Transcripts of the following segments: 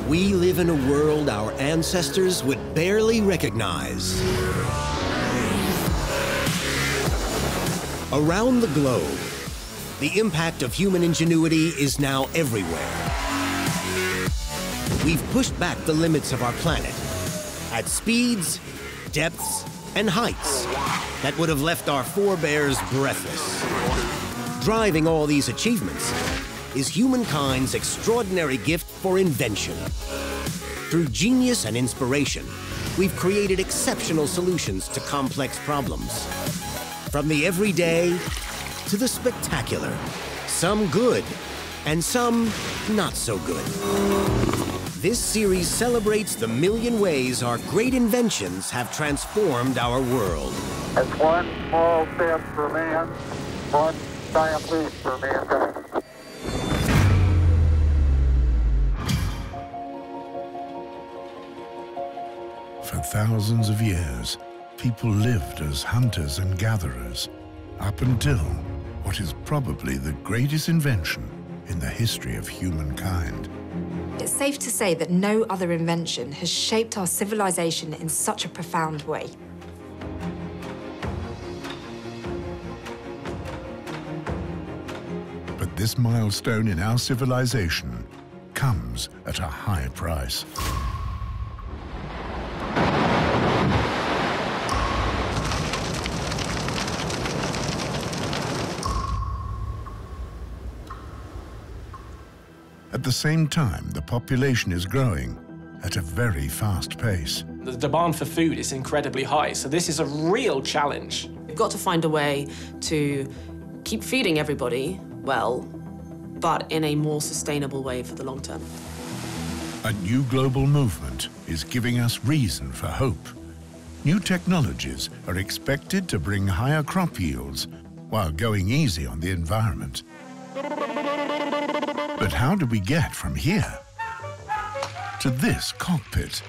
We live in a world our ancestors would barely recognize. Around the globe, the impact of human ingenuity is now everywhere. We've pushed back the limits of our planet at speeds, depths, and heights that would have left our forebears breathless. Driving all these achievements is humankind's extraordinary gift for invention. Through genius and inspiration, we've created exceptional solutions to complex problems. From the everyday to the spectacular, some good and some not so good. This series celebrates the million ways our great inventions have transformed our world. It's one small step for man, one giant leap for mankind. For thousands of years, people lived as hunters and gatherers, up until what is probably the greatest invention in the history of humankind. It's safe to say that no other invention has shaped our civilization in such a profound way. But this milestone in our civilization comes at a high price. At the same time, the population is growing at a very fast pace. The demand for food is incredibly high, so this is a real challenge. We've got to find a way to keep feeding everybody well, but in a more sustainable way for the long term. A new global movement is giving us reason for hope. New technologies are expected to bring higher crop yields while going easy on the environment. But how do we get from here to this cockpit?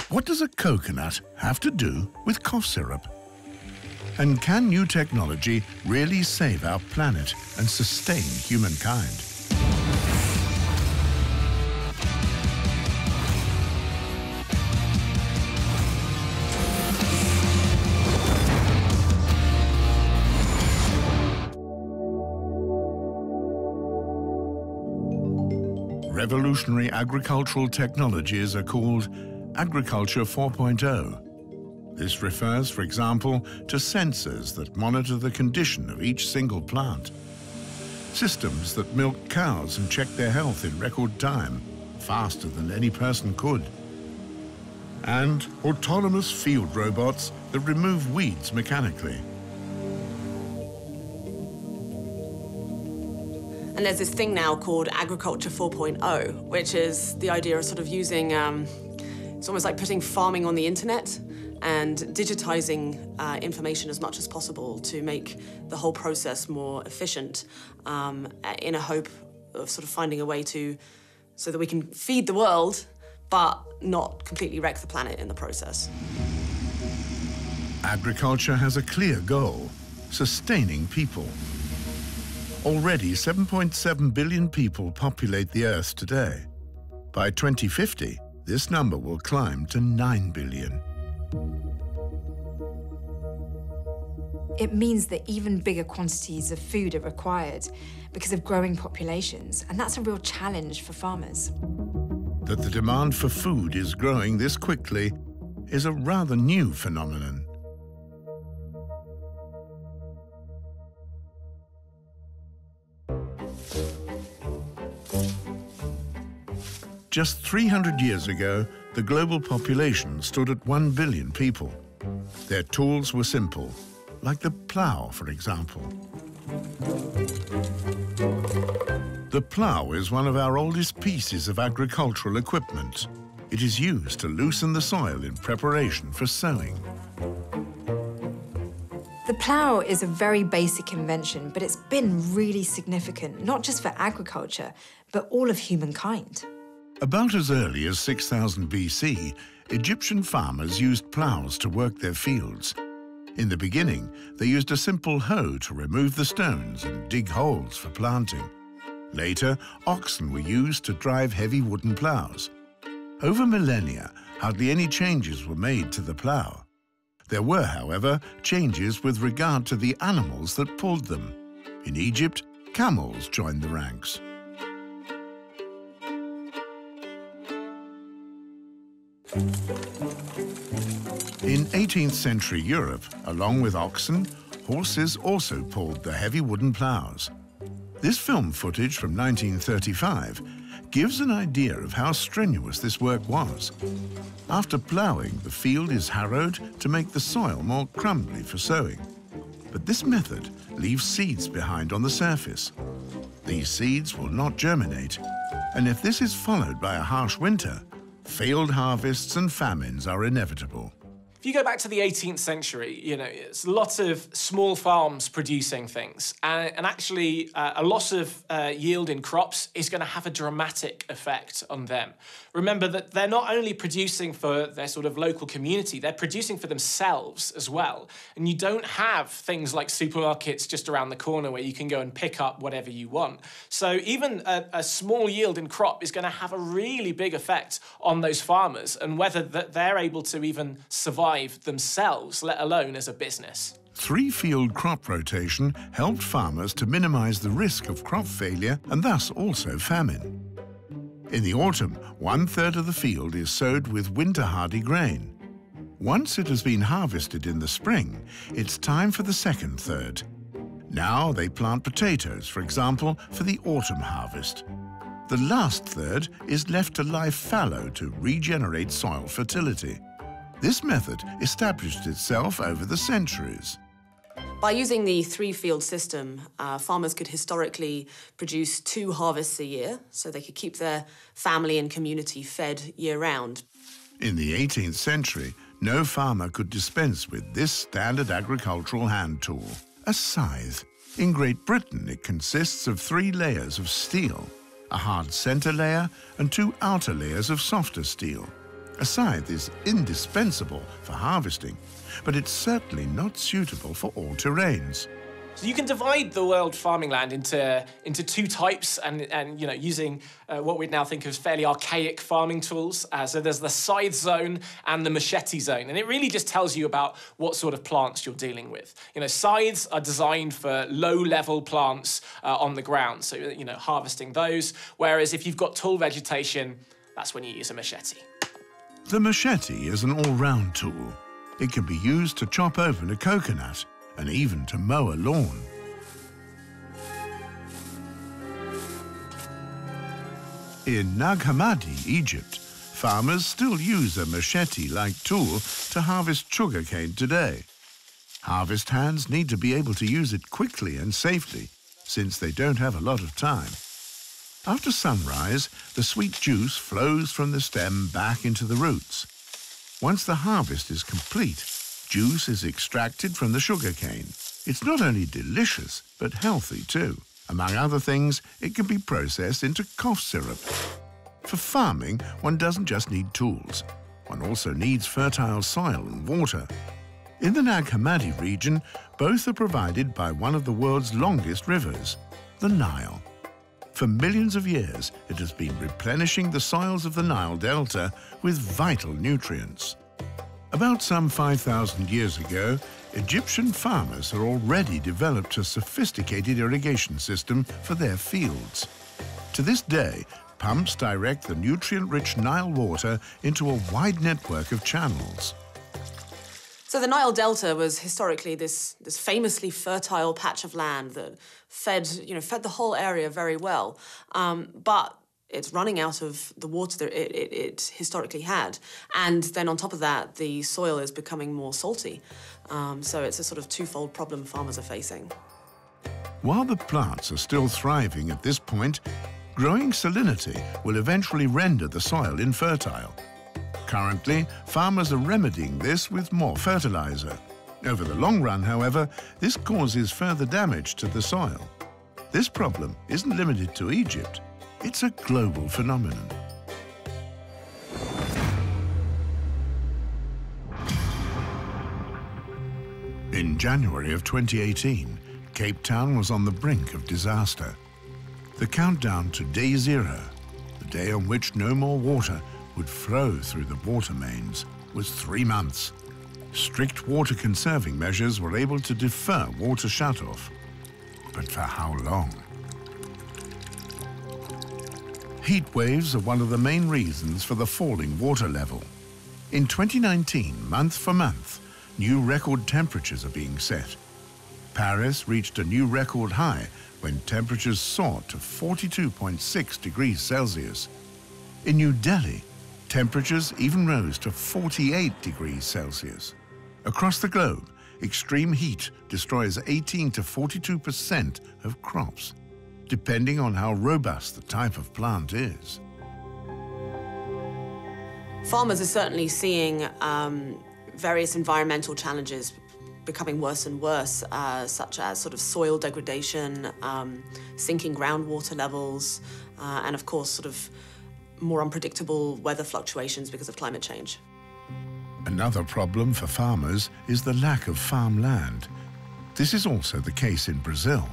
What does a coconut have to do with cough syrup? And can new technology really save our planet and sustain humankind? Revolutionary agricultural technologies are called Agriculture 4.0. This refers, for example, to sensors that monitor the condition of each single plant, systems that milk cows and check their health in record time, faster than any person could, and autonomous field robots that remove weeds mechanically. And there's this thing now called Agriculture 4.0, which is the idea of sort of using, it's almost like putting farming on the internet and digitizing information as much as possible to make the whole process more efficient in a hope of sort of finding a way so that we can feed the world, but not completely wreck the planet in the process. Agriculture has a clear goal: sustaining people. Already, 7.7 billion people populate the Earth today. By 2050, this number will climb to 9 billion. It means that even bigger quantities of food are required because of growing populations, and that's a real challenge for farmers. That the demand for food is growing this quickly is a rather new phenomenon. Just 300 years ago, the global population stood at 1 billion people. Their tools were simple, like the plough, for example. The plough is one of our oldest pieces of agricultural equipment. It is used to loosen the soil in preparation for sowing. The plough is a very basic invention, but it's been really significant, not just for agriculture, but all of humankind. About as early as 6000 BC, Egyptian farmers used ploughs to work their fields. In the beginning, they used a simple hoe to remove the stones and dig holes for planting. Later, oxen were used to drive heavy wooden ploughs. Over millennia, hardly any changes were made to the plough. There were, however, changes with regard to the animals that pulled them. In Egypt, camels joined the ranks. In 18th century Europe, along with oxen, horses also pulled the heavy wooden ploughs. This film footage from 1935 gives an idea of how strenuous this work was. After ploughing, the field is harrowed to make the soil more crumbly for sowing. But this method leaves seeds behind on the surface. These seeds will not germinate, and if this is followed by a harsh winter, failed harvests and famines are inevitable. If you go back to the 18th century, it's lots of small farms producing things. And actually, a loss of yield in crops is going to have a dramatic effect on them. Remember that they're not only producing for their sort of local community, they're producing for themselves as well. And you don't have things like supermarkets just around the corner where you can go and pick up whatever you want. So even a small yield in crop is going to have a really big effect on those farmers and whether they're able to even survive themselves, let alone as a business. Three-field crop rotation helped farmers to minimize the risk of crop failure and thus also famine. In the autumn, 1/3 of the field is sowed with winter-hardy grain. Once it has been harvested in the spring, it's time for the second third. Now they plant potatoes, for example, for the autumn harvest. The last third is left to lie fallow to regenerate soil fertility. This method established itself over the centuries. By using the three-field system, farmers could historically produce 2 harvests a year, so they could keep their family and community fed year-round. In the 18th century, no farmer could dispense with this standard agricultural hand tool, a scythe. In Great Britain, it consists of 3 layers of steel, a hard center layer and 2 outer layers of softer steel. A scythe is indispensable for harvesting, but it's certainly not suitable for all terrains. So you can divide the world farming land into 2 types, and using what we'd now think of as fairly archaic farming tools. So there's the scythe zone and the machete zone, and it really just tells you about what sort of plants you're dealing with. Scythes are designed for low-level plants on the ground, so harvesting those. Whereas if you've got tall vegetation, that's when you use a machete. The machete is an all-round tool. It can be used to chop open a coconut and even to mow a lawn. In Nag Hammadi, Egypt, farmers still use a machete-like tool to harvest sugarcane today. Harvest hands need to be able to use it quickly and safely, since they don't have a lot of time. After sunrise, the sweet juice flows from the stem back into the roots. Once the harvest is complete, juice is extracted from the sugarcane. It's not only delicious, but healthy too. Among other things, it can be processed into cough syrup. For farming, one doesn't just need tools. One also needs fertile soil and water. In the Nag Hammadi region, both are provided by one of the world's longest rivers, the Nile. For millions of years, it has been replenishing the soils of the Nile Delta with vital nutrients. About some 5,000 years ago, Egyptian farmers had already developed a sophisticated irrigation system for their fields. To this day, pumps direct the nutrient-rich Nile water into a wide network of channels. So the Nile Delta was historically this famously fertile patch of land that fed the whole area very well. But it's running out of the water that it historically had. And then on top of that, the soil is becoming more salty. So it's a sort of twofold problem farmers are facing. While the plants are still thriving at this point, growing salinity will eventually render the soil infertile. Currently, farmers are remedying this with more fertilizer. Over the long run, however, this causes further damage to the soil. This problem isn't limited to Egypt. It's a global phenomenon. In January of 2018, Cape Town was on the brink of disaster. The countdown to day zero, the day on which no more water would flow through the water mains, was 3 months. Strict water conserving measures were able to defer water shutoff. But for how long? Heat waves are one of the main reasons for the falling water level. In 2019, month for month, new record temperatures are being set. Paris reached a new record high when temperatures soared to 42.6 degrees Celsius. In New Delhi, temperatures even rose to 48 degrees Celsius. Across the globe, extreme heat destroys 18 to 42% of crops, depending on how robust the type of plant is. Farmers are certainly seeing various environmental challenges becoming worse and worse, such as sort of soil degradation, sinking groundwater levels, and of course sort of more unpredictable weather fluctuations because of climate change. Another problem for farmers is the lack of farmland. This is also the case in Brazil.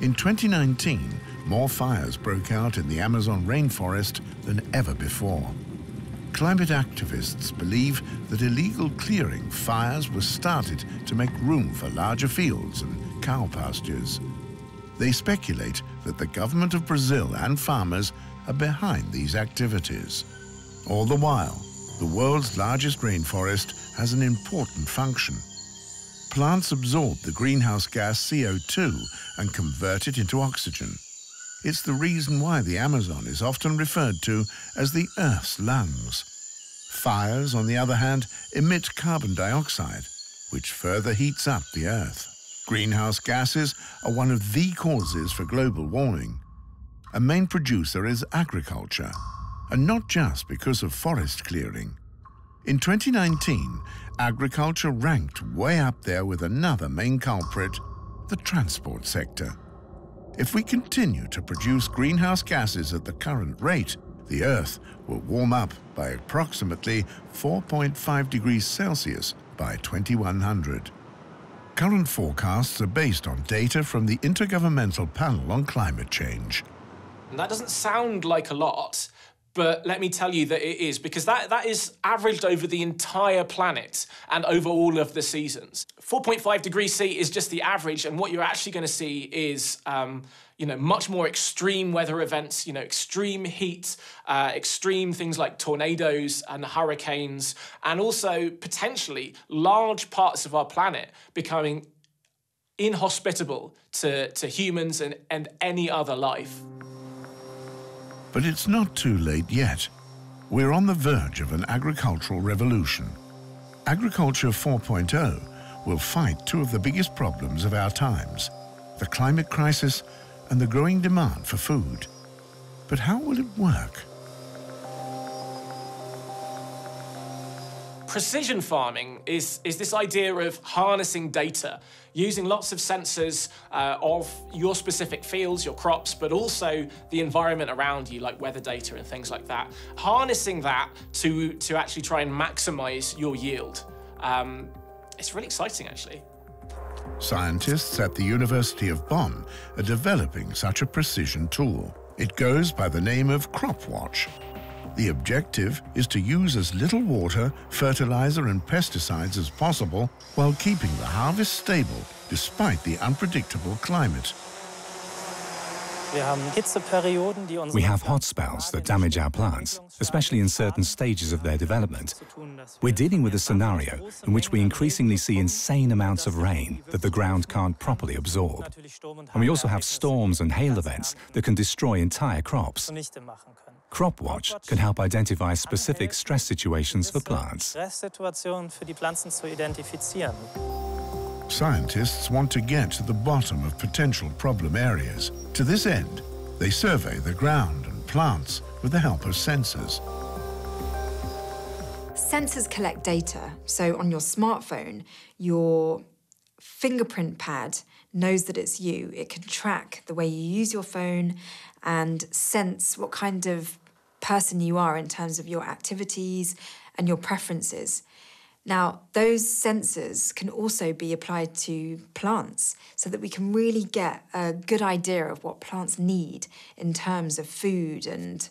In 2019, more fires broke out in the Amazon rainforest than ever before. Climate activists believe that illegal clearing fires were started to make room for larger fields and cow pastures. They speculate that the government of Brazil and farmers are behind these activities. All the while, the world's largest rainforest has an important function. Plants absorb the greenhouse gas CO2 and convert it into oxygen. It's the reason why the Amazon is often referred to as the Earth's lungs. Fires, on the other hand, emit carbon dioxide, which further heats up the Earth. Greenhouse gases are one of the causes for global warming. A main producer is agriculture, and not just because of forest clearing. In 2019, agriculture ranked way up there with another main culprit, the transport sector. If we continue to produce greenhouse gases at the current rate, the Earth will warm up by approximately 4.5 degrees Celsius by 2100. Current forecasts are based on data from the Intergovernmental Panel on Climate Change. And that doesn't sound like a lot, but let me tell you that it is, because that is averaged over the entire planet and over all of the seasons. 4.5 degrees C is just the average, and what you're actually going to see is much more extreme weather events, extreme heat, extreme things like tornadoes and hurricanes, and also potentially large parts of our planet becoming inhospitable to humans and any other life. But it's not too late yet. We're on the verge of an agricultural revolution. Agriculture 4.0 will fight two of the biggest problems of our times, the climate crisis and the growing demand for food. But how will it work? Precision farming is this idea of harnessing data, using lots of sensors of your specific fields, your crops, but also the environment around you, like weather data and things like that. Harnessing that to actually try and maximize your yield. It's really exciting, actually. Scientists at the University of Bonn are developing such a precision tool. It goes by the name of CropWatch. The objective is to use as little water, fertilizer and pesticides as possible while keeping the harvest stable despite the unpredictable climate. We have hot spells that damage our plants, especially in certain stages of their development. We're dealing with a scenario in which we increasingly see insane amounts of rain that the ground can't properly absorb. And we also have storms and hail events that can destroy entire crops. CropWatch can help identify specific stress situations for plants. Scientists want to get to the bottom of potential problem areas. To this end, they survey the ground and plants with the help of sensors. Sensors collect data. So on your smartphone, your fingerprint pad knows that it's you. It can track the way you use your phone and sense what kind of person you are in terms of your activities and your preferences. Now, those sensors can also be applied to plants so that we can really get a good idea of what plants need in terms of food and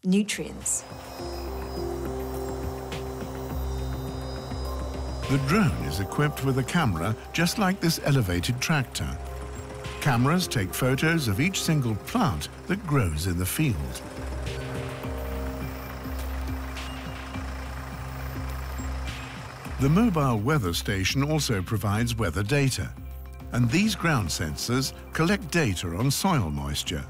nutrients. The drone is equipped with a camera just like this elevated tractor. Cameras take photos of each single plant that grows in the field. The mobile weather station also provides weather data, and these ground sensors collect data on soil moisture.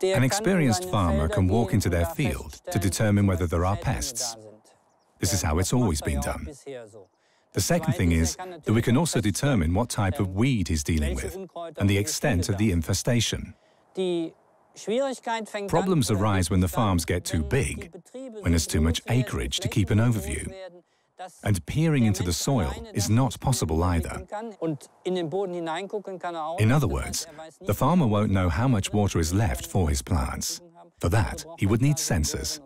An experienced farmer can walk into their field to determine whether there are pests. This is how it's always been done. The second thing is that we can also determine what type of weed he's dealing with and the extent of the infestation. Problems arise when the farms get too big, when there's too much acreage to keep an overview. And peering into the soil is not possible either. In other words, the farmer won't know how much water is left for his plants. For that, he would need sensors.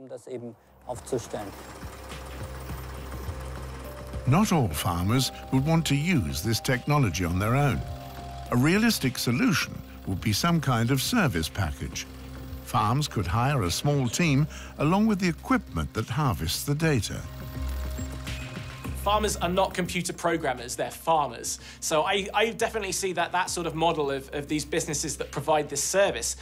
Not all farmers would want to use this technology on their own. A realistic solution would be some kind of service package. Farms could hire a small team along with the equipment that harvests the data. Farmers are not computer programmers, they're farmers. So I definitely see that sort of model of these businesses that provide this service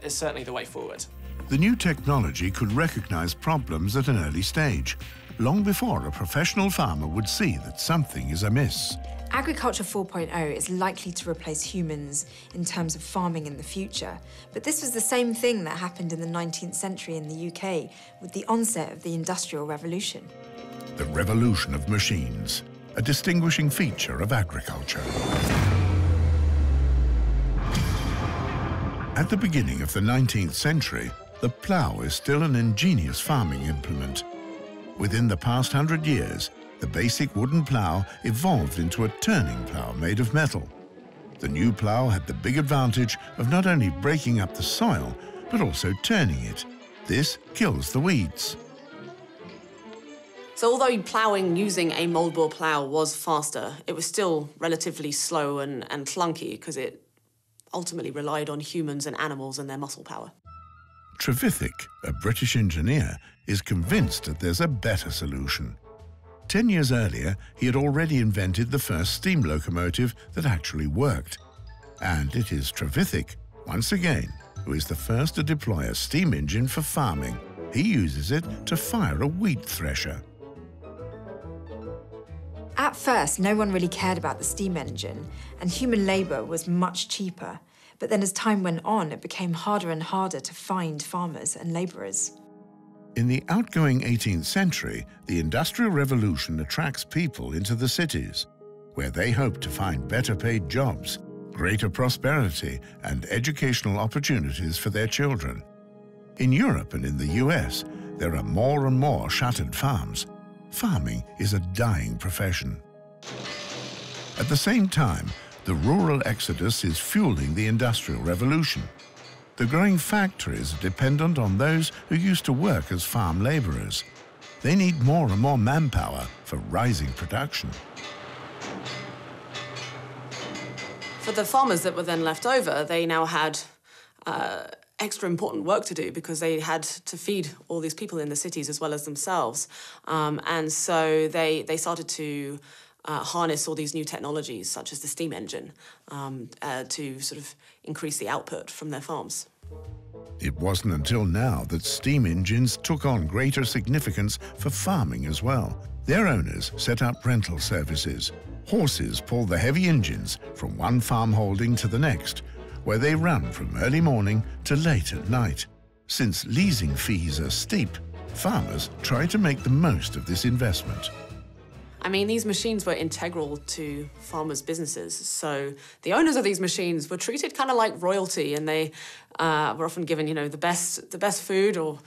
is certainly the way forward. The new technology could recognize problems at an early stage, long before a professional farmer would see that something is amiss. Agriculture 4.0 is likely to replace humans in terms of farming in the future. But this was the same thing that happened in the 19th century in the UK with the onset of the Industrial Revolution. The revolution of machines, a distinguishing feature of agriculture. At the beginning of the 19th century, the plough is still an ingenious farming implement. Within the past 100 years, the basic wooden plough evolved into a turning plough made of metal. The new plough had the big advantage of not only breaking up the soil, but also turning it. This kills the weeds. So although ploughing using a moldbore plough was faster, it was still relatively slow and clunky because it ultimately relied on humans and animals and their muscle power. Trevithick, a British engineer, is convinced that there's a better solution. 10 years earlier, he had already invented the first steam locomotive that actually worked. And it is Trevithick, once again, who is the first to deploy a steam engine for farming. He uses it to fire a wheat thresher. At first, no one really cared about the steam engine, and human labour was much cheaper. But then as time went on, it became harder and harder to find farmers and labourers. In the outgoing 18th century, the Industrial Revolution attracts people into the cities, where they hope to find better paid jobs, greater prosperity, and educational opportunities for their children. In Europe and in the US, there are more and more shuttered farms. Farming is a dying profession. At the same time, the rural exodus is fueling the Industrial Revolution. The growing factories are dependent on those who used to work as farm labourers. They need more and more manpower for rising production. For the farmers that were then left over, they now had extra important work to do because they had to feed all these people in the cities as well as themselves. And so they started to harness all these new technologies, such as the steam engine, to sort of increase the output from their farms. It wasn't until now that steam engines took on greater significance for farming as well. Their owners set up rental services. Horses pull the heavy engines from one farm holding to the next, where they run from early morning to late at night. Since leasing fees are steep, farmers try to make the most of this investment. I mean, these machines were integral to farmers' businesses, so the owners of these machines were treated kind of like royalty, and they were often given, you know, the best food or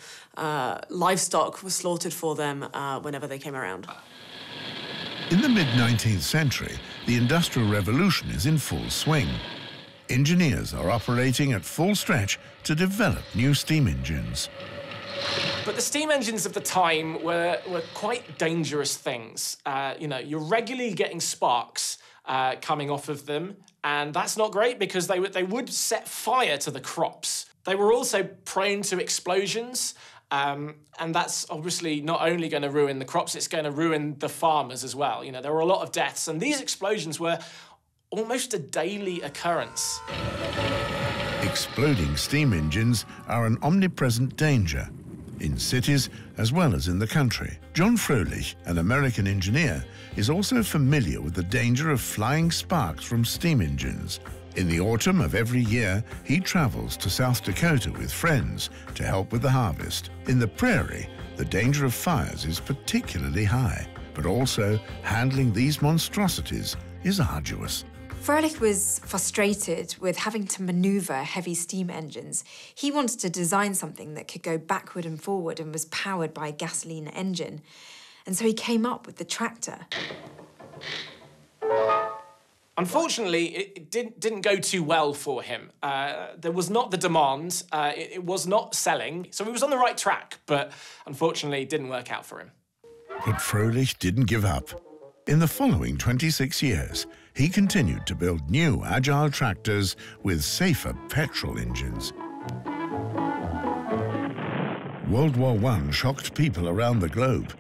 livestock was slaughtered for them whenever they came around. In the mid-19th century, the Industrial Revolution is in full swing. engineers are operating at full stretch to develop new steam engines. But the steam engines of the time were quite dangerous things. You know, you're regularly getting sparks coming off of them, and that's not great because they would set fire to the crops. They were also prone to explosions, and that's obviously not only going to ruin the crops, it's going to ruin the farmers as well. You know, there were a lot of deaths, and these explosions were almost a daily occurrence. Exploding steam engines are an omnipresent danger, in cities as well as in the country. John Froelich, an American engineer, is also familiar with the danger of flying sparks from steam engines. In the autumn of every year, he travels to South Dakota with friends to help with the harvest. In the prairie, the danger of fires is particularly high, but also handling these monstrosities is arduous. Froelich was frustrated with having to maneuver heavy steam engines. He wanted to design something that could go backward and forward and was powered by a gasoline engine. And so he came up with the tractor. Unfortunately, it didn't go too well for him. There was not the demand, it was not selling, so he was on the right track, but unfortunately it didn't work out for him. But Froelich didn't give up. In the following 26 years, he continued to build new agile tractors with safer petrol engines. World War I shocked people around the globe.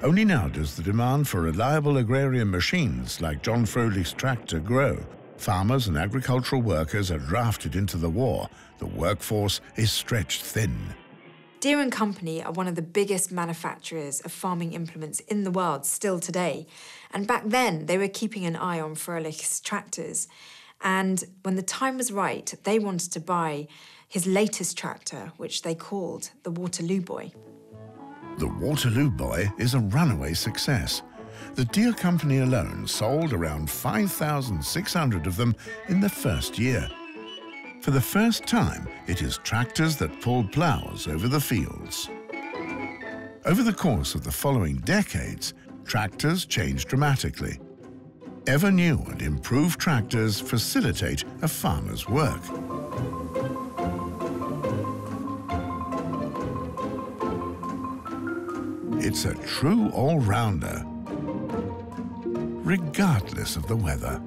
Only now does the demand for reliable agrarian machines like John Froelich's tractor grow. Farmers and agricultural workers are drafted into the war. The workforce is stretched thin. Deere & Company are one of the biggest manufacturers of farming implements in the world still today. And back then, they were keeping an eye on Froelich's tractors. And when the time was right, they wanted to buy his latest tractor, which they called the Waterloo Boy. The Waterloo Boy is a runaway success. The Deere Company alone sold around 5,600 of them in the first year. For the first time, it is tractors that pulled ploughs over the fields. Over the course of the following decades, tractors changed dramatically. Ever new and improved tractors facilitate a farmer's work. It's a true all-rounder, regardless of the weather.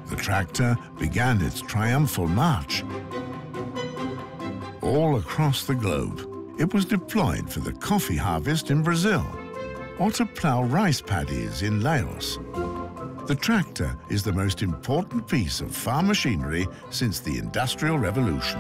The tractor began its triumphal march. All across the globe, it was deployed for the coffee harvest in Brazil or to plough rice paddies in Laos. The tractor is the most important piece of farm machinery since the Industrial Revolution.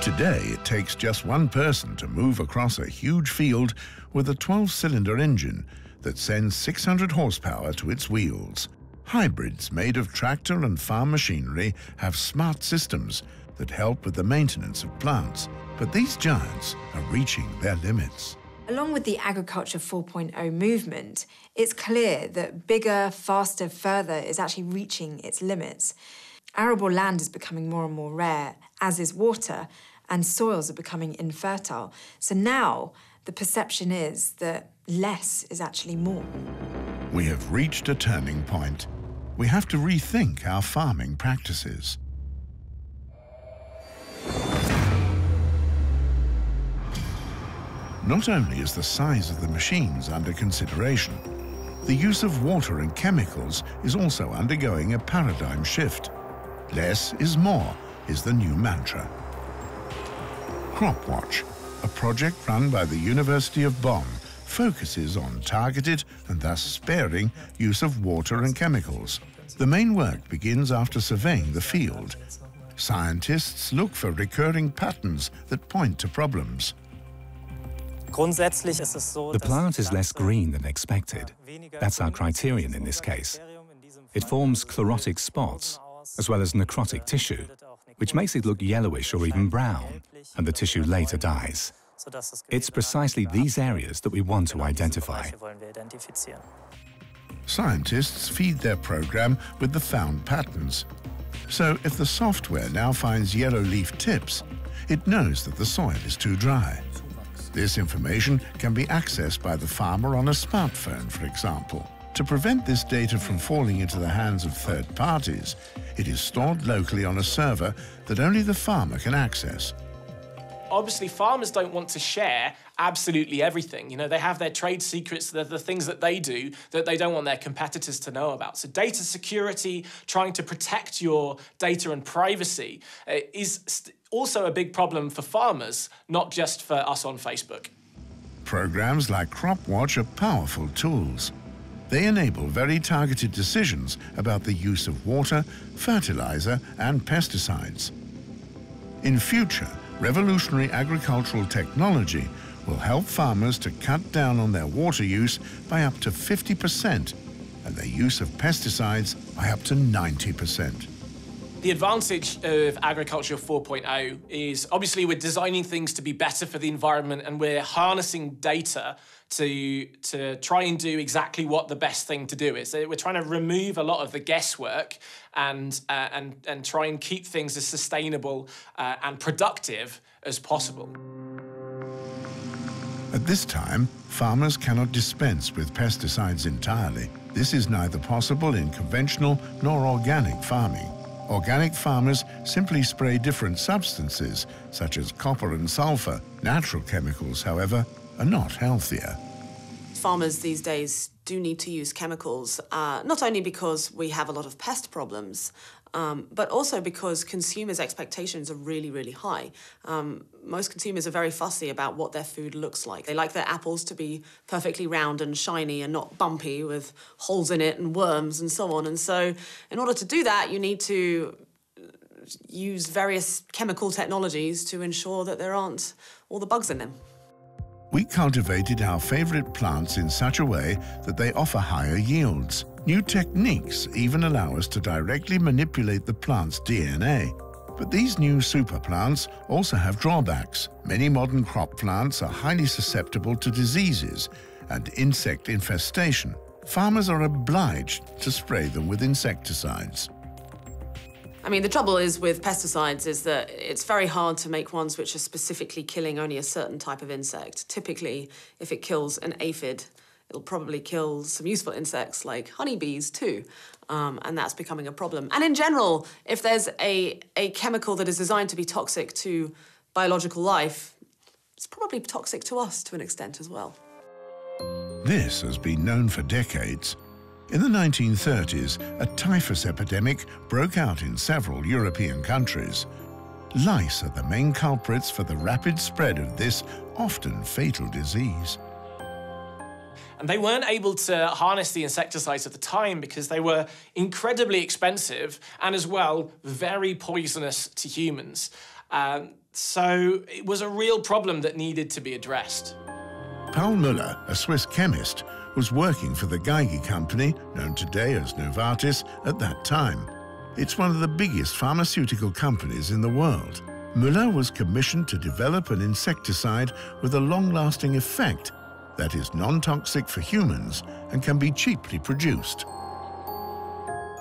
Today, it takes just one person to move across a huge field with a 12-cylinder engine that sends 600 horsepower to its wheels. Hybrids made of tractor and farm machinery have smart systems that help with the maintenance of plants, but these giants are reaching their limits. Along with the Agriculture 4.0 movement, it's clear that bigger, faster, further is actually reaching its limits. Arable land is becoming more and more rare, as is water, and soils are becoming infertile. So now the perception is that less is actually more. We have reached a turning point. We have to rethink our farming practices. Not only is the size of the machines under consideration, the use of water and chemicals is also undergoing a paradigm shift. Less is more is the new mantra. CropWatch, a project run by the University of Bonn, focuses on targeted and thus sparing use of water and chemicals. The main work begins after surveying the field. Scientists look for recurring patterns that point to problems. The plant is less green than expected. That's our criterion in this case. It forms chlorotic spots, as well as necrotic tissue, which makes it look yellowish or even brown, and the tissue later dies. It's precisely these areas that we want to identify. Scientists feed their program with the found patterns. So if the software now finds yellow leaf tips, it knows that the soil is too dry. This information can be accessed by the farmer on a smartphone, for example. To prevent this data from falling into the hands of third parties, it is stored locally on a server that only the farmer can access. Obviously, farmers don't want to share absolutely everything. You know, they have their trade secrets, the things that they do that they don't want their competitors to know about. So data security, trying to protect your data and privacy is also a big problem for farmers, not just for us on Facebook. Programs like CropWatch are powerful tools. They enable very targeted decisions about the use of water, fertilizer, and pesticides. In future, revolutionary agricultural technology will help farmers to cut down on their water use by up to 50% and their use of pesticides by up to 90%. The advantage of Agriculture 4.0 is obviously we're designing things to be better for the environment, and we're harnessing data to try and do exactly what the best thing to do is. So we're trying to remove a lot of the guesswork and try and keep things as sustainable and productive as possible. At this time, farmers cannot dispense with pesticides entirely. This is neither possible in conventional nor organic farming. Organic farmers simply spray different substances, such as copper and sulfur. Natural chemicals, however, are not healthier. Farmers these days do need to use chemicals, not only because we have a lot of pest problems, but also because consumers' expectations are really, really high. Most consumers are very fussy about what their food looks like. They like their apples to be perfectly round and shiny and not bumpy with holes in it and worms and so on. And so in order to do that, you need to use various chemical technologies to ensure that there aren't all the bugs in them. We cultivated our favorite plants in such a way that they offer higher yields. New techniques even allow us to directly manipulate the plant's DNA. But these new super plants also have drawbacks. Many modern crop plants are highly susceptible to diseases and insect infestation. Farmers are obliged to spray them with insecticides. I mean, the trouble is with pesticides is that it's very hard to make ones which are specifically killing only a certain type of insect. Typically, if it kills an aphid, it'll probably kill some useful insects like honeybees too, and that's becoming a problem. And in general, if there's a chemical that is designed to be toxic to biological life, it's probably toxic to us to an extent as well. This has been known for decades. In the 1930s, a typhus epidemic broke out in several European countries. Lice are the main culprits for the rapid spread of this often fatal disease. And they weren't able to harness the insecticides at the time because they were incredibly expensive and as well very poisonous to humans. So it was a real problem that needed to be addressed. Paul Müller, a Swiss chemist, was working for the Geigy company, known today as Novartis, at that time. It's one of the biggest pharmaceutical companies in the world. Müller was commissioned to develop an insecticide with a long-lasting effect that is non-toxic for humans and can be cheaply produced.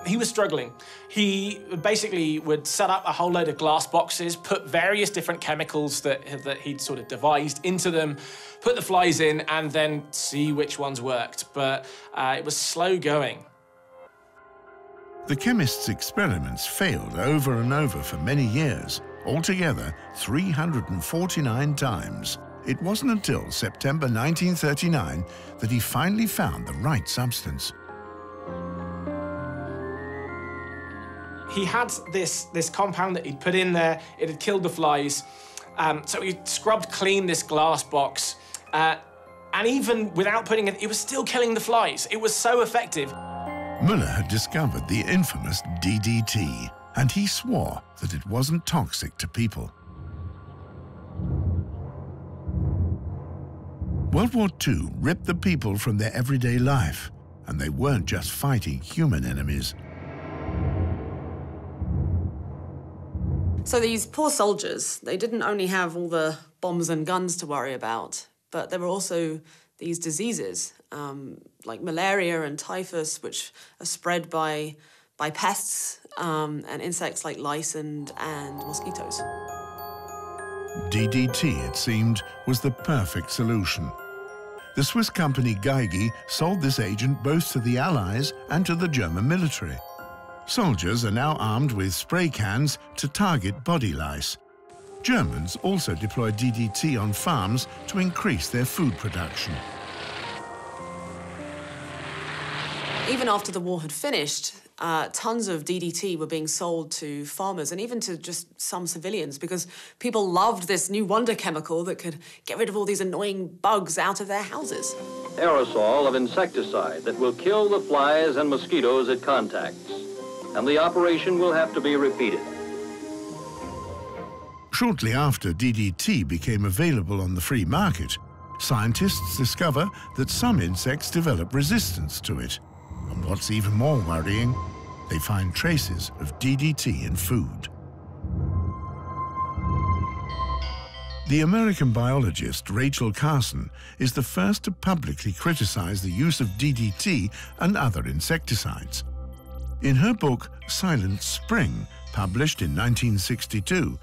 He was struggling. He basically would set up a whole load of glass boxes, put various different chemicals that he'd sort of devised into them, put the flies in, and then see which ones worked. But it was slow going. The chemist's experiments failed over and over for many years, altogether 349 times. It wasn't until September 1939 that he finally found the right substance. He had this compound that he'd put in there. It had killed the flies. So he scrubbed clean this glass box. And even without putting it was still killing the flies. It was so effective. Müller had discovered the infamous DDT, and he swore that it wasn't toxic to people. World War II ripped the people from their everyday life, and they weren't just fighting human enemies. So these poor soldiers, they didn't only have all the bombs and guns to worry about, but there were also these diseases, like malaria and typhus, which are spread by pests and insects like lice and mosquitoes. DDT, it seemed, was the perfect solution. The Swiss company Geigy sold this agent both to the Allies and to the German military. Soldiers are now armed with spray cans to target body lice. Germans also deploy DDT on farms to increase their food production. Even after the war had finished, tons of DDT were being sold to farmers and even to just some civilians because people loved this new wonder chemical that could get rid of all these annoying bugs out of their houses. Aerosol of insecticide that will kill the flies and mosquitoes it contacts, and the operation will have to be repeated. Shortly after DDT became available on the free market, scientists discover that some insects develop resistance to it. And what's even more worrying, they find traces of DDT in food. The American biologist Rachel Carson is the first to publicly criticize the use of DDT and other insecticides. In her book, Silent Spring, published in 1962,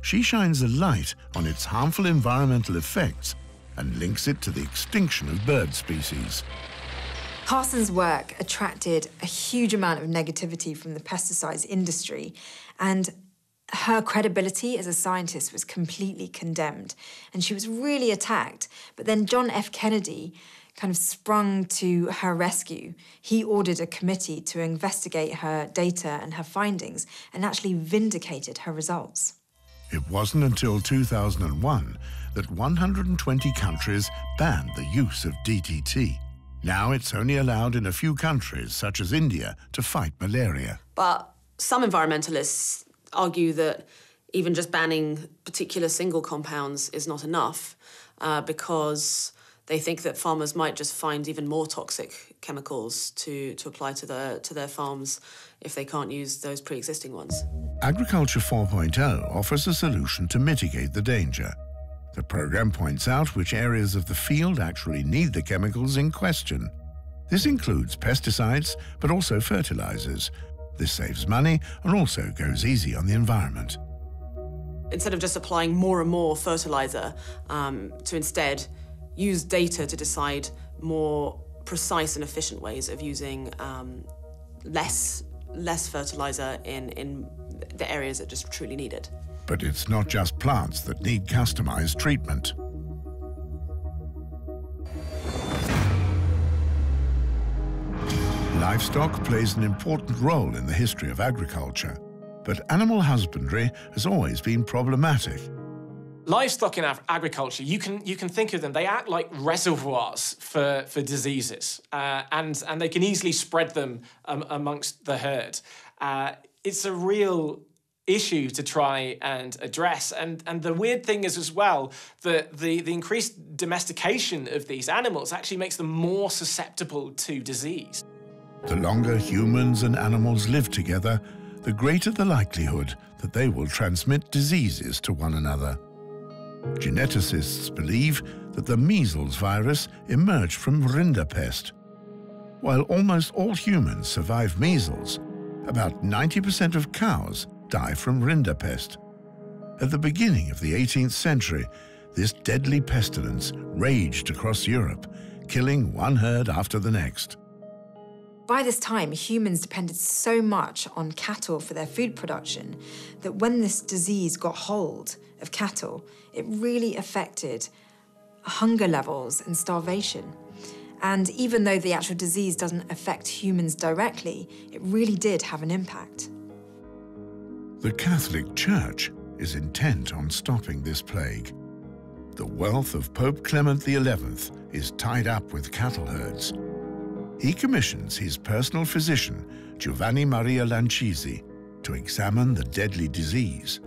she shines a light on its harmful environmental effects and links it to the extinction of bird species. Carson's work attracted a huge amount of negativity from the pesticides industry, and her credibility as a scientist was completely condemned, and she was really attacked. But then John F. Kennedy kind of sprung to her rescue. He ordered a committee to investigate her data and her findings and actually vindicated her results. It wasn't until 2001 that 120 countries banned the use of DDT. Now it's only allowed in a few countries, such as India, to fight malaria. But some environmentalists argue that even just banning particular single compounds is not enough because they think that farmers might just find even more toxic chemicals to apply to their farms if they can't use those pre-existing ones. Agriculture 4.0 offers a solution to mitigate the danger. The program points out which areas of the field actually need the chemicals in question. This includes pesticides, but also fertilizers. This saves money and also goes easy on the environment. Instead of just applying more and more fertilizer, to instead use data to decide more precise and efficient ways of using less fertilizer in the areas that just truly need it. But it's not just plants that need customized treatment. Livestock plays an important role in the history of agriculture, but animal husbandry has always been problematic. Livestock in agriculture, you can think of them, they act like reservoirs for diseases, and they can easily spread them amongst the herd. It's a real issue to try and address. And the weird thing is as well that the increased domestication of these animals actually makes them more susceptible to disease. The longer humans and animals live together, the greater the likelihood that they will transmit diseases to one another. Geneticists believe that the measles virus emerged from rinderpest. While almost all humans survive measles, about 90% of cows die from rinderpest. At the beginning of the 18th century, this deadly pestilence raged across Europe, killing one herd after the next. By this time, humans depended so much on cattle for their food production that when this disease got hold of cattle, it really affected hunger levels and starvation. And even though the actual disease doesn't affect humans directly, it really did have an impact. The Catholic Church is intent on stopping this plague. The wealth of Pope Clement XI is tied up with cattle herds. He commissions his personal physician, Giovanni Maria Lancisi, to examine the deadly disease.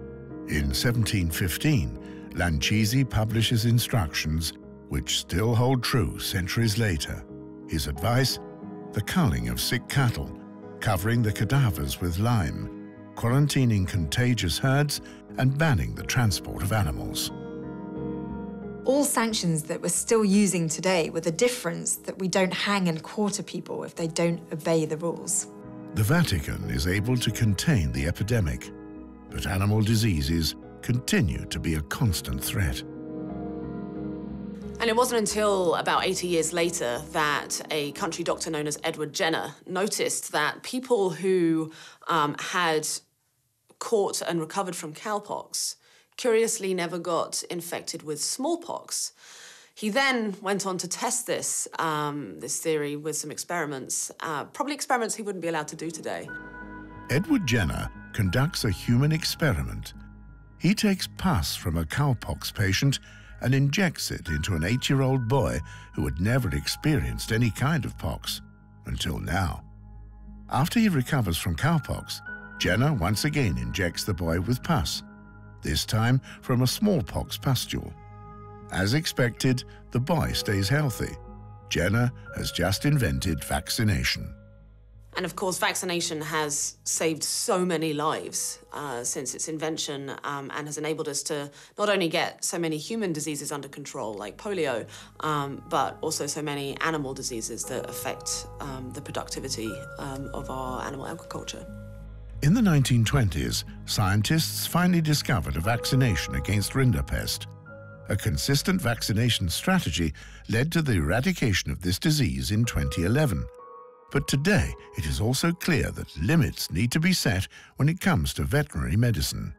In 1715, Lancisi publishes instructions which still hold true centuries later. His advice: the culling of sick cattle, covering the cadavers with lime, quarantining contagious herds, and banning the transport of animals. All sanctions that we're still using today, with the difference that we don't hang and quarter people if they don't obey the rules. The Vatican is able to contain the epidemic, but animal diseases continue to be a constant threat. And it wasn't until about 80 years later that a country doctor known as Edward Jenner noticed that people who had caught and recovered from cowpox curiously never got infected with smallpox. He then went on to test this theory with some experiments, probably experiments he wouldn't be allowed to do today. Edward Jenner conducts a human experiment. He takes pus from a cowpox patient and injects it into an 8-year-old boy who had never experienced any kind of pox, until now. After he recovers from cowpox, Jenner once again injects the boy with pus, this time from a smallpox pustule. As expected, the boy stays healthy. Jenner has just invented vaccination. And of course, vaccination has saved so many lives since its invention and has enabled us to not only get so many human diseases under control, like polio, but also so many animal diseases that affect the productivity of our animal agriculture. In the 1920s, scientists finally discovered a vaccination against rinderpest. A consistent vaccination strategy led to the eradication of this disease in 2011. But today, it is also clear that limits need to be set when it comes to veterinary medicine.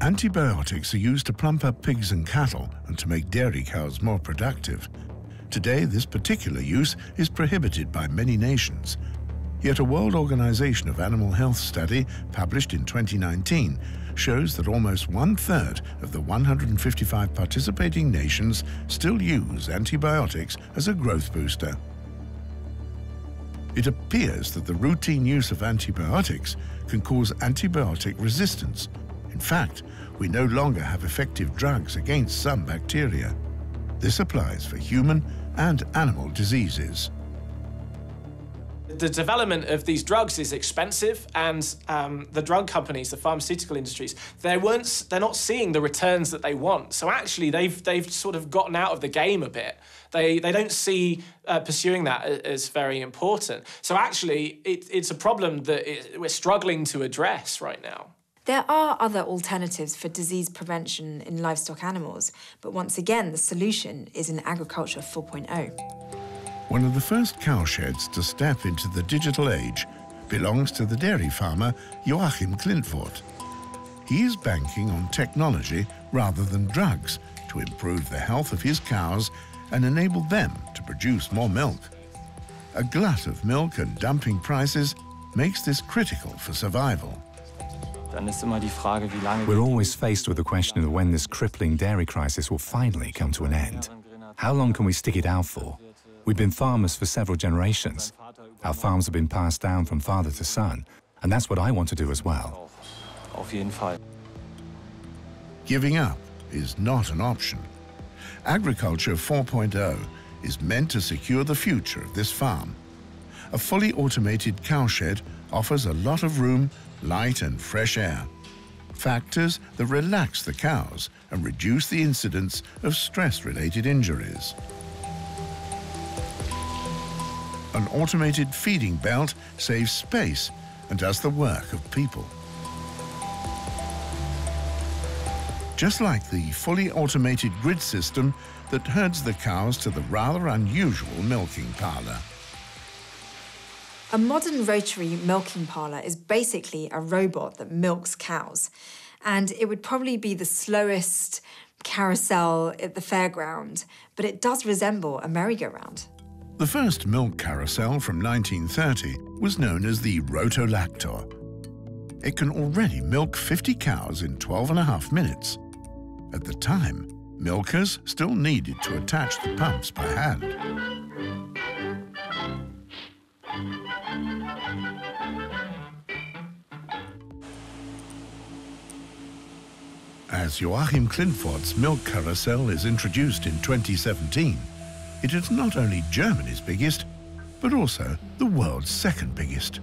Antibiotics are used to plump up pigs and cattle and to make dairy cows more productive. Today, this particular use is prohibited by many nations. Yet a World Organization of Animal Health study published in 2019 shows that almost 1/3 of the 155 participating nations still use antibiotics as a growth booster. It appears that the routine use of antibiotics can cause antibiotic resistance. In fact, we no longer have effective drugs against some bacteria. This applies for human and animal diseases. The development of these drugs is expensive, and the drug companies, the pharmaceutical industries, they're not seeing the returns that they want. So actually, they've sort of gotten out of the game a bit. They don't see pursuing that as very important. So actually, it's a problem that we're struggling to address right now. There are other alternatives for disease prevention in livestock animals, but once again, the solution is in Agriculture 4.0. One of the first cowsheds to step into the digital age belongs to the dairy farmer Joachim Klintvoort. He is banking on technology rather than drugs to improve the health of his cows and enable them to produce more milk. A glut of milk and dumping prices makes this critical for survival. We're always faced with the question of when this crippling dairy crisis will finally come to an end. How long can we stick it out for? We've been farmers for several generations. Our farms have been passed down from father to son, and that's what I want to do as well. Giving up is not an option. Agriculture 4.0 is meant to secure the future of this farm. A fully automated cowshed offers a lot of room, light and fresh air. Factors that relax the cows and reduce the incidence of stress-related injuries. An automated feeding belt saves space and does the work of people. Just like the fully automated grid system that herds the cows to the rather unusual milking parlour. A modern rotary milking parlour is basically a robot that milks cows, and it would probably be the slowest carousel at the fairground, but it does resemble a merry-go-round. The first milk carousel from 1930 was known as the rotolactor. It can already milk 50 cows in 12.5 minutes. At the time, milkers still needed to attach the pumps by hand. As Joachim Klintvoort's milk carousel is introduced in 2017, it is not only Germany's biggest, but also the world's second biggest.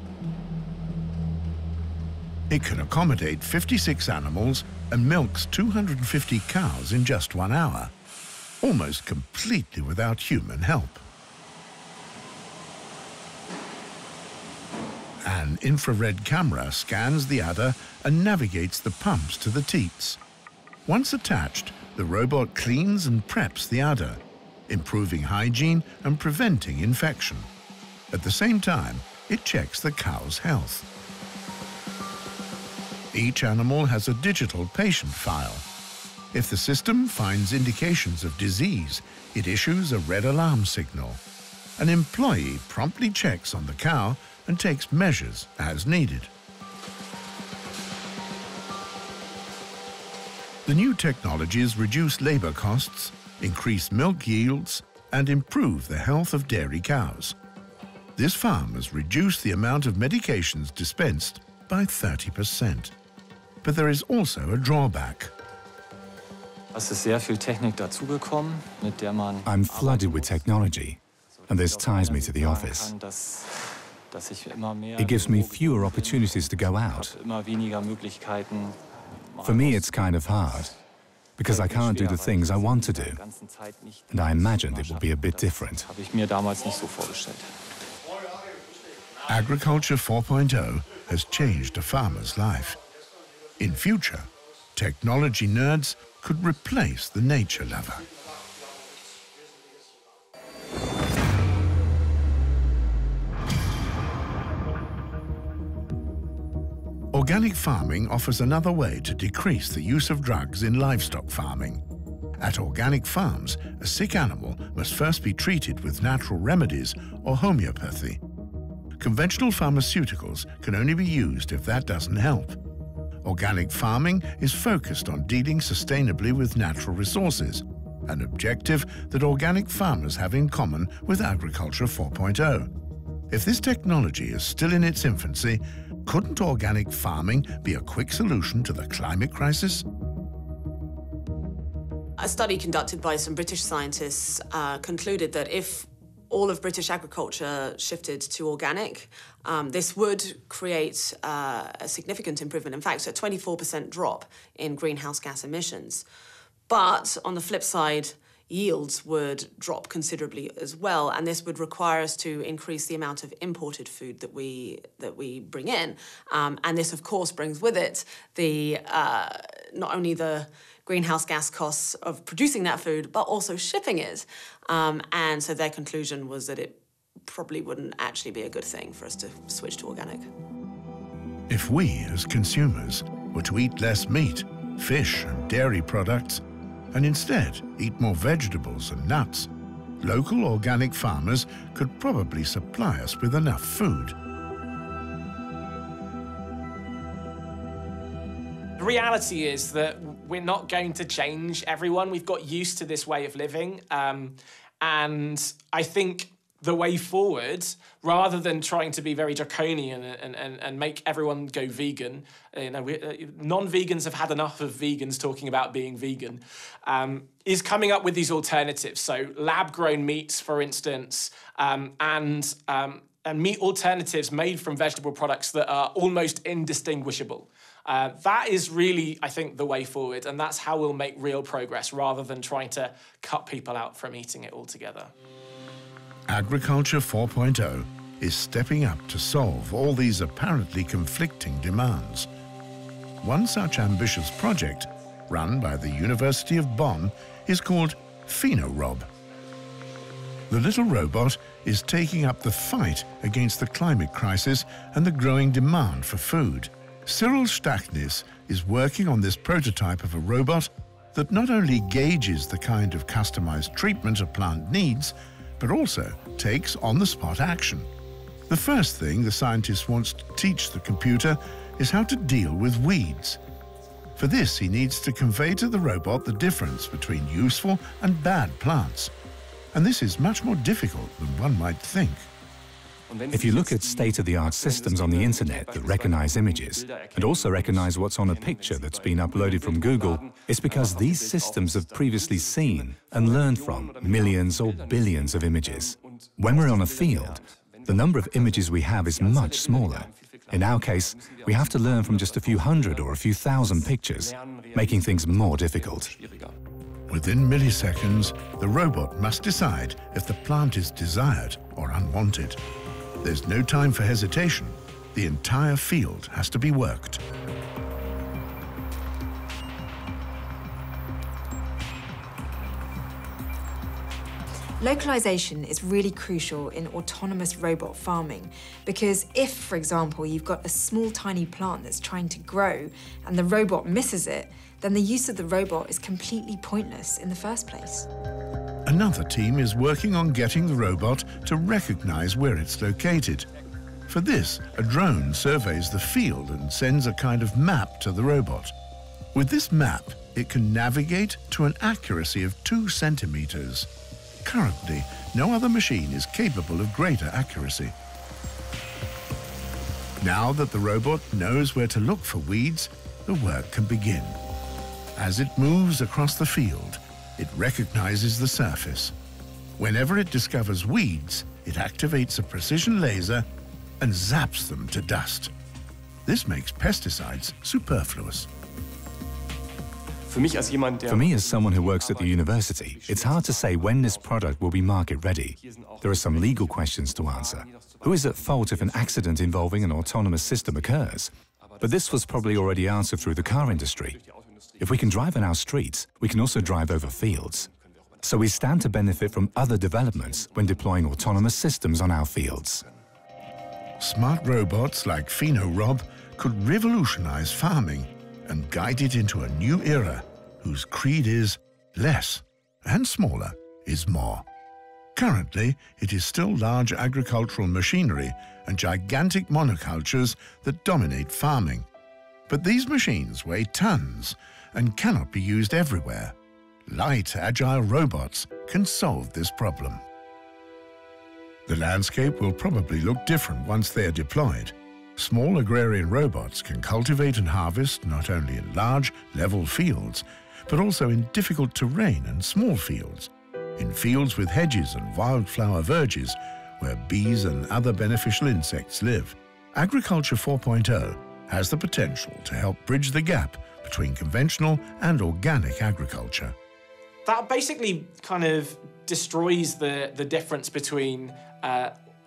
It can accommodate 56 animals and milks 250 cows in just 1 hour, almost completely without human help. And An infrared camera scans the udder and navigates the pumps to the teats. Once attached, the robot cleans and preps the udder, improving hygiene and preventing infection. At the same time, it checks the cow's health. Each animal has a digital patient file. If the system finds indications of disease, it issues a red alarm signal. An employee promptly checks on the cow and takes measures as needed. The new technologies reduce labor costs, increase milk yields, and improve the health of dairy cows. This farm has reduced the amount of medications dispensed by 30%. But there is also a drawback. I'm flooded with technology, and this ties me to the office. It gives me fewer opportunities to go out. For me, it's kind of hard, because I can't do the things I want to do, and I imagined it would be a bit different. Agriculture 4.0 has changed a farmer's life. In future, technology nerds could replace the nature lover. Organic farming offers another way to decrease the use of drugs in livestock farming. At organic farms, a sick animal must first be treated with natural remedies or homeopathy. Conventional pharmaceuticals can only be used if that doesn't help. Organic farming is focused on dealing sustainably with natural resources, an objective that organic farmers have in common with Agriculture 4.0. If this technology is still in its infancy, couldn't organic farming be a quick solution to the climate crisis? A study conducted by some British scientists concluded that if all of British agriculture shifted to organic, this would create a significant improvement. In fact, a 24% drop in greenhouse gas emissions. But on the flip side, yields would drop considerably as well, and this would require us to increase the amount of imported food that we bring in. And this, of course, brings with it the not only the greenhouse gas costs of producing that food, but also shipping it. And so their conclusion was that it probably wouldn't actually be a good thing for us to switch to organic. If we, as consumers, were to eat less meat, fish and dairy products, and instead eat more vegetables and nuts, local organic farmers could probably supply us with enough food. The reality is that we're not going to change everyone. We've got used to this way of living. And I think the way forward, rather than trying to be very draconian and make everyone go vegan, non-vegans have had enough of vegans talking about being vegan, is coming up with these alternatives. So lab-grown meats, for instance, and meat alternatives made from vegetable products that are almost indistinguishable. That is really, I think, the way forward, and that's how we'll make real progress, rather than trying to cut people out from eating it altogether. Agriculture 4.0 is stepping up to solve all these apparently conflicting demands. One such ambitious project, run by the University of Bonn, is called PhenoRob. The little robot is taking up the fight against the climate crisis and the growing demand for food. Cyril Stachnis is working on this prototype of a robot that not only gauges the kind of customized treatment a plant needs, but also takes on-the-spot action. The first thing the scientist wants to teach the computer is how to deal with weeds. For this, he needs to convey to the robot the difference between useful and bad plants. And this is much more difficult than one might think. If you look at state-of-the-art systems on the internet that recognize images and also recognize what's on a picture that's been uploaded from Google, it's because these systems have previously seen and learned from millions or billions of images. When we're on a field, the number of images we have is much smaller. In our case, we have to learn from just a few hundred or a few thousand pictures, making things more difficult. Within milliseconds, the robot must decide if the plant is desired or unwanted. There's no time for hesitation. the entire field has to be worked. Localization is really crucial in autonomous robot farming because if, for example, you've got a small tiny plant that's trying to grow and the robot misses it, then the use of the robot is completely pointless in the first place. Another team is working on getting the robot to recognize where it's located. For this, a drone surveys the field and sends a kind of map to the robot. With this map, it can navigate to an accuracy of 2 centimeters. Currently, no other machine is capable of greater accuracy. Now that the robot knows where to look for weeds, the work can begin. As it moves across the field, it recognizes the surface. Whenever it discovers weeds, it activates a precision laser and zaps them to dust. This makes pesticides superfluous. For me, as someone who works at the university, it's hard to say when this product will be market ready. There are some legal questions to answer. Who is at fault if an accident involving an autonomous system occurs? But this was probably already answered through the car industry. If we can drive on our streets, we can also drive over fields. So we stand to benefit from other developments when deploying autonomous systems on our fields. Smart robots like PhenoRob could revolutionize farming and guide it into a new era whose creed is less and smaller is more. Currently, it is still large agricultural machinery and gigantic monocultures that dominate farming. But these machines weigh tons and cannot be used everywhere. Light, agile robots can solve this problem. The landscape will probably look different once they are deployed. Small agrarian robots can cultivate and harvest not only in large, level fields, but also in difficult terrain and small fields, in fields with hedges and wildflower verges where bees and other beneficial insects live. Agriculture 4.0 has the potential to help bridge the gap between conventional and organic agriculture. That basically kind of destroys the difference between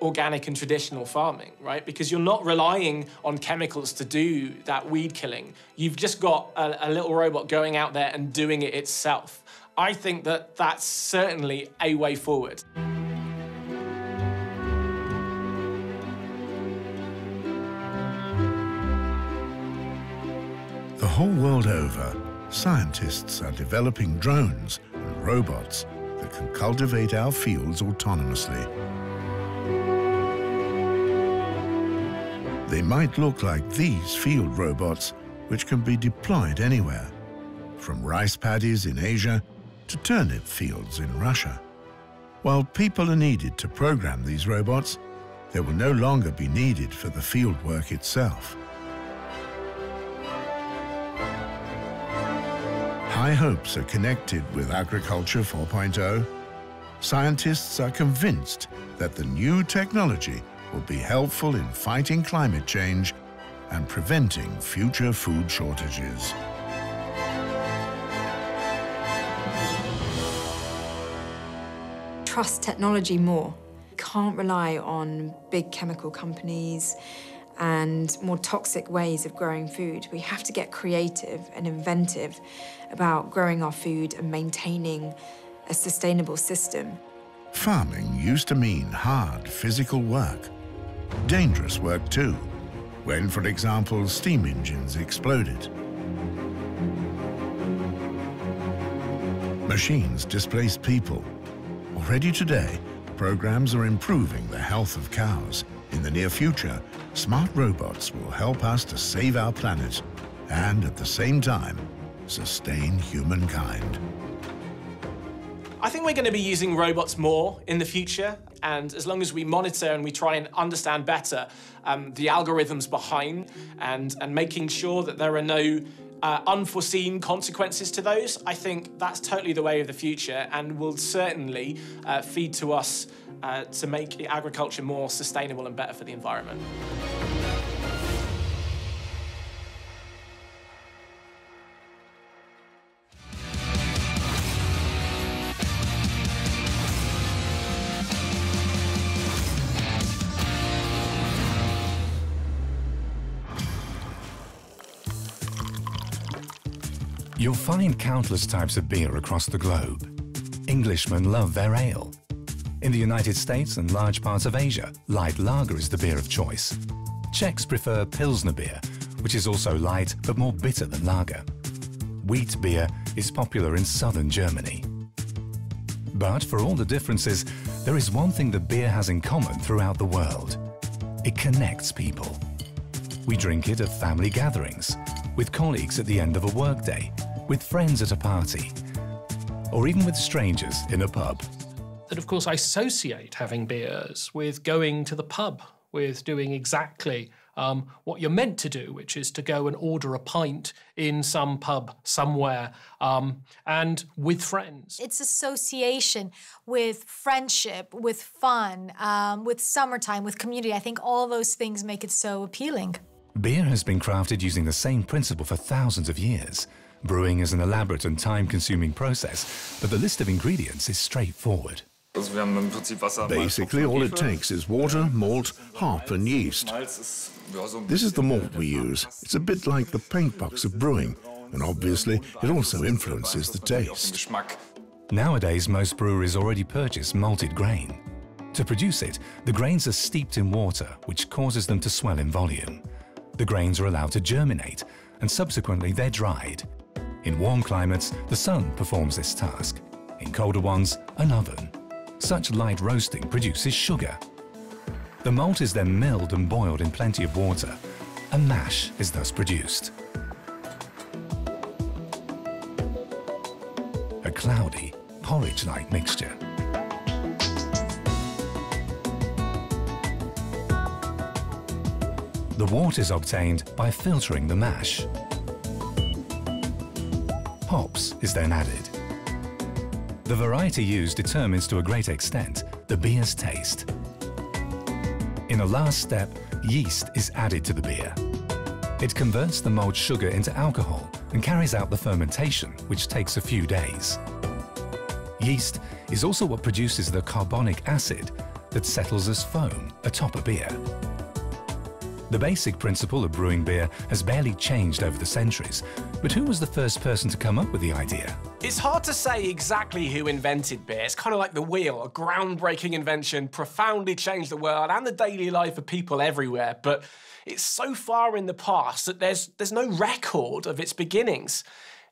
organic and traditional farming, right? Because you're not relying on chemicals to do that weed killing. You've just got a little robot going out there and doing it itself. I think that that's certainly a way forward. The whole world over, scientists are developing drones and robots that can cultivate our fields autonomously. They might look like these field robots, which can be deployed anywhere, from rice paddies in Asia to turnip fields in Russia. While people are needed to program these robots, they will no longer be needed for the field work itself. High hopes are connected with Agriculture 4.0. Scientists are convinced that the new technology will be helpful in fighting climate change and preventing future food shortages. Trust technology more. Can't rely on big chemical companies and more toxic ways of growing food. We have to get creative and inventive about growing our food and maintaining a sustainable system. Farming used to mean hard physical work. Dangerous work too, when, for example, steam engines exploded. Machines displaced people. Already today, programs are improving the health of cows. In the near future, smart robots will help us to save our planet and, at the same time, sustain humankind. I think we're going to be using robots more in the future, and as long as we monitor and we try and understand better the algorithms behind and making sure that there are no unforeseen consequences to those, I think that's totally the way of the future and will certainly feed to us to make agriculture more sustainable and better for the environment. You'll find countless types of beer across the globe. Englishmen love their ale. In the United States and large parts of Asia, light lager is the beer of choice. Czechs prefer Pilsner beer, which is also light but more bitter than lager. Wheat beer is popular in southern Germany. But for all the differences, there is one thing that beer has in common throughout the world. It connects people. We drink it at family gatherings, with colleagues at the end of a workday, with friends at a party, or even with strangers in a pub. That, of course, I associate having beers with going to the pub, with doing exactly what you're meant to do, which is to go and order a pint in some pub somewhere and with friends. It's association with friendship, with fun, with summertime, with community. I think all those things make it so appealing. Beer has been crafted using the same principle for thousands of years. Brewing is an elaborate and time-consuming process, but the list of ingredients is straightforward. Basically, all it takes is water, malt, hop and yeast. This is the malt we use. It's a bit like the paint box of brewing, and obviously it also influences the taste. Nowadays, most breweries already purchase malted grain. To produce it, the grains are steeped in water, which causes them to swell in volume. The grains are allowed to germinate, and subsequently they're dried. In warm climates, the sun performs this task. In colder ones, an oven. Such light roasting produces sugar. The malt is then milled and boiled in plenty of water. A mash is thus produced. A cloudy, porridge-like mixture. The wort is obtained by filtering the mash. Hops is then added. The variety used determines to a great extent the beer's taste. In a last step, yeast is added to the beer. It converts the malt sugar into alcohol and carries out the fermentation, which takes a few days. Yeast is also what produces the carbonic acid that settles as foam atop a beer. The basic principle of brewing beer has barely changed over the centuries, but who was the first person to come up with the idea? It's hard to say exactly who invented beer. It's kind of like the wheel, a groundbreaking invention, profoundly changed the world and the daily life of people everywhere. But it's so far in the past that there's no record of its beginnings.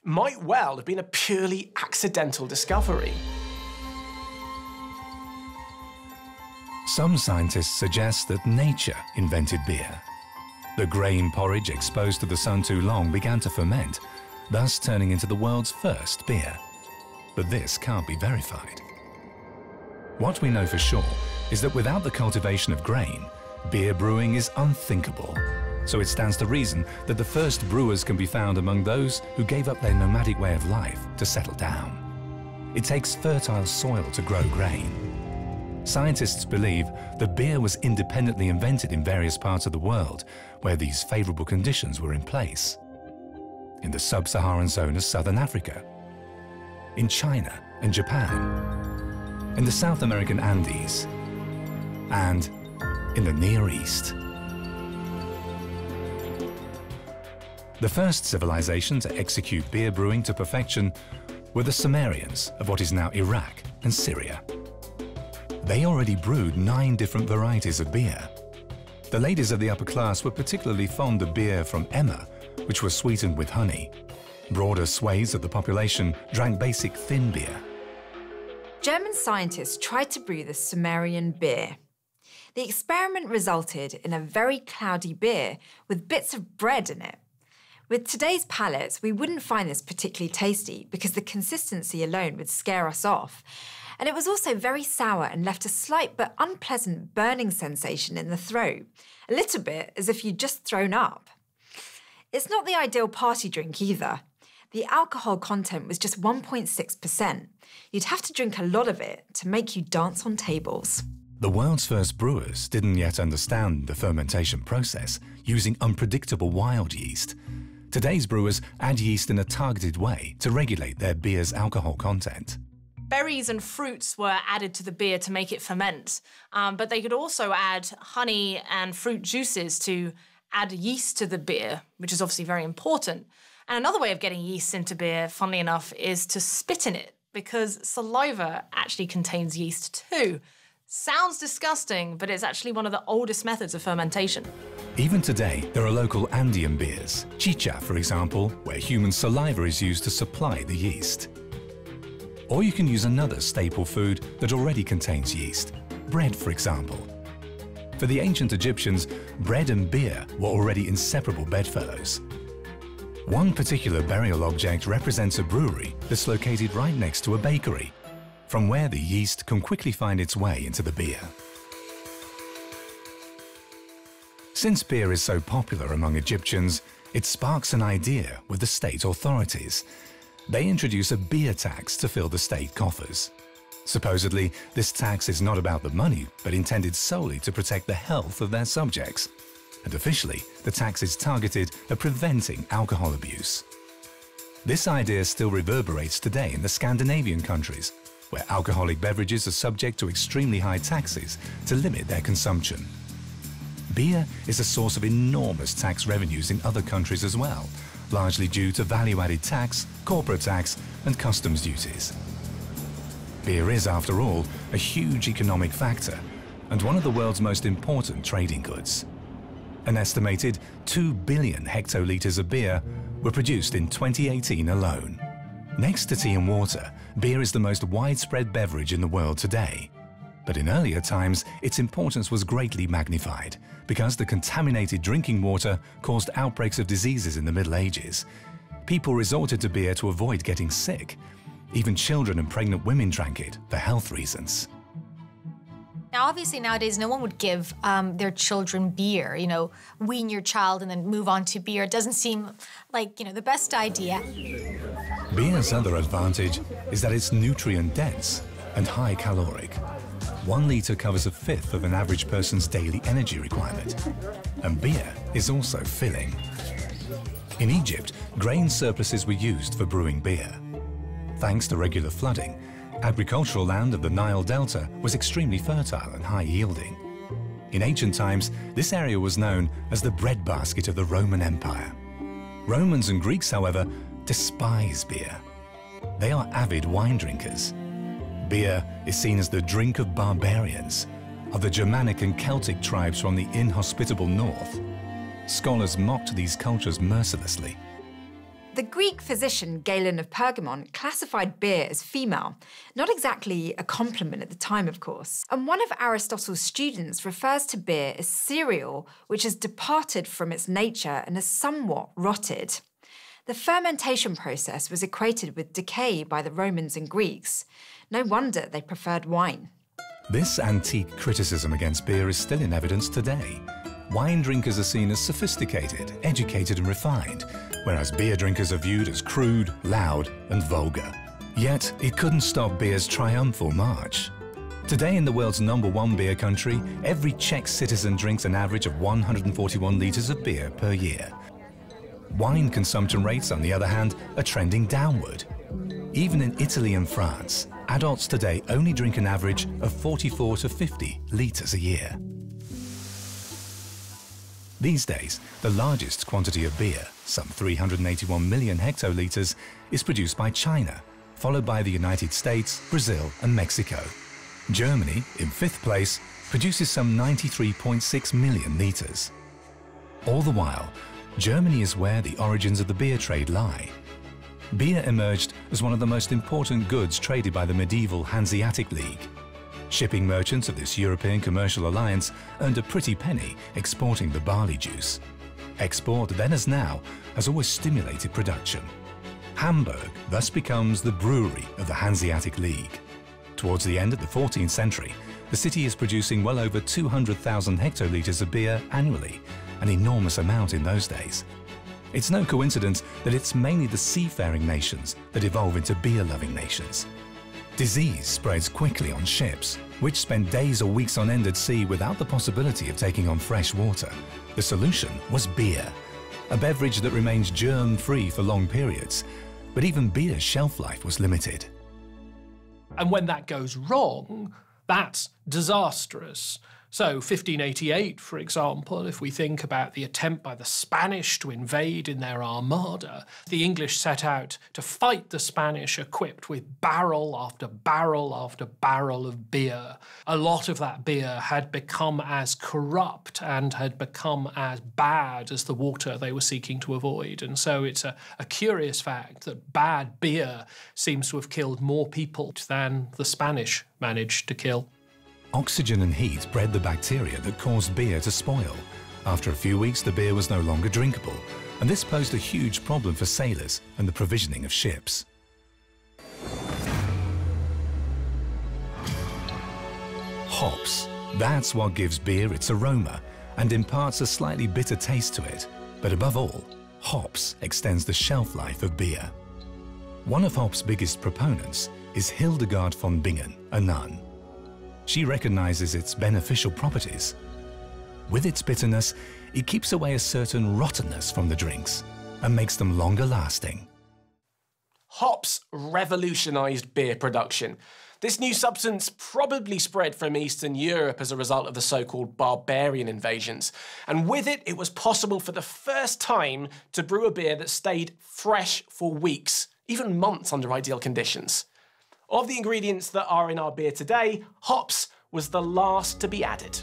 It might well have been a purely accidental discovery. Some scientists suggest that nature invented beer. The grain porridge exposed to the sun too long began to ferment, thus turning into the world's first beer. But this can't be verified. What we know for sure is that without the cultivation of grain, beer brewing is unthinkable. So it stands to reason that the first brewers can be found among those who gave up their nomadic way of life to settle down. It takes fertile soil to grow grain. Scientists believe that beer was independently invented in various parts of the world where these favorable conditions were in place. In the sub-Saharan zone of southern Africa, in China and Japan, in the South American Andes, and in the Near East. The first civilization to execute beer brewing to perfection were the Sumerians of what is now Iraq and Syria. They already brewed 9 different varieties of beer. The ladies of the upper class were particularly fond of beer from Emma, which was sweetened with honey. Broader swathes of the population drank basic thin beer. German scientists tried to brew the Sumerian beer. The experiment resulted in a very cloudy beer with bits of bread in it. With today's palates, we wouldn't find this particularly tasty because the consistency alone would scare us off. And it was also very sour and left a slight but unpleasant burning sensation in the throat, a little bit as if you'd just thrown up. It's not the ideal party drink either. The alcohol content was just 1.6%. You'd have to drink a lot of it to make you dance on tables. The world's first brewers didn't yet understand the fermentation process using unpredictable wild yeast. Today's brewers add yeast in a targeted way to regulate their beer's alcohol content. Berries and fruits were added to the beer to make it ferment, but they could also add honey and fruit juices to add yeast to the beer, which is obviously very important. And another way of getting yeast into beer, funnily enough, is to spit in it, because saliva actually contains yeast too. Sounds disgusting, but it's actually one of the oldest methods of fermentation. Even today, there are local Andean beers, chicha for example, where human saliva is used to supply the yeast. Or you can use another staple food that already contains yeast, bread for example. For the ancient Egyptians, bread and beer were already inseparable bedfellows. One particular burial object represents a brewery that's located right next to a bakery, from where the yeast can quickly find its way into the beer. Since beer is so popular among Egyptians, it sparks an idea with the state authorities. They introduce a beer tax to fill the state coffers. Supposedly, this tax is not about the money, but intended solely to protect the health of their subjects. And officially, the tax is targeted at preventing alcohol abuse. This idea still reverberates today in the Scandinavian countries, where alcoholic beverages are subject to extremely high taxes to limit their consumption. Beer is a source of enormous tax revenues in other countries as well, largely due to value-added tax, corporate tax, and customs duties. Beer is, after all, a huge economic factor and one of the world's most important trading goods. An estimated 2 billion hectolitres of beer were produced in 2018 alone. Next to tea and water, beer is the most widespread beverage in the world today. But in earlier times, its importance was greatly magnified because the contaminated drinking water caused outbreaks of diseases in the Middle Ages. People resorted to beer to avoid getting sick. Even children and pregnant women drank it for health reasons. Now, obviously, nowadays, no one would give their children beer, wean your child and then move on to beer. It doesn't seem like, the best idea. Beer's other advantage is that it's nutrient-dense and high caloric. 1 litre covers a fifth of an average person's daily energy requirement. And beer is also filling. In Egypt, grain surpluses were used for brewing beer. Thanks to regular flooding, agricultural land of the Nile Delta was extremely fertile and high-yielding. In ancient times, this area was known as the breadbasket of the Roman Empire. Romans and Greeks, however, despise beer. They are avid wine drinkers. Beer is seen as the drink of barbarians, of the Germanic and Celtic tribes from the inhospitable north. Scholars mocked these cultures mercilessly. The Greek physician Galen of Pergamon classified beer as female, not exactly a compliment at the time, of course. And one of Aristotle's students refers to beer as cereal, which has departed from its nature and has somewhat rotted. The fermentation process was equated with decay by the Romans and Greeks. No wonder they preferred wine. This antique criticism against beer is still in evidence today. Wine drinkers are seen as sophisticated, educated and refined, whereas beer drinkers are viewed as crude, loud and vulgar. Yet, it couldn't stop beer's triumphal march. Today in the world's #1 beer country, every Czech citizen drinks an average of 141 litres of beer per year. Wine consumption rates, on the other hand, are trending downward. Even in Italy and France, adults today only drink an average of 44 to 50 litres a year. These days, the largest quantity of beer, some 381 million hectolitres, is produced by China, followed by the United States, Brazil and Mexico. Germany, in 5th place, produces some 93.6 million litres. All the while, Germany is where the origins of the beer trade lie. Beer emerged as one of the most important goods traded by the medieval Hanseatic League. Shipping merchants of this European commercial alliance earned a pretty penny exporting the barley juice. Export, then as now, has always stimulated production. Hamburg thus becomes the brewery of the Hanseatic League. Towards the end of the 14th century, the city is producing well over 200,000 hectolitres of beer annually, an enormous amount in those days. It's no coincidence that it's mainly the seafaring nations that evolve into beer-loving nations. Disease spreads quickly on ships, which spend days or weeks on end at sea without the possibility of taking on fresh water. The solution was beer, a beverage that remains germ-free for long periods. But even beer's shelf life was limited. And when that goes wrong, that's disastrous. So 1588, for example, if we think about the attempt by the Spanish to invade in their armada, the English set out to fight the Spanish equipped with barrel after barrel after barrel of beer. A lot of that beer had become as corrupt and had become as bad as the water they were seeking to avoid. And so it's a curious fact that bad beer seems to have killed more people than the Spanish managed to kill. Oxygen and heat bred the bacteria that caused beer to spoil. After a few weeks, the beer was no longer drinkable, and this posed a huge problem for sailors and the provisioning of ships. Hops. That's what gives beer its aroma and imparts a slightly bitter taste to it. But above all, hops extends the shelf life of beer. One of hops' biggest proponents is Hildegard von Bingen, a nun. She recognizes its beneficial properties. With its bitterness, it keeps away a certain rottenness from the drinks and makes them longer lasting. Hops revolutionized beer production. This new substance probably spread from Eastern Europe as a result of the so-called barbarian invasions. And with it, it was possible for the first time to brew a beer that stayed fresh for weeks, even months under ideal conditions. Of the ingredients that are in our beer today, hops was the last to be added.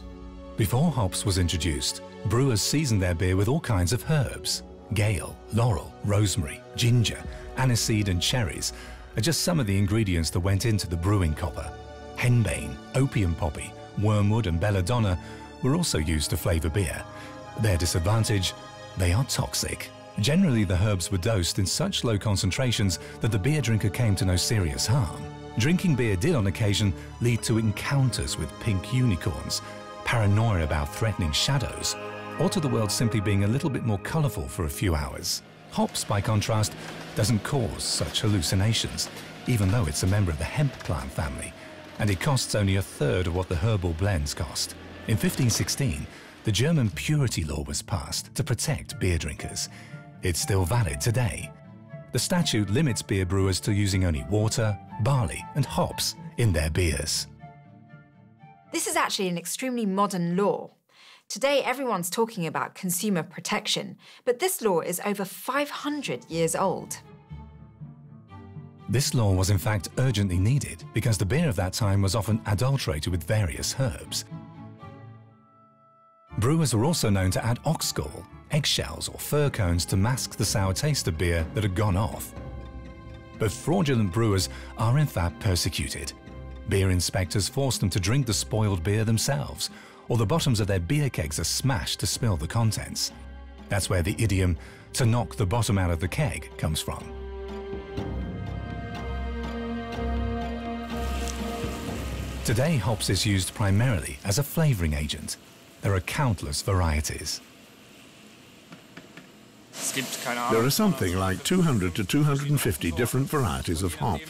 Before hops was introduced, brewers seasoned their beer with all kinds of herbs. Gale, laurel, rosemary, ginger, aniseed and cherries are just some of the ingredients that went into the brewing copper. Henbane, opium poppy, wormwood and belladonna were also used to flavour beer. Their disadvantage? They are toxic. Generally, the herbs were dosed in such low concentrations that the beer drinker came to no serious harm. Drinking beer did on occasion lead to encounters with pink unicorns, paranoia about threatening shadows, or to the world simply being a little bit more colourful for a few hours. Hops, by contrast, doesn't cause such hallucinations, even though it's a member of the hemp plant family, and it costs only a third of what the herbal blends cost. In 1516, the German purity law was passed to protect beer drinkers. It's still valid today. The statute limits beer brewers to using only water, barley and hops in their beers. This is actually an extremely modern law. Today, everyone's talking about consumer protection, but this law is over 500 years old. This law was in fact urgently needed because the beer of that time was often adulterated with various herbs. Brewers were also known to add ox gall, eggshells or fir cones to mask the sour taste of beer that had gone off. But fraudulent brewers are in fact persecuted. Beer inspectors force them to drink the spoiled beer themselves, or the bottoms of their beer kegs are smashed to spill the contents. That's where the idiom, "to knock the bottom out of the keg," comes from. Today, hops is used primarily as a flavouring agent. There are countless varieties. There are something like 200 to 250 different varieties of hop.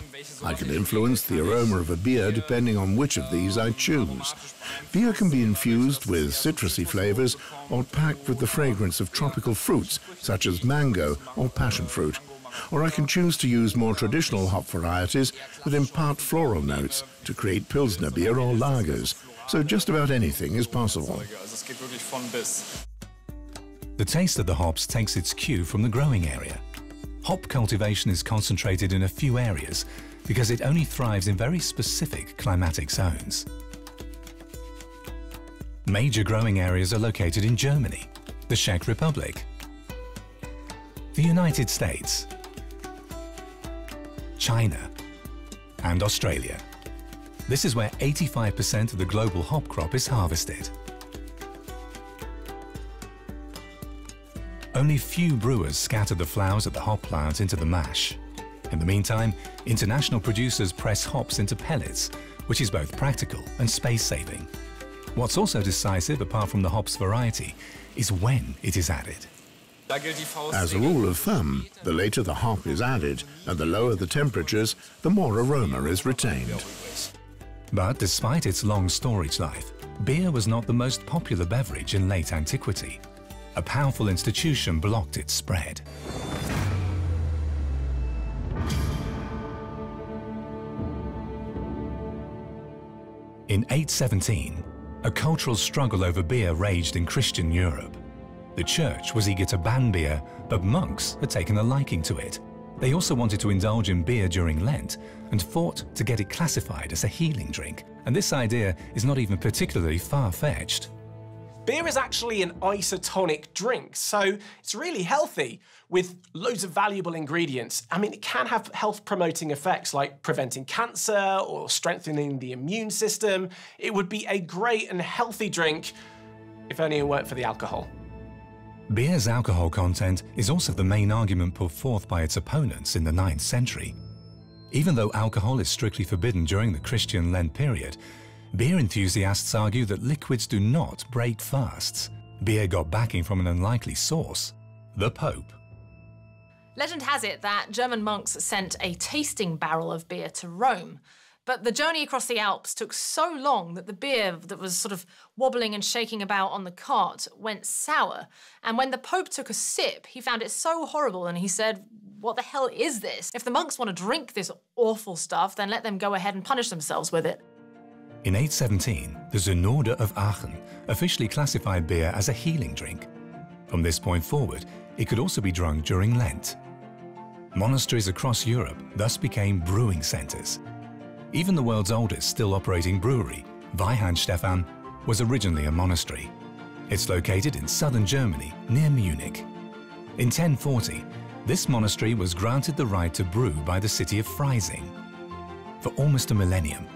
I can influence the aroma of a beer depending on which of these I choose. Beer can be infused with citrusy flavors or packed with the fragrance of tropical fruits such as mango or passion fruit. Or I can choose to use more traditional hop varieties that impart floral notes to create Pilsner beer or lagers. So just about anything is possible. The taste of the hops takes its cue from the growing area. Hop cultivation is concentrated in a few areas because it only thrives in very specific climatic zones. Major growing areas are located in Germany, the Czech Republic, the United States, China, and Australia. This is where 85% of the global hop crop is harvested. Only few brewers scatter the flowers of the hop plant into the mash. In the meantime, international producers press hops into pellets, which is both practical and space-saving. What's also decisive, apart from the hops variety, is when it is added. As a rule of thumb, the later the hop is added and the lower the temperatures, the more aroma is retained. But despite its long storage life, beer was not the most popular beverage in late antiquity. A powerful institution blocked its spread. In 817, a cultural struggle over beer raged in Christian Europe. The church was eager to ban beer, but monks had taken a liking to it. They also wanted to indulge in beer during Lent and fought to get it classified as a healing drink. And this idea is not even particularly far-fetched. Beer is actually an isotonic drink, so it's really healthy with loads of valuable ingredients. I mean, it can have health-promoting effects like preventing cancer or strengthening the immune system. It would be a great and healthy drink if only it weren't for the alcohol. Beer's alcohol content is also the main argument put forth by its opponents in the 9th century. Even though alcohol is strictly forbidden during the Christian Lent period, beer enthusiasts argue that liquids do not break fasts. Beer got backing from an unlikely source, the Pope. Legend has it that German monks sent a tasting barrel of beer to Rome. But the journey across the Alps took so long that the beer that was sort of wobbling and shaking about on the cart went sour. And when the Pope took a sip, he found it so horrible and he said, "What the hell is this? If the monks want to drink this awful stuff, then let them go ahead and punish themselves with it." In 817, the Synode of Aachen officially classified beer as a healing drink. From this point forward, it could also be drunk during Lent. Monasteries across Europe thus became brewing centres. Even the world's oldest still operating brewery, Weihenstephan, was originally a monastery. It's located in southern Germany, near Munich. In 1040, this monastery was granted the right to brew by the city of Freising. For almost a millennium,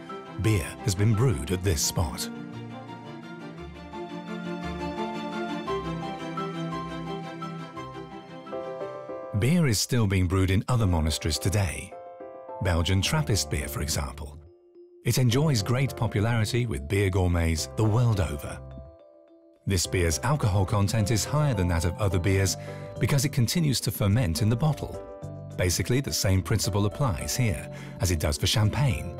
beer has been brewed at this spot. Beer is still being brewed in other monasteries today. Belgian Trappist beer, for example. It enjoys great popularity with beer gourmets the world over. This beer's alcohol content is higher than that of other beers because it continues to ferment in the bottle. Basically, the same principle applies here as it does for champagne.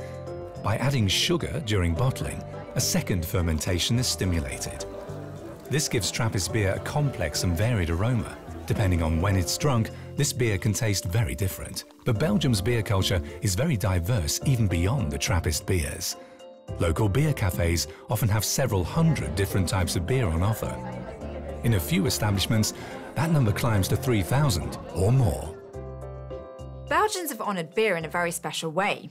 By adding sugar during bottling, a second fermentation is stimulated. This gives Trappist beer a complex and varied aroma. Depending on when it's drunk, this beer can taste very different. But Belgium's beer culture is very diverse even beyond the Trappist beers. Local beer cafes often have several hundred different types of beer on offer. In a few establishments, that number climbs to 3,000 or more. Belgians have honoured beer in a very special way.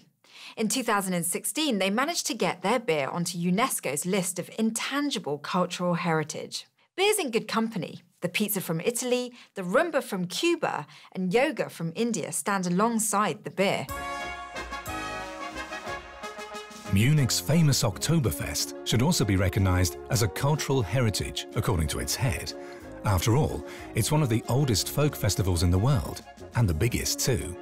In 2016, they managed to get their beer onto UNESCO's list of intangible cultural heritage. Beer's in good company. The pizza from Italy, the rumba from Cuba, and yoga from India stand alongside the beer. Munich's famous Oktoberfest should also be recognised as a cultural heritage, according to its head. After all, it's one of the oldest folk festivals in the world, and the biggest too.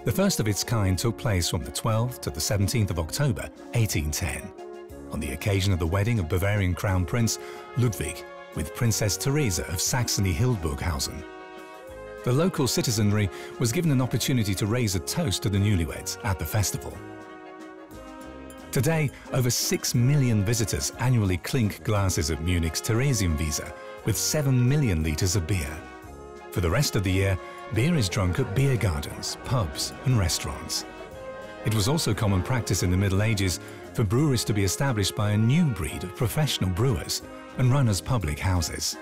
The first of its kind took place from the 12th to the 17th of October, 1810, on the occasion of the wedding of Bavarian Crown Prince Ludwig with Princess Theresa of Saxony-Hildburghausen. The local citizenry was given an opportunity to raise a toast to the newlyweds at the festival. Today, over 6 million visitors annually clink glasses at Munich's Theresienwiese with 7 million litres of beer. For the rest of the year, beer is drunk at beer gardens, pubs and restaurants. It was also common practice in the Middle Ages for breweries to be established by a new breed of professional brewers and run as public houses.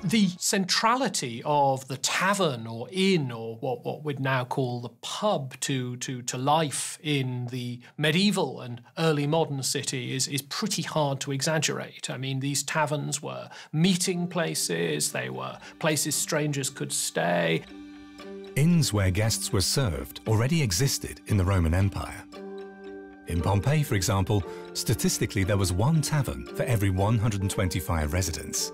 The centrality of the tavern or inn, or what we'd now call the pub, to life in the medieval and early modern city is pretty hard to exaggerate. I mean, these taverns were meeting places, they were places strangers could stay. Inns where guests were served already existed in the Roman Empire. In Pompeii, for example, statistically there was one tavern for every 125 residents.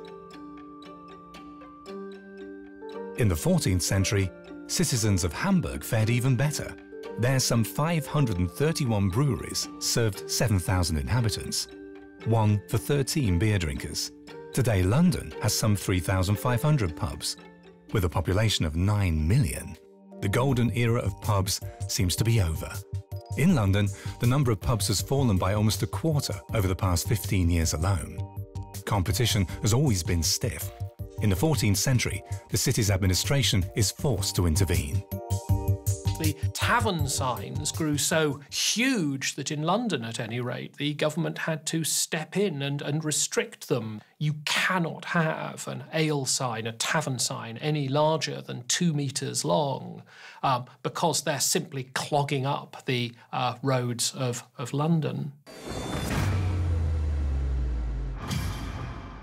In the 14th century, citizens of Hamburg fared even better. There, some 531 breweries served 7,000 inhabitants, one for 13 beer drinkers. Today, London has some 3,500 pubs, with a population of 9 million. The golden era of pubs seems to be over. In London, the number of pubs has fallen by almost a quarter over the past 15 years alone. Competition has always been stiff. In the 14th century, the city's administration is forced to intervene. the tavern signs grew so huge that in London, at any rate, the government had to step in and restrict them. You cannot have an ale sign, a tavern sign, any larger than 2 meters long because they're simply clogging up the roads of London.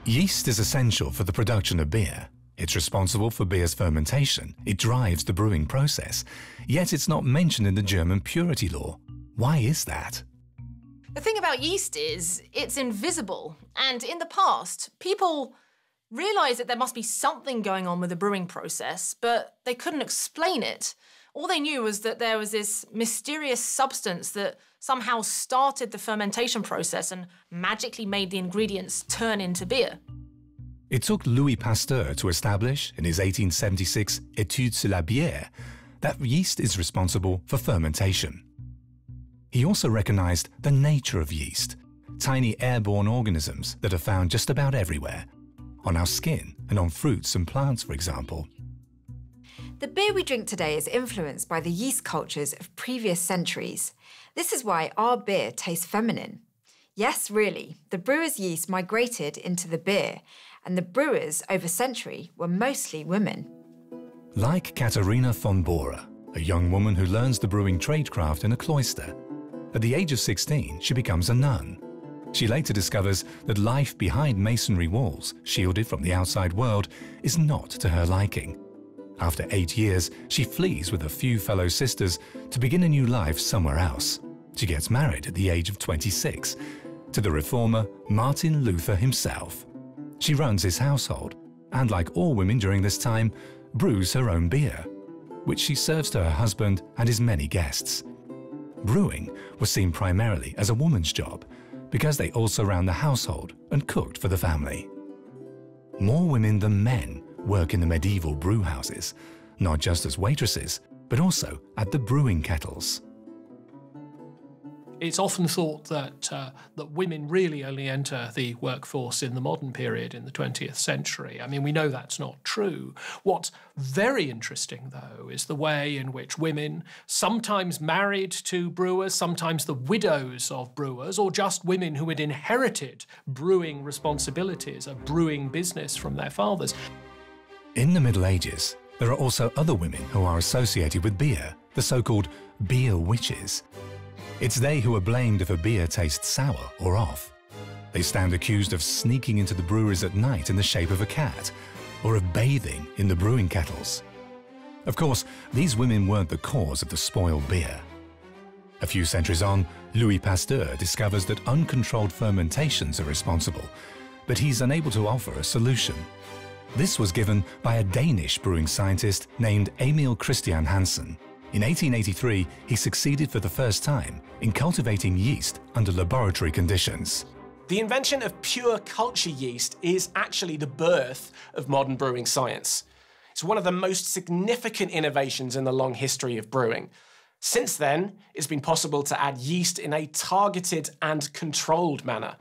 Yeast is essential for the production of beer. It's responsible for beer's fermentation. It drives the brewing process. Yet it's not mentioned in the German purity law. Why is that? The thing about yeast is it's invisible. And in the past, people realised that there must be something going on with the brewing process, but they couldn't explain it. All they knew was that there was this mysterious substance that somehow started the fermentation process and magically made the ingredients turn into beer. It took Louis Pasteur to establish, in his 1876 Études sur la bière, that yeast is responsible for fermentation. He also recognized the nature of yeast, tiny airborne organisms that are found just about everywhere, on our skin and on fruits and plants, for example. The beer we drink today is influenced by the yeast cultures of previous centuries. This is why our beer tastes feminine. Yes, really, the brewer's yeast migrated into the beer, and the brewers over century were mostly women. Like Katharina von Bora, a young woman who learns the brewing tradecraft in a cloister. At the age of 16, she becomes a nun. She later discovers that life behind masonry walls, shielded from the outside world, is not to her liking. After 8 years, she flees with a few fellow sisters to begin a new life somewhere else. She gets married at the age of 26 to the reformer Martin Luther himself. She runs his household and, like all women during this time, brews her own beer, which she serves to her husband and his many guests. Brewing was seen primarily as a woman's job because they also ran the household and cooked for the family. More women than men work in the medieval brew houses, not just as waitresses, but also at the brewing kettles. It's often thought that women really only enter the workforce in the modern period, in the 20th century. I mean, we know that's not true. What's very interesting, though, is the way in which women, sometimes married to brewers, sometimes the widows of brewers, or just women who had inherited brewing responsibilities, a brewing business from their fathers. In the Middle Ages, there are also other women who are associated with beer, the so-called beer witches. It's they who are blamed if a beer tastes sour or off. They stand accused of sneaking into the breweries at night in the shape of a cat, or of bathing in the brewing kettles. Of course, these women weren't the cause of the spoiled beer. A few centuries on, Louis Pasteur discovers that uncontrolled fermentations are responsible, but he's unable to offer a solution. This was given by a Danish brewing scientist named Emil Christian Hansen. In 1883, he succeeded for the first time in cultivating yeast under laboratory conditions. The invention of pure culture yeast is actually the birth of modern brewing science. It's one of the most significant innovations in the long history of brewing. Since then, it's been possible to add yeast in a targeted and controlled manner.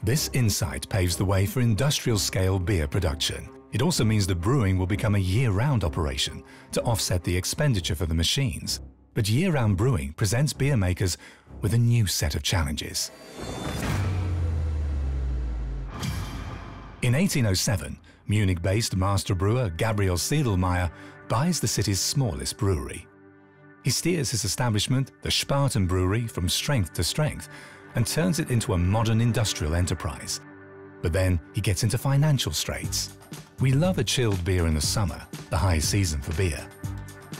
This insight paves the way for industrial-scale beer production. It also means that brewing will become a year-round operation to offset the expenditure for the machines. But year-round brewing presents beer makers with a new set of challenges. In 1807, Munich-based master brewer Gabriel Sedelmeier buys the city's smallest brewery. He steers his establishment, the Spartan Brewery, from strength to strength and turns it into a modern industrial enterprise. But then he gets into financial straits. We love a chilled beer in the summer, the high season for beer.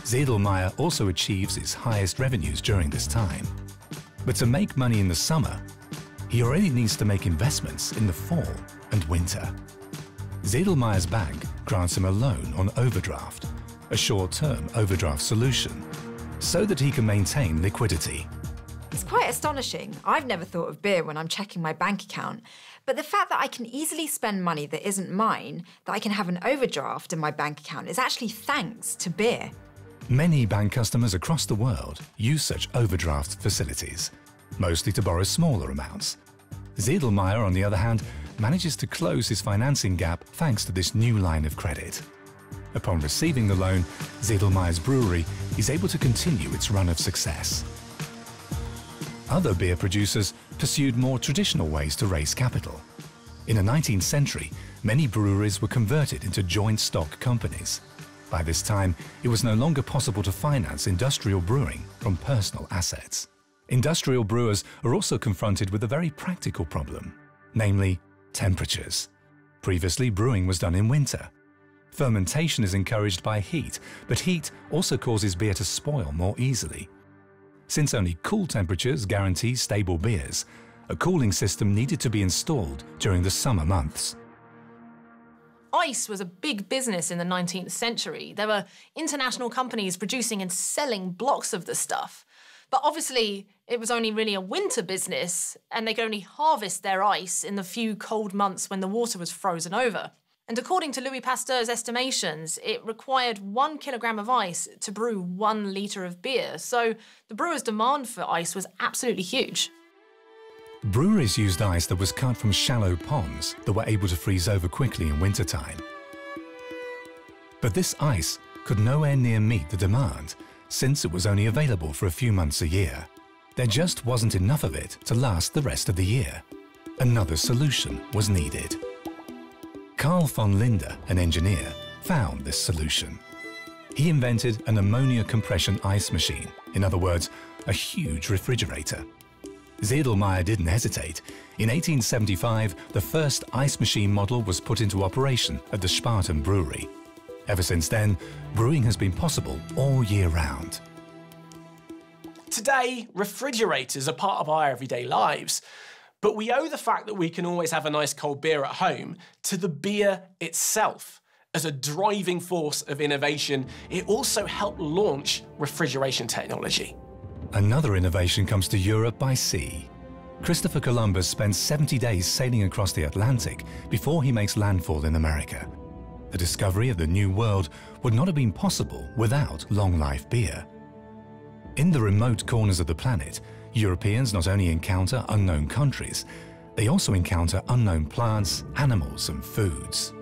Sedelmeier also achieves his highest revenues during this time. But to make money in the summer, he already needs to make investments in the fall and winter. Sedelmeier's bank grants him a loan on overdraft, a short-term overdraft solution, so that he can maintain liquidity. It's quite astonishing. I've never thought of beer when I'm checking my bank account. But the fact that I can easily spend money that isn't mine, that I can have an overdraft in my bank account, is actually thanks to beer. Many bank customers across the world use such overdraft facilities, mostly to borrow smaller amounts. Sedelmeier, on the other hand, manages to close his financing gap thanks to this new line of credit. Upon receiving the loan, Zedelmeyer's brewery is able to continue its run of success. Other beer producers pursued more traditional ways to raise capital. In the 19th century, many breweries were converted into joint stock companies. By this time, it was no longer possible to finance industrial brewing from personal assets. Industrial brewers are also confronted with a very practical problem, namely temperatures. Previously, brewing was done in winter. Fermentation is encouraged by heat, but heat also causes beer to spoil more easily. Since only cool temperatures guarantee stable beers, a cooling system needed to be installed during the summer months. Ice was a big business in the 19th century. There were international companies producing and selling blocks of the stuff. But obviously, it was only really a winter business, and they could only harvest their ice in the few cold months when the water was frozen over. And according to Louis Pasteur's estimations, it required 1 kilogram of ice to brew 1 litre of beer. So the brewers' demand for ice was absolutely huge. Breweries used ice that was cut from shallow ponds that were able to freeze over quickly in wintertime. But this ice could nowhere near meet the demand, since it was only available for a few months a year. There just wasn't enough of it to last the rest of the year. Another solution was needed. Carl von Linde, an engineer, found this solution. He invented an ammonia compression ice machine, in other words, a huge refrigerator. Zedelmeyer didn't hesitate. In 1875, the first ice machine model was put into operation at the Spaten brewery. Ever since then, brewing has been possible all year round. Today, refrigerators are part of our everyday lives, but we owe the fact that we can always have a nice cold beer at home to the beer itself. As a driving force of innovation, it also helped launch refrigeration technology. Another innovation comes to Europe by sea. Christopher Columbus spends 70 days sailing across the Atlantic before he makes landfall in America. The discovery of the New World would not have been possible without long-life beer. In the remote corners of the planet, Europeans not only encounter unknown countries, they also encounter unknown plants, animals, and foods.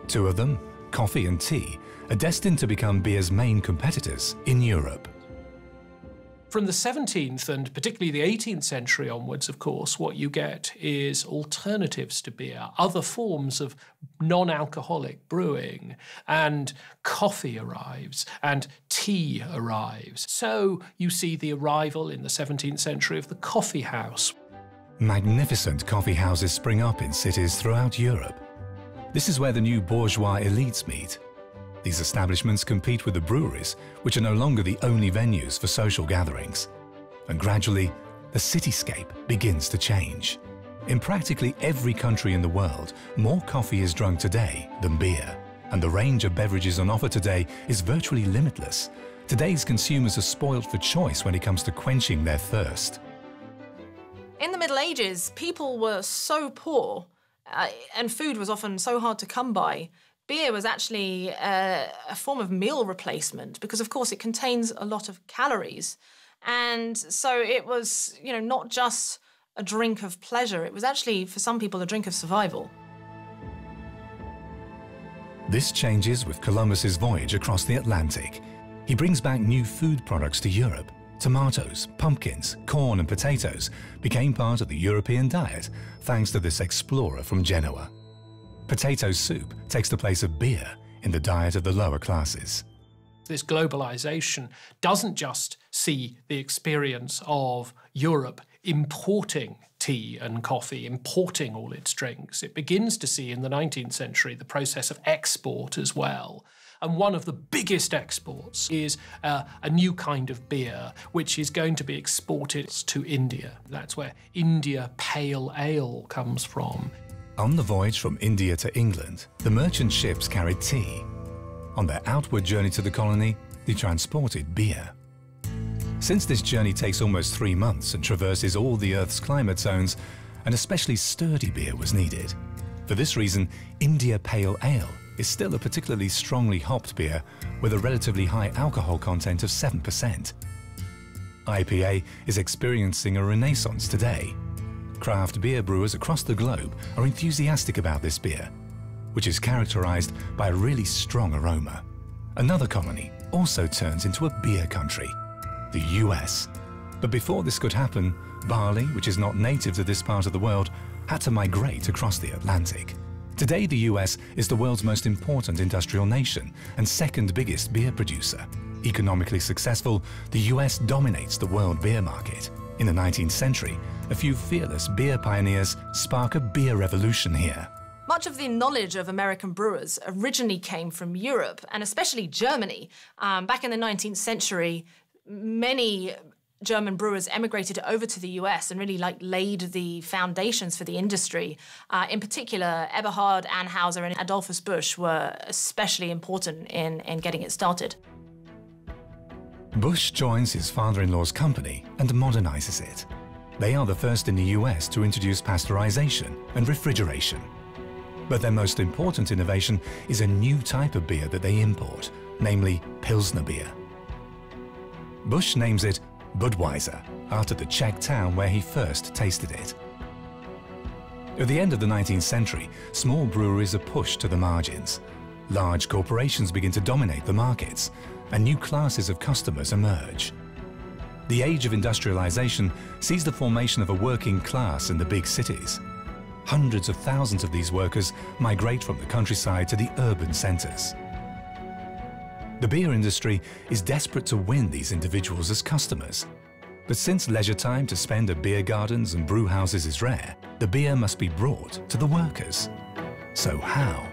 Two of them, coffee and tea, are destined to become beer's main competitors in Europe. From the 17th and particularly the 18th century onwards, of course, what you get is alternatives to beer, other forms of non-alcoholic brewing, and coffee arrives, and tea arrives. So you see the arrival in the 17th century of the coffee house. Magnificent coffee houses spring up in cities throughout Europe. This is where the new bourgeois elites meet. These establishments compete with the breweries, which are no longer the only venues for social gatherings. And gradually, the cityscape begins to change. In practically every country in the world, more coffee is drunk today than beer. And the range of beverages on offer today is virtually limitless. Today's consumers are spoiled for choice when it comes to quenching their thirst. In the Middle Ages, people were so poor, and food was often so hard to come by. Beer was actually a form of meal replacement because, of course, it contains a lot of calories. And so it was, not just a drink of pleasure. It was actually, for some people, a drink of survival. This changes with Columbus's voyage across the Atlantic. He brings back new food products to Europe. Tomatoes, pumpkins, corn and potatoes became part of the European diet thanks to this explorer from Genoa. Potato soup takes the place of beer in the diet of the lower classes. This globalization doesn't just see the experience of Europe importing tea and coffee, importing all its drinks. It begins to see in the 19th century the process of export as well. And one of the biggest exports is a new kind of beer, which is going to be exported to India. That's where India Pale Ale comes from. On the voyage from India to England, the merchant ships carried tea. On their outward journey to the colony, they transported beer. Since this journey takes almost 3 months and traverses all the Earth's climate zones, an especially sturdy beer was needed. For this reason, India Pale Ale is still a particularly strongly hopped beer with a relatively high alcohol content of 7%. IPA is experiencing a renaissance today. Craft beer brewers across the globe are enthusiastic about this beer. which is characterized by a really strong aroma. Another colony also turns into a beer country, the US. But before this could happen, barley, which is not native to this part of the world, had to migrate across the Atlantic. Today, the US is the world's most important industrial nation and second biggest beer producer. Economically successful, the US dominates the world beer market. In the 19th century, a few fearless beer pioneers spark a beer revolution here. Much of the knowledge of American brewers originally came from Europe, and especially Germany. Back in the 19th century, many German brewers emigrated over to the US and really laid the foundations for the industry. In particular, Eberhard, Anheuser, and Adolphus Busch were especially important in getting it started. Busch joins his father-in-law's company and modernizes it. They are the first in the US to introduce pasteurization and refrigeration. But their most important innovation is a new type of beer that they import, namely Pilsner beer. Busch names it Budweiser, after the Czech town where he first tasted it. At the end of the 19th century, small breweries are pushed to the margins. Large corporations begin to dominate the markets, and new classes of customers emerge. The age of industrialization sees the formation of a working class in the big cities. Hundreds of thousands of these workers migrate from the countryside to the urban centers. The beer industry is desperate to win these individuals as customers. But since leisure time to spend at beer gardens and brew houses is rare, the beer must be brought to the workers. So how?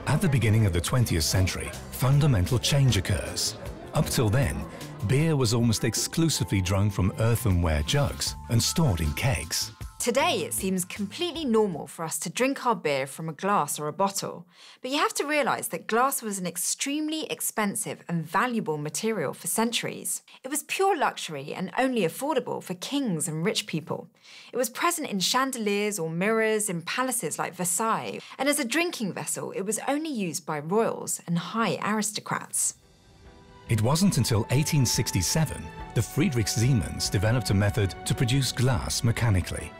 At the beginning of the 20th century, fundamental change occurs. Up till then, beer was almost exclusively drunk from earthenware jugs and stored in kegs. Today, it seems completely normal for us to drink our beer from a glass or a bottle. But you have to realise that glass was an extremely expensive and valuable material for centuries. It was pure luxury and only affordable for kings and rich people. It was present in chandeliers or mirrors in palaces like Versailles. And as a drinking vessel, it was only used by royals and high aristocrats. It wasn't until 1867 that Friedrich Siemens developed a method to produce glass mechanically.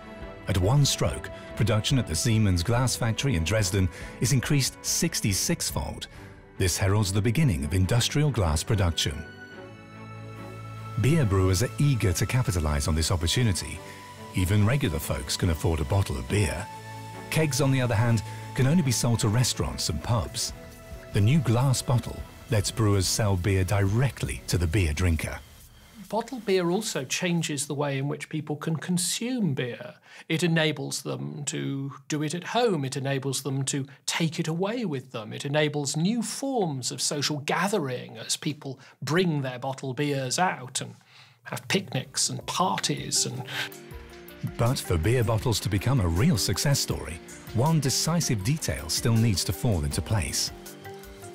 At one stroke, production at the Siemens glass factory in Dresden is increased 66-fold. This heralds the beginning of industrial glass production. Beer brewers are eager to capitalize on this opportunity. Even regular folks can afford a bottle of beer. Kegs, on the other hand, can only be sold to restaurants and pubs. The new glass bottle lets brewers sell beer directly to the beer drinker. Bottled beer also changes the way in which people can consume beer. It enables them to do it at home. It enables them to take it away with them. It enables new forms of social gathering as people bring their bottled beers out and have picnics and parties. But for beer bottles to become a real success story, one decisive detail still needs to fall into place.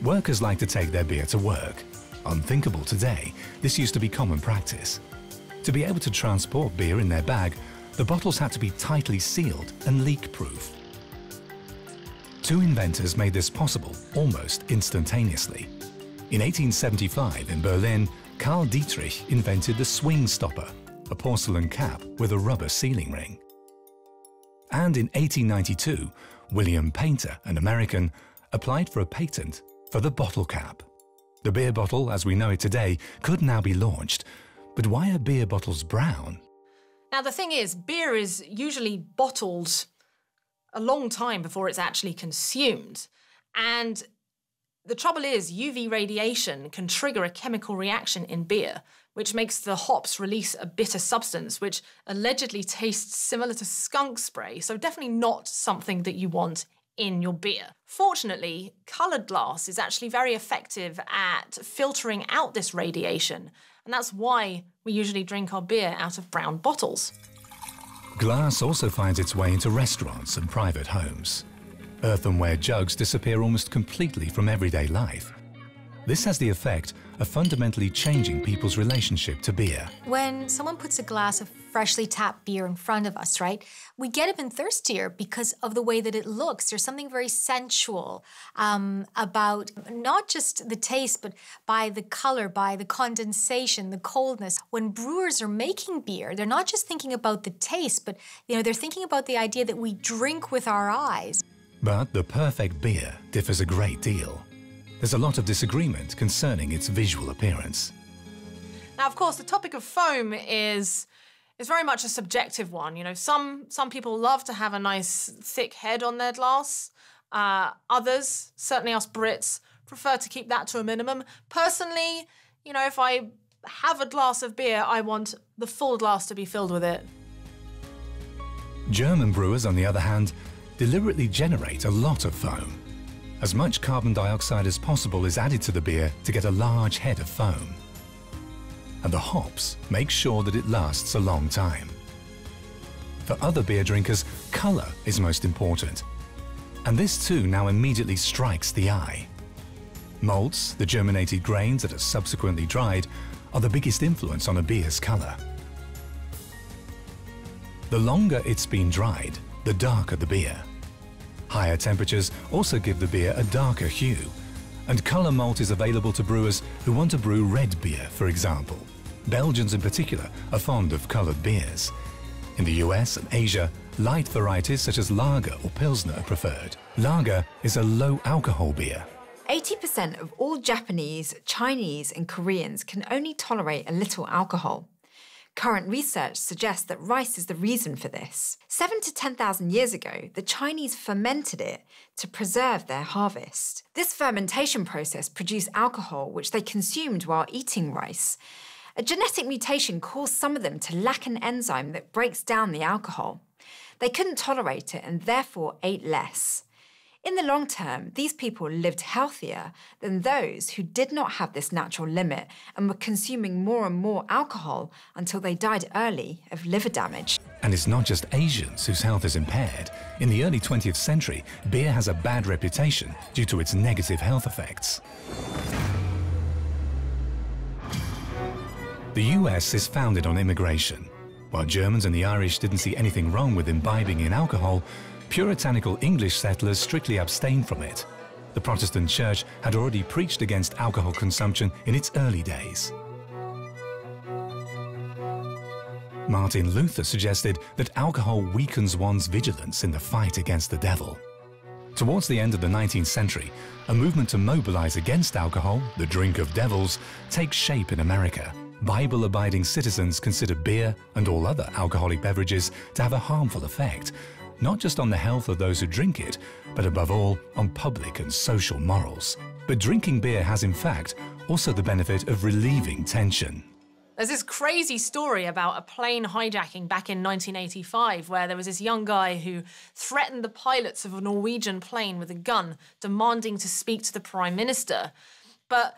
Workers like to take their beer to work. Unthinkable today, this used to be common practice. To be able to transport beer in their bag, the bottles had to be tightly sealed and leak-proof. Two inventors made this possible almost instantaneously. In 1875 in Berlin, Karl Dietrich invented the swing stopper, a porcelain cap with a rubber sealing ring. And in 1892, William Painter, an American, applied for a patent for the bottle cap. The beer bottle, as we know it today, could now be launched. But why are beer bottles brown? Now, the thing is, beer is usually bottled a long time before it's actually consumed. And the trouble is, UV radiation can trigger a chemical reaction in beer, which makes the hops release a bitter substance, which allegedly tastes similar to skunk spray. So definitely not something that you want in your beer. Fortunately, coloured glass is actually very effective at filtering out this radiation, and that's why we usually drink our beer out of brown bottles. Glass also finds its way into restaurants and private homes. Earthenware jugs disappear almost completely from everyday life. This has the effect of fundamentally changing people's relationship to beer. When someone puts a glass of freshly tapped beer in front of us, right, we get even thirstier because of the way that it looks. There's something very sensual about not just the taste, but by the color, by the condensation, the coldness. When brewers are making beer, they're not just thinking about the taste, but they're thinking about the idea that we drink with our eyes. But the perfect beer differs a great deal. There's a lot of disagreement concerning its visual appearance. Now, of course, the topic of foam is very much a subjective one. Some people love to have a nice thick head on their glass. Others, certainly us Brits, prefer to keep that to a minimum. Personally, if I have a glass of beer, I want the full glass to be filled with it. German brewers, on the other hand, deliberately generate a lot of foam. As much carbon dioxide as possible is added to the beer to get a large head of foam. And the hops make sure that it lasts a long time. For other beer drinkers, colour is most important. And this too now immediately strikes the eye. Malts, the germinated grains that are subsequently dried, are the biggest influence on a beer's colour. The longer it's been dried, the darker the beer. Higher temperatures also give the beer a darker hue, and colour malt is available to brewers who want to brew red beer, for example. Belgians in particular are fond of coloured beers. In the US and Asia, light varieties such as lager or pilsner are preferred. Lager is a low-alcohol beer. 80% of all Japanese, Chinese and Koreans can only tolerate a little alcohol. Current research suggests that rice is the reason for this. 7,000 to 10,000 years ago, the Chinese fermented it to preserve their harvest. This fermentation process produced alcohol, which they consumed while eating rice. A genetic mutation caused some of them to lack an enzyme that breaks down the alcohol. They couldn't tolerate it and therefore ate less. In the long term, these people lived healthier than those who did not have this natural limit and were consuming more and more alcohol until they died early of liver damage. And it's not just Asians whose health is impaired. In the early 20th century, beer has a bad reputation due to its negative health effects. The US is founded on immigration. While Germans and the Irish didn't see anything wrong with imbibing in alcohol, puritanical English settlers strictly abstained from it. The Protestant Church had already preached against alcohol consumption in its early days. Martin Luther suggested that alcohol weakens one's vigilance in the fight against the devil. Towards the end of the 19th century, a movement to mobilize against alcohol, the drink of devils, takes shape in America. Bible-abiding citizens consider beer and all other alcoholic beverages to have a harmful effect, not just on the health of those who drink it, but above all on public and social morals. But drinking beer has in fact also the benefit of relieving tension. There's this crazy story about a plane hijacking back in 1985 where there was this young guy who threatened the pilots of a Norwegian plane with a gun, demanding to speak to the Prime Minister. But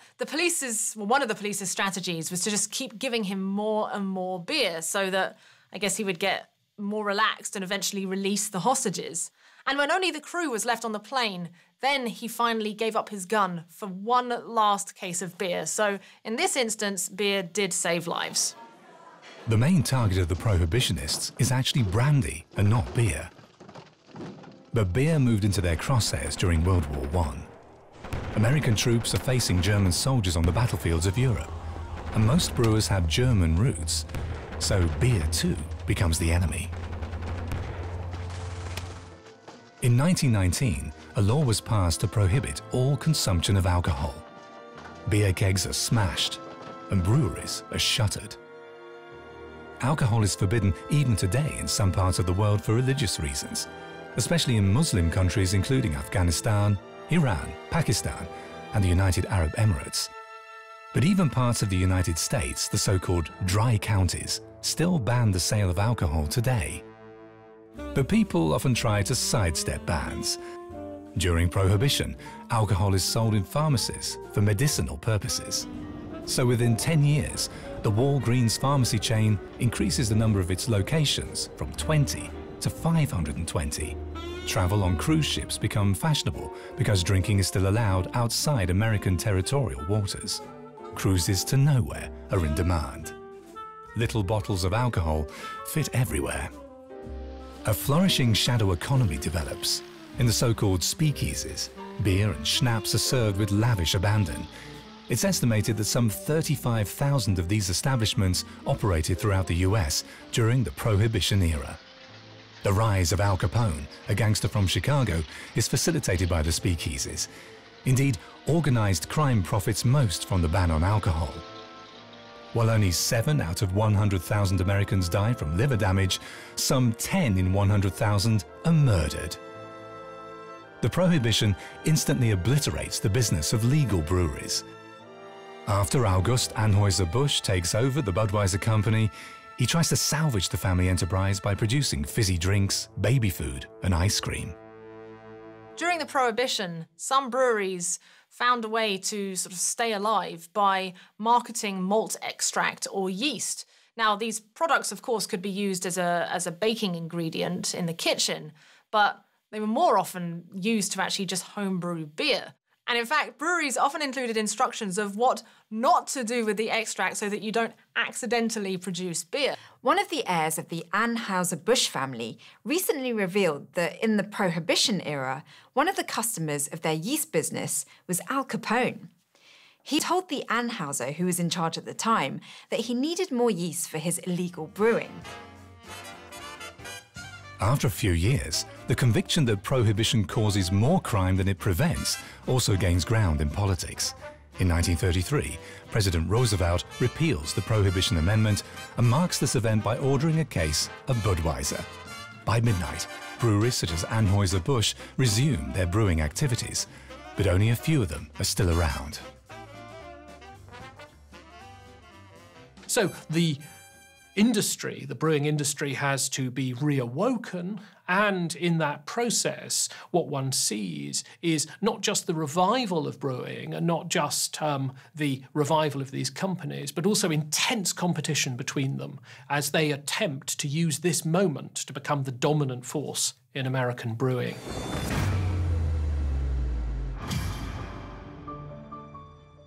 one of the police's strategies was to just keep giving him more and more beer so that I guess he would get more relaxed and eventually release the hostages. And when only the crew was left on the plane, then he finally gave up his gun for one last case of beer. So in this instance, beer did save lives. The main target of the prohibitionists is actually brandy and not beer. But beer moved into their crosshairs during World War I. American troops are facing German soldiers on the battlefields of Europe, and most brewers have German roots, so beer too becomes the enemy. In 1919, a law was passed to prohibit all consumption of alcohol. Beer kegs are smashed and breweries are shuttered. Alcohol is forbidden even today in some parts of the world for religious reasons, especially in Muslim countries including Afghanistan, Iran, Pakistan, and the United Arab Emirates. But even parts of the United States, the so-called dry counties, still ban the sale of alcohol today. But people often try to sidestep bans. During Prohibition, alcohol is sold in pharmacies for medicinal purposes. So within 10 years, the Walgreens pharmacy chain increases the number of its locations from 20 to 520. Travel on cruise ships become fashionable because drinking is still allowed outside American territorial waters. Cruises to nowhere are in demand. Little bottles of alcohol fit everywhere. A flourishing shadow economy develops. In the so-called speakeasies, beer and schnapps are served with lavish abandon. It's estimated that some 35,000 of these establishments operated throughout the US during the Prohibition era. The rise of Al Capone, a gangster from Chicago, is facilitated by the speakeasies. Indeed, organized crime profits most from the ban on alcohol. While only 7 out of 100,000 Americans die from liver damage, some 10 in 100,000 are murdered. The prohibition instantly obliterates the business of legal breweries. After August Anheuser-Busch takes over the Budweiser company, he tries to salvage the family enterprise by producing fizzy drinks, baby food, and ice cream. During the Prohibition, some breweries found a way to sort of stay alive by marketing malt extract or yeast. Now, these products, of course, could be used as a baking ingredient in the kitchen, but they were more often used to actually just homebrew beer. And in fact, breweries often included instructions of what not to do with the extract so that you don't accidentally produce beer. One of the heirs of the Anheuser-Busch family recently revealed that in the Prohibition era, one of the customers of their yeast business was Al Capone. He told the Anheuser, who was in charge at the time, that he needed more yeast for his illegal brewing. After a few years, the conviction that prohibition causes more crime than it prevents also gains ground in politics. In 1933, President Roosevelt repeals the Prohibition Amendment and marks this event by ordering a case of Budweiser. By midnight, breweries such as Anheuser-Busch resume their brewing activities, but only a few of them are still around. So the industry, the brewing industry, has to be reawoken, and in that process, what one sees is not just the revival of brewing and not just the revival of these companies, but also intense competition between them as they attempt to use this moment to become the dominant force in American brewing.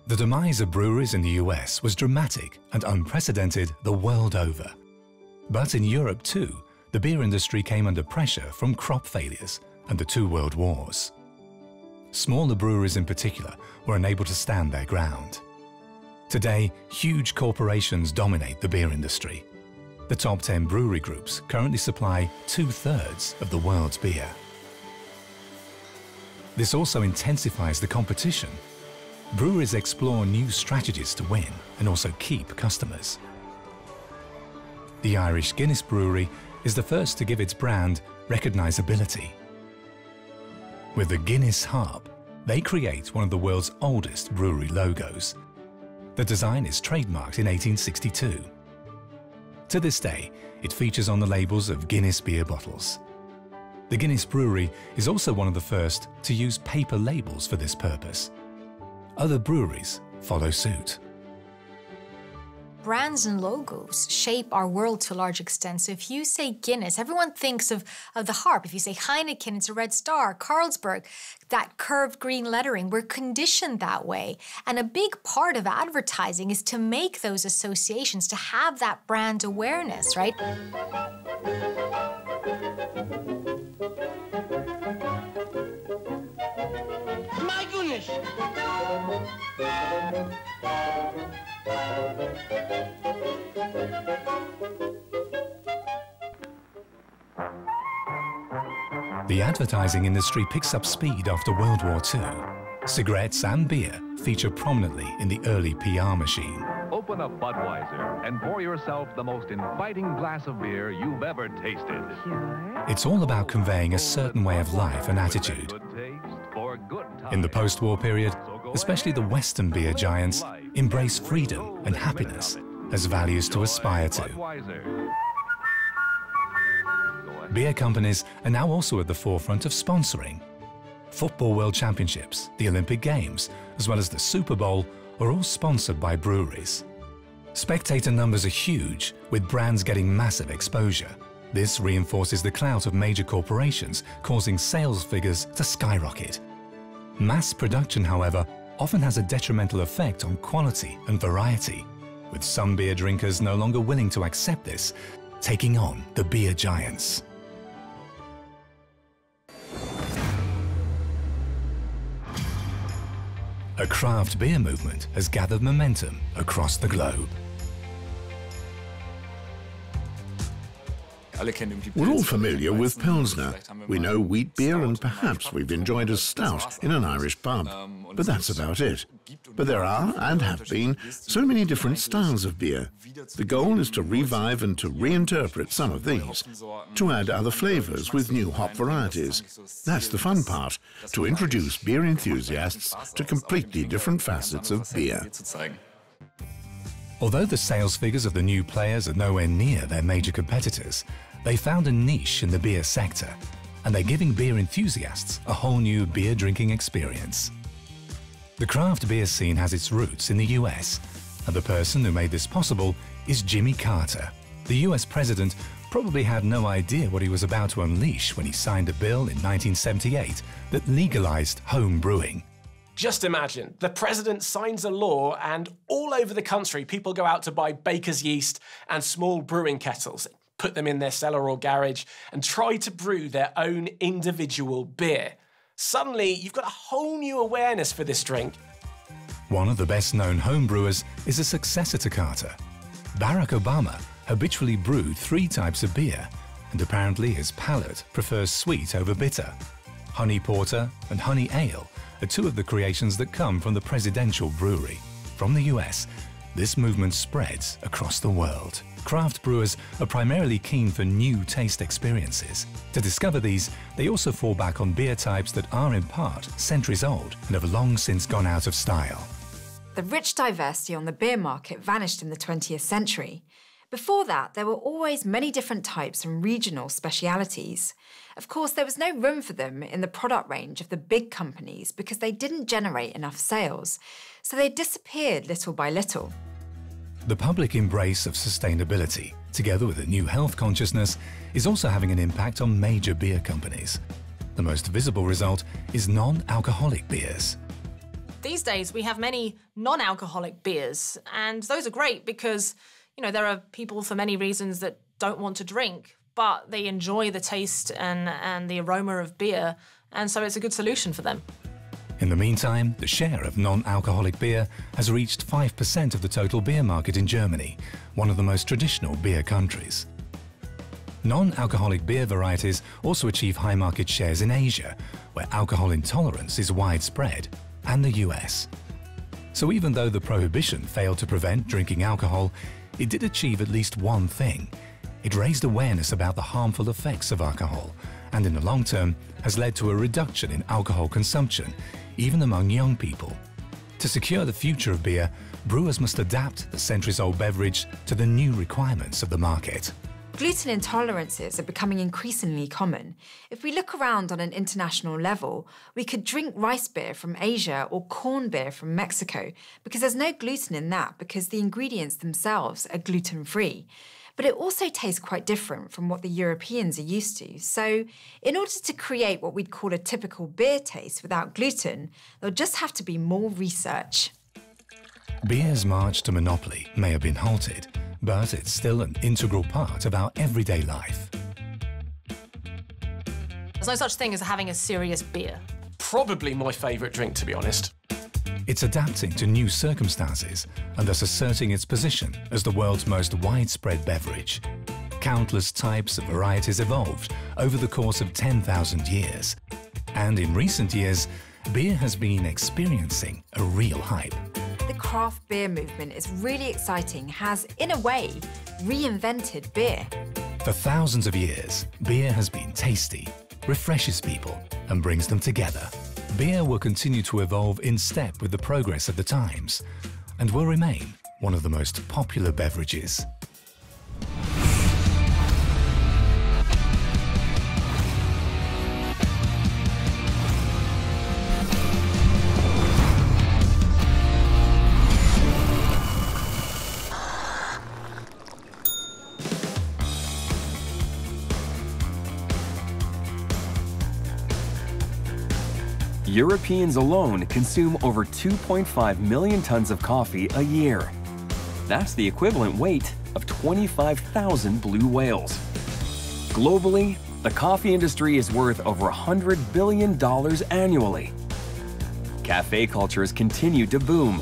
The demise of breweries in the US was dramatic and unprecedented the world over. But in Europe too, the beer industry came under pressure from crop failures and the 2 world wars. Smaller breweries in particular were unable to stand their ground. Today, huge corporations dominate the beer industry. The top 10 brewery groups currently supply 2/3 of the world's beer. This also intensifies the competition. Breweries explore new strategies to win and also keep customers. The Irish Guinness Brewery is the first to give its brand recognizability. With the Guinness Harp, they create one of the world's oldest brewery logos. The design is trademarked in 1862. To this day, it features on the labels of Guinness beer bottles. The Guinness Brewery is also one of the first to use paper labels for this purpose. Other breweries follow suit. Brands and logos shape our world to a large extent. So if you say Guinness, everyone thinks of the harp. If you say Heineken, it's a red star. Carlsberg, that curved green lettering. We're conditioned that way. And a big part of advertising is to make those associations, to have that brand awareness, right? My goodness! The advertising industry picks up speed after World War II. Cigarettes and beer feature prominently in the early PR machine. Open a Budweiser and pour yourself the most inviting glass of beer you've ever tasted. It's all about conveying a certain way of life and attitude. In the post-war period, especially the Western beer giants embrace freedom and happiness as values to aspire to. Beer companies are now also at the forefront of sponsoring. Football World Championships, the Olympic Games, as well as the Super Bowl are all sponsored by breweries. Spectator numbers are huge, with brands getting massive exposure. This reinforces the clout of major corporations, causing sales figures to skyrocket. Mass production, however, often has a detrimental effect on quality and variety, with some beer drinkers no longer willing to accept this, taking on the beer giants. A craft beer movement has gathered momentum across the globe. We're all familiar with Pilsner. We know wheat beer and perhaps we've enjoyed a stout in an Irish pub. But that's about it. But there are, and have been, so many different styles of beer. The goal is to revive and to reinterpret some of these, to add other flavours with new hop varieties. That's the fun part, to introduce beer enthusiasts to completely different facets of beer. Although the sales figures of the new players are nowhere near their major competitors, they found a niche in the beer sector, and they're giving beer enthusiasts a whole new beer drinking experience. The craft beer scene has its roots in the US, and the person who made this possible is Jimmy Carter. The US president probably had no idea what he was about to unleash when he signed a bill in 1978 that legalized home brewing. Just imagine, the president signs a law and all over the country people go out to buy baker's yeast and small brewing kettles, put them in their cellar or garage and try to brew their own individual beer. Suddenly, you've got a whole new awareness for this drink. One of the best-known home brewers is a successor to Carter. Barack Obama habitually brewed 3 types of beer, and apparently his palate prefers sweet over bitter. Honey porter and honey ale are 2 of the creations that come from the presidential brewery. From the US, this movement spreads across the world. Craft brewers are primarily keen for new taste experiences. To discover these, they also fall back on beer types that are in part centuries old and have long since gone out of style. The rich diversity on the beer market vanished in the 20th century. Before that, there were always many different types and regional specialities. Of course, there was no room for them in the product range of the big companies because they didn't generate enough sales, so they disappeared little by little. The public embrace of sustainability, together with a new health consciousness, is also having an impact on major beer companies. The most visible result is non-alcoholic beers. These days, we have many non-alcoholic beers, and those are great because, you know, there are people for many reasons that don't want to drink, but they enjoy the taste and the aroma of beer, and so it's a good solution for them. In the meantime, the share of non-alcoholic beer has reached 5% of the total beer market in Germany, one of the most traditional beer countries. Non-alcoholic beer varieties also achieve high market shares in Asia, where alcohol intolerance is widespread, and the US. So even though the prohibition failed to prevent drinking alcohol, it did achieve at least one thing. It raised awareness about the harmful effects of alcohol, and in the long term has led to a reduction in alcohol consumption, even among young people. To secure the future of beer, brewers must adapt the centuries-old beverage to the new requirements of the market. Gluten intolerances are becoming increasingly common. If we look around on an international level, we could drink rice beer from Asia or corn beer from Mexico because there's no gluten in that because the ingredients themselves are gluten-free. But it also tastes quite different from what the Europeans are used to. So in order to create what we'd call a typical beer taste without gluten, there'll just have to be more research. Beer's march to monopoly may have been halted, but it's still an integral part of our everyday life. There's no such thing as having a serious beer. Probably my favourite drink, to be honest. It's adapting to new circumstances and thus asserting its position as the world's most widespread beverage. Countless types and varieties evolved over the course of 10,000 years. And in recent years, beer has been experiencing a real hype. The craft beer movement is really exciting, has, in a way, reinvented beer. For thousands of years, beer has been tasty, refreshes people, and brings them together. Beer will continue to evolve in step with the progress of the times and will remain one of the most popular beverages. Europeans alone consume over 2.5 million tons of coffee a year. That's the equivalent weight of 25,000 blue whales. Globally, the coffee industry is worth over $100 billion annually. Cafe cultures continue to boom.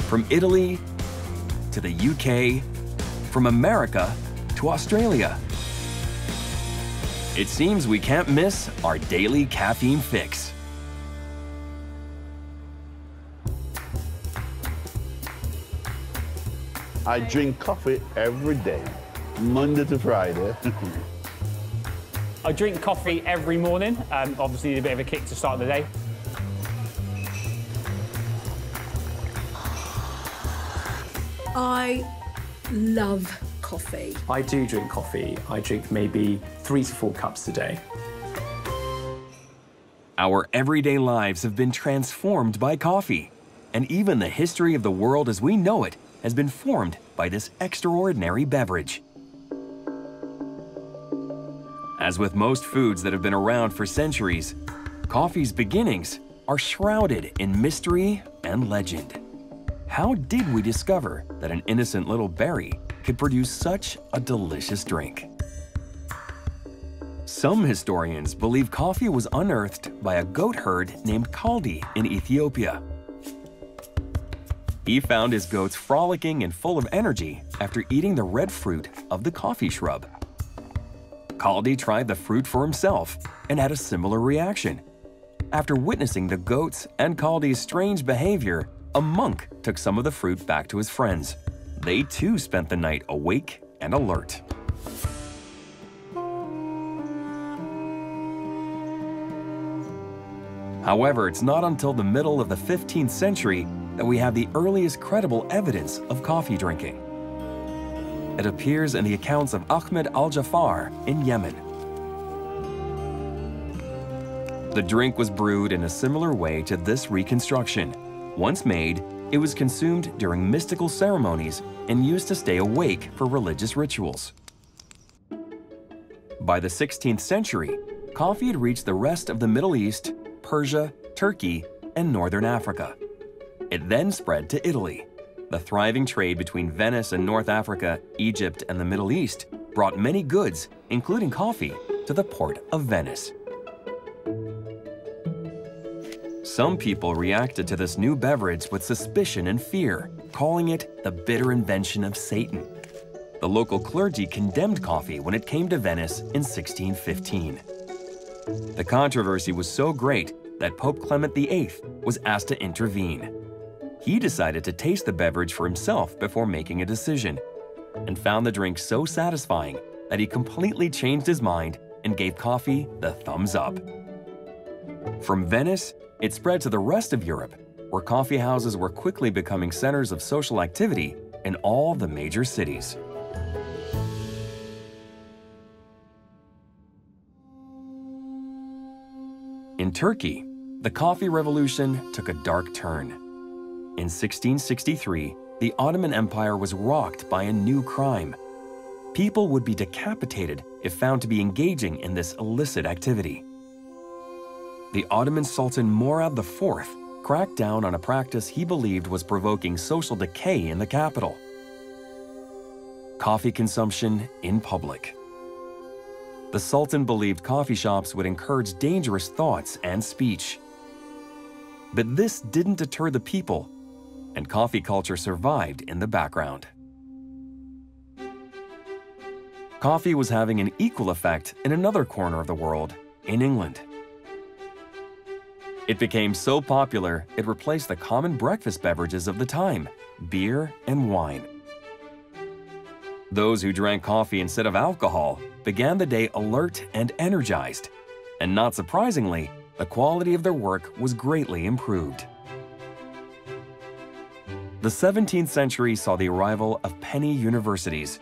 From Italy to the UK, from America to Australia. It seems we can't miss our daily caffeine fix. I drink coffee every day, Monday to Friday. I drink coffee every morning, obviously need a bit of a kick to start the day. I love coffee. I do drink coffee. I drink maybe 3 to 4 cups a day. Our everyday lives have been transformed by coffee, and even the history of the world as we know it has been formed by this extraordinary beverage. As with most foods that have been around for centuries, coffee's beginnings are shrouded in mystery and legend. How did we discover that an innocent little berry could produce such a delicious drink? Some historians believe coffee was unearthed by a goat herd named Kaldi in Ethiopia. He found his goats frolicking and full of energy after eating the red fruit of the coffee shrub. Kaldi tried the fruit for himself and had a similar reaction. After witnessing the goats and Kaldi's strange behavior, a monk took some of the fruit back to his friends. They too spent the night awake and alert. However, it's not until the middle of the 15th century that we have the earliest credible evidence of coffee drinking. It appears in the accounts of Ahmed al-Jafar in Yemen. The drink was brewed in a similar way to this reconstruction. Once made, it was consumed during mystical ceremonies and used to stay awake for religious rituals. By the 16th century, coffee had reached the rest of the Middle East, Persia, Turkey, and Northern Africa. It then spread to Italy. The thriving trade between Venice and North Africa, Egypt, and the Middle East brought many goods, including coffee, to the port of Venice. Some people reacted to this new beverage with suspicion and fear, calling it the bitter invention of Satan. The local clergy condemned coffee when it came to Venice in 1615. The controversy was so great that Pope Clement VIII was asked to intervene. He decided to taste the beverage for himself before making a decision, and found the drink so satisfying that he completely changed his mind and gave coffee the thumbs up. From Venice, it spread to the rest of Europe, where coffee houses were quickly becoming centers of social activity in all the major cities. In Turkey, the coffee revolution took a dark turn. In 1663, the Ottoman Empire was rocked by a new crime. People would be decapitated if found to be engaging in this illicit activity. The Ottoman Sultan Murad IV cracked down on a practice he believed was provoking social decay in the capital: coffee consumption in public. The Sultan believed coffee shops would encourage dangerous thoughts and speech. But this didn't deter the people, and coffee culture survived in the background. Coffee was having an equal effect in another corner of the world, in England. It became so popular, it replaced the common breakfast beverages of the time, beer and wine. Those who drank coffee instead of alcohol began the day alert and energized, and not surprisingly, the quality of their work was greatly improved. The 17th century saw the arrival of penny universities.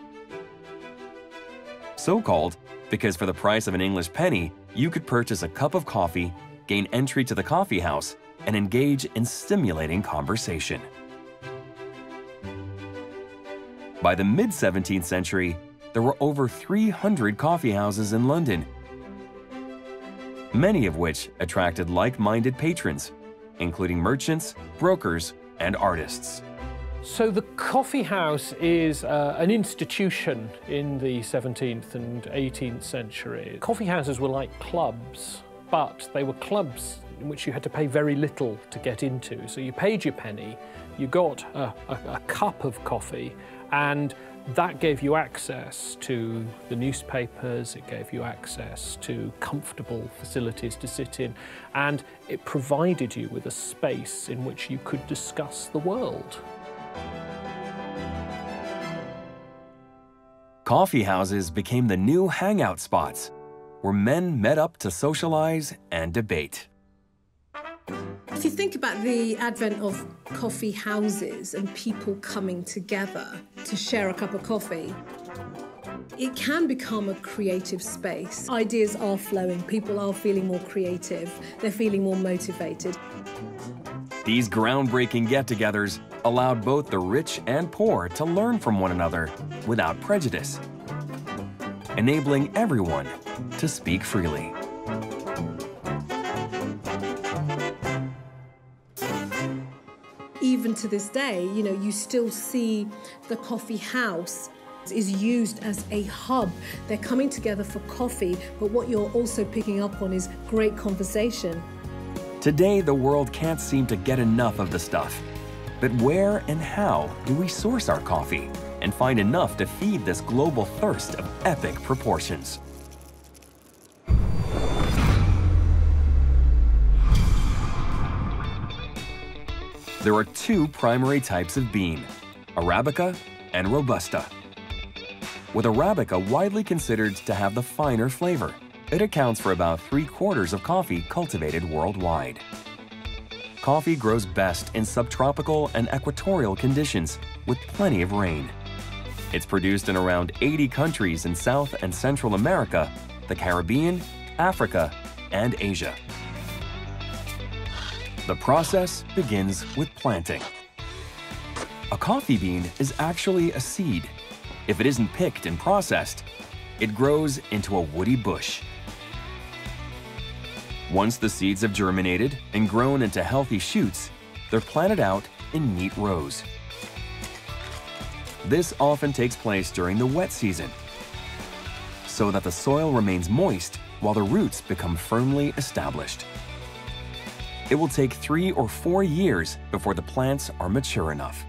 So called because for the price of an English penny, you could purchase a cup of coffee, gain entry to the coffee house, and engage in stimulating conversation. By the mid-17th century, there were over 300 coffee houses in London. many of which attracted like-minded patrons, including merchants, brokers, and artists. So the coffee house is an institution in the 17th and 18th century. Coffee houses were like clubs, but they were clubs in which you had to pay very little to get into. So you paid your penny, you got a cup of coffee, and that gave you access to the newspapers, it gave you access to comfortable facilities to sit in, and it provided you with a space in which you could discuss the world. Coffee houses became the new hangout spots, where men met up to socialize and debate. If you think about the advent of coffee houses and people coming together to share a cup of coffee, it can become a creative space. Ideas are flowing, people are feeling more creative, they're feeling more motivated. These groundbreaking get-togethers allowed both the rich and poor to learn from one another without prejudice, enabling everyone to speak freely. Even to this day, you know, you still see the coffee house is used as a hub. They're coming together for coffee, but what you're also picking up on is great conversation. Today, the world can't seem to get enough of the stuff. But where and how do we source our coffee and find enough to feed this global thirst of epic proportions? There are two primary types of bean, Arabica and Robusta. With Arabica widely considered to have the finer flavor, it accounts for about 3/4 of coffee cultivated worldwide. Coffee grows best in subtropical and equatorial conditions with plenty of rain. It's produced in around 80 countries in South and Central America, the Caribbean, Africa, and Asia. The process begins with planting. A coffee bean is actually a seed. If it isn't picked and processed, it grows into a woody bush. Once the seeds have germinated and grown into healthy shoots, they're planted out in neat rows. This often takes place during the wet season, so that the soil remains moist while the roots become firmly established. It will take 3 or 4 years before the plants are mature enough.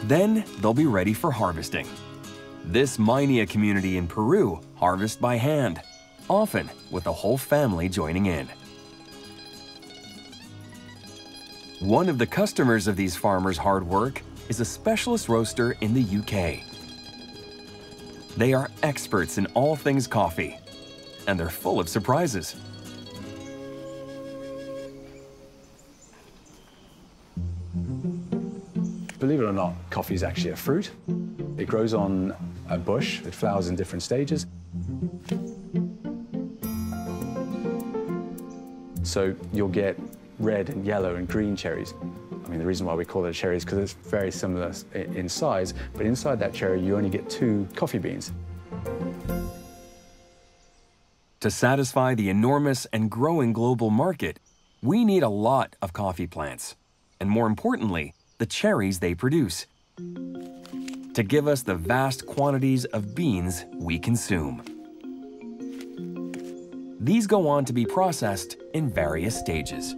Then they'll be ready for harvesting. This Minea community in Peru harvests by hand, often with the whole family joining in. One of the customers of these farmers' hard work is a specialist roaster in the UK. They are experts in all things coffee, and they're full of surprises. Believe it or not, coffee is actually a fruit. It grows on a bush. It flowers in different stages. So you'll get red and yellow and green cherries. I mean, the reason why we call it a cherry is because it's very similar in size, but inside that cherry, you only get 2 coffee beans. To satisfy the enormous and growing global market, we need a lot of coffee plants, and more importantly, the cherries they produce, to give us the vast quantities of beans we consume. These go on to be processed in various stages.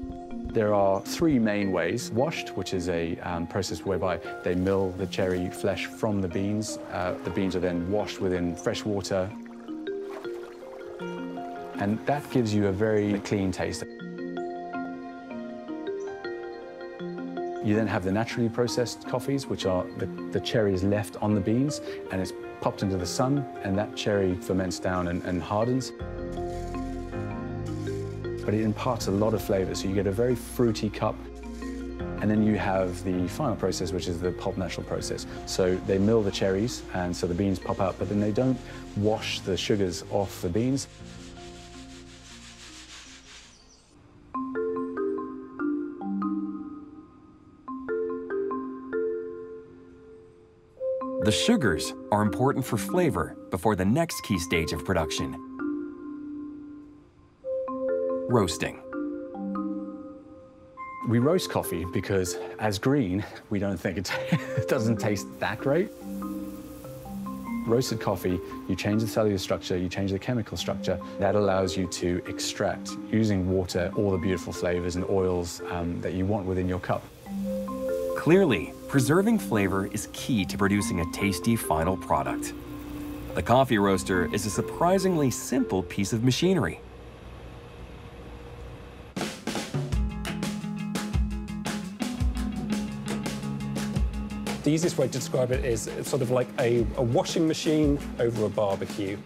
There are 3 main ways. Washed, which is a process whereby they mill the cherry flesh from the beans. The beans are then washed within fresh water, and that gives you a very clean taste. You then have the naturally processed coffees, which are the cherries left on the beans, and it's popped into the sun, and that cherry ferments down and hardens. But it imparts a lot of flavor, so you get a very fruity cup. And then you have the final process, which is the pulp natural process. So they mill the cherries, and so the beans pop out, but then they don't wash the sugars off the beans. The sugars are important for flavor before the next key stage of production: roasting. We roast coffee because, as green, we don't think it doesn't taste that great. Roasted coffee, you change the cellular structure, you change the chemical structure. That allows you to extract, using water, all the beautiful flavors and oils that you want within your cup. Clearly, preserving flavor is key to producing a tasty final product. The coffee roaster is a surprisingly simple piece of machinery. The easiest way to describe it is it's sort of like a washing machine over a barbecue.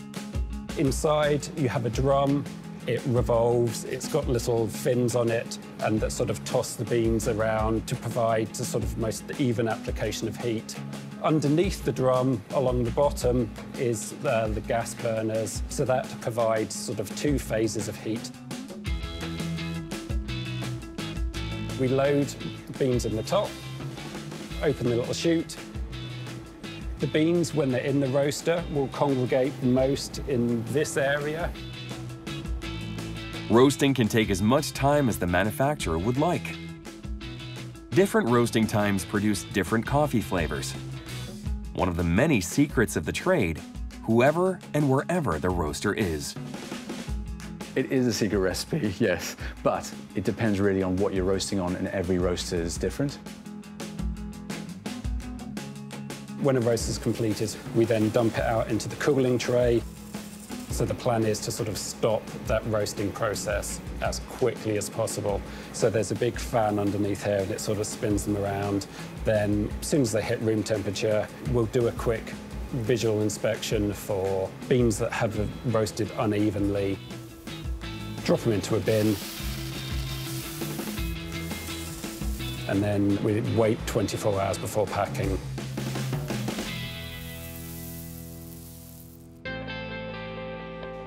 Inside, you have a drum. It revolves. It's got little fins on it, and that sort of toss the beans around to provide the sort of most even application of heat. Underneath the drum, along the bottom, is the gas burners, so that provides sort of two phases of heat. We load the beans in the top, open the little chute. The beans, when they're in the roaster, will congregate most in this area. Roasting can take as much time as the manufacturer would like. Different roasting times produce different coffee flavors. One of the many secrets of the trade, whoever and wherever the roaster is. It is a secret recipe, yes, but it depends really on what you're roasting on, and every roaster is different. When a roast is completed, we then dump it out into the cooling tray. So the plan is to sort of stop that roasting process as quickly as possible. So there's a big fan underneath here, and it sort of spins them around. Then, as soon as they hit room temperature, we'll do a quick visual inspection for beans that have roasted unevenly. Drop them into a bin. And then we wait 24 hours before packing.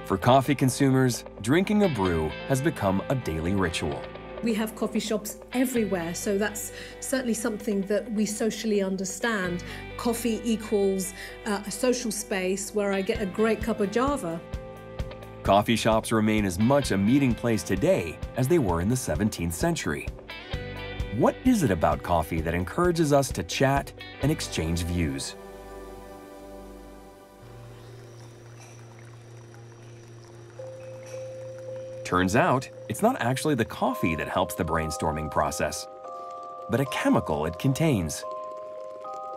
For coffee consumers, drinking a brew has become a daily ritual. We have coffee shops everywhere, so that's certainly something that we socially understand. Coffee equals a social space where I get a great cup of Java. Coffee shops remain as much a meeting place today as they were in the 17th century. What is it about coffee that encourages us to chat and exchange views? Turns out, it's not actually the coffee that helps the brainstorming process, but a chemical it contains: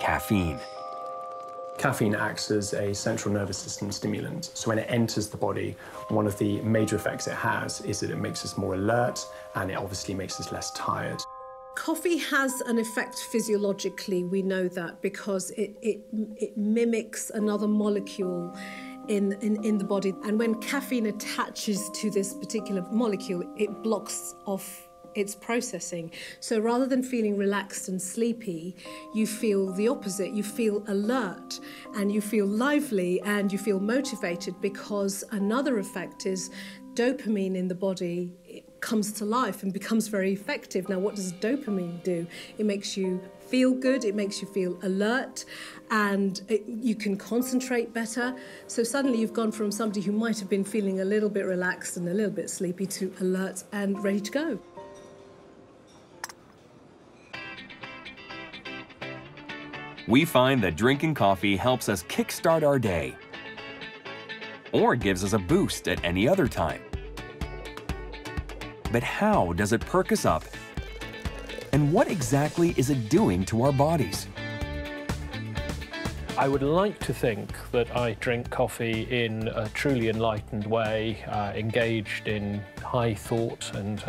caffeine. Caffeine acts as a central nervous system stimulant. So when it enters the body, one of the major effects it has is that it makes us more alert, and it obviously makes us less tired. Coffee has an effect physiologically, we know that, because it mimics another molecule in the body. And when caffeine attaches to this particular molecule, it blocks off its processing. So rather than feeling relaxed and sleepy, you feel the opposite. You feel alert, and you feel lively, and you feel motivated, because another effect is dopamine in the body. It comes to life and becomes very effective. Now, what does dopamine do? It makes you feel good, it makes you feel alert, and you can concentrate better. So suddenly you've gone from somebody who might have been feeling a little bit relaxed and a little bit sleepy to alert and ready to go. We find that drinking coffee helps us kickstart our day, or gives us a boost at any other time. But how does it perk us up? And what exactly is it doing to our bodies? I would like to think that I drink coffee in a truly enlightened way, engaged in high thought and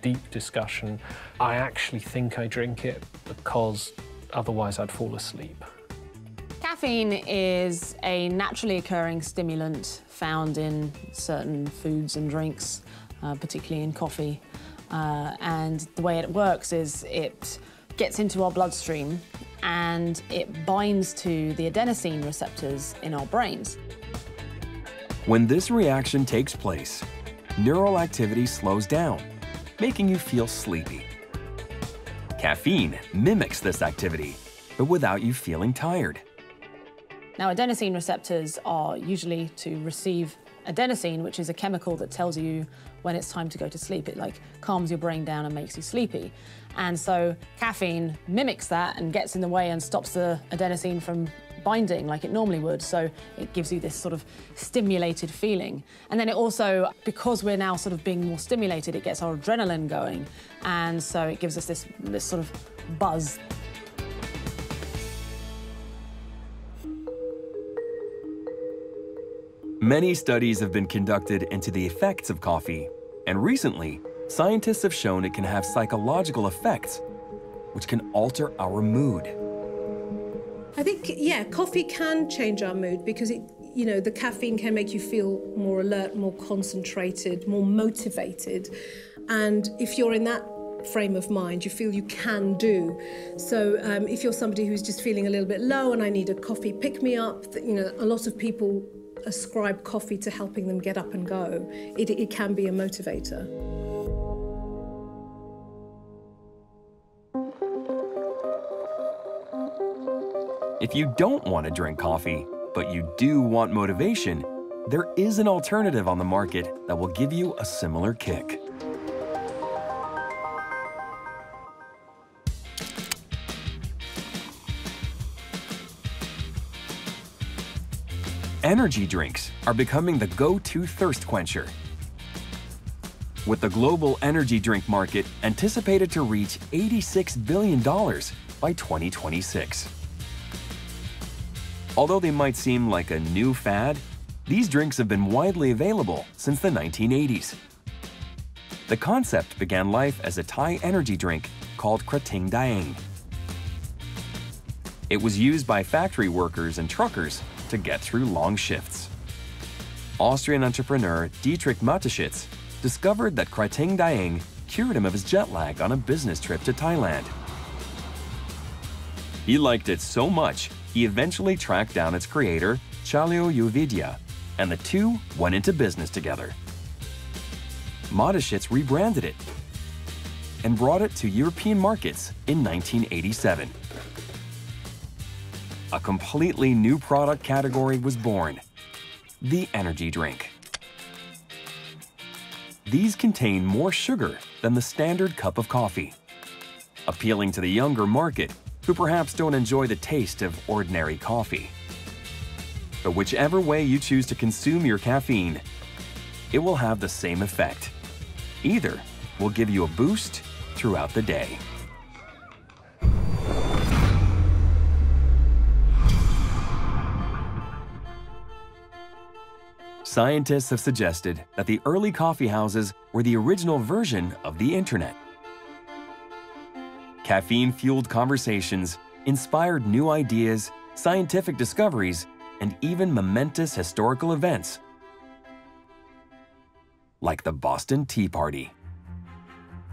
deep discussion. I actually think I drink it because otherwise I'd fall asleep. Caffeine is a naturally occurring stimulant found in certain foods and drinks, particularly in coffee. And the way it works is it gets into our bloodstream and it binds to the adenosine receptors in our brains. When this reaction takes place, neural activity slows down, making you feel sleepy. Caffeine mimics this activity, but without you feeling tired. Now, adenosine receptors are usually to receive adenosine, which is a chemical that tells you when it's time to go to sleep. It like calms your brain down and makes you sleepy. And so caffeine mimics that and gets in the way and stops the adenosine from binding like it normally would. So it gives you this sort of stimulated feeling. And then it also, because we're now sort of being more stimulated, it gets our adrenaline going. And so it gives us this sort of buzz. Many studies have been conducted into the effects of coffee, and recently, scientists have shown it can have psychological effects, which can alter our mood. I think, yeah, coffee can change our mood because the caffeine can make you feel more alert, more concentrated, more motivated. And if you're in that frame of mind, you feel you can do. So if you're somebody who's just feeling a little bit low and I need a coffee pick-me-up, a lot of people ascribe coffee to helping them get up and go. It can be a motivator. If you don't want to drink coffee, but you do want motivation, there is an alternative on the market that will give you a similar kick. Energy drinks are becoming the go-to thirst quencher, with the global energy drink market anticipated to reach $86 billion by 2026. Although they might seem like a new fad, these drinks have been widely available since the 1980s. The concept began life as a Thai energy drink called Krating Daeng. It was used by factory workers and truckers to get through long shifts. Austrian entrepreneur Dietrich Mateschitz discovered that Krating Daeng cured him of his jet lag on a business trip to Thailand. He liked it so much, he eventually tracked down its creator, Chalio Uvidya, and the two went into business together. Mateschitz rebranded it and brought it to European markets in 1987. A completely new product category was born: the energy drink. These contain more sugar than the standard cup of coffee, appealing to the younger market who perhaps don't enjoy the taste of ordinary coffee. But whichever way you choose to consume your caffeine, it will have the same effect. Either will give you a boost throughout the day. Scientists have suggested that the early coffee houses were the original version of the internet. Caffeine-fueled conversations inspired new ideas, scientific discoveries, and even momentous historical events, like the Boston Tea Party.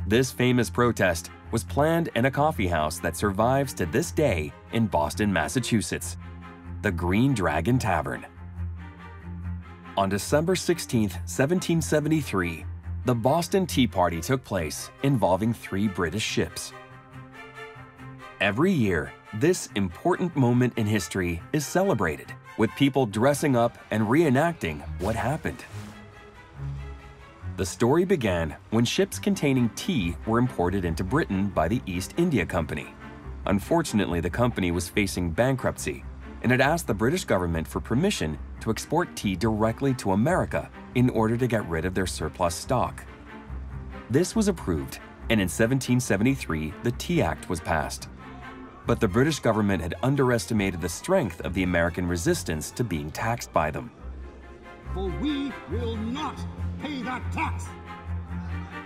This famous protest was planned in a coffee house that survives to this day in Boston, Massachusetts, the Green Dragon Tavern. On December 16, 1773, the Boston Tea Party took place, involving 3 British ships. Every year, this important moment in history is celebrated, with people dressing up and reenacting what happened. The story began when ships containing tea were imported into Britain by the East India Company. Unfortunately, the company was facing bankruptcy, and had asked the British government for permission to export tea directly to America in order to get rid of their surplus stock. This was approved, and in 1773, the Tea Act was passed. But the British government had underestimated the strength of the American resistance to being taxed by them. For we will not pay that tax.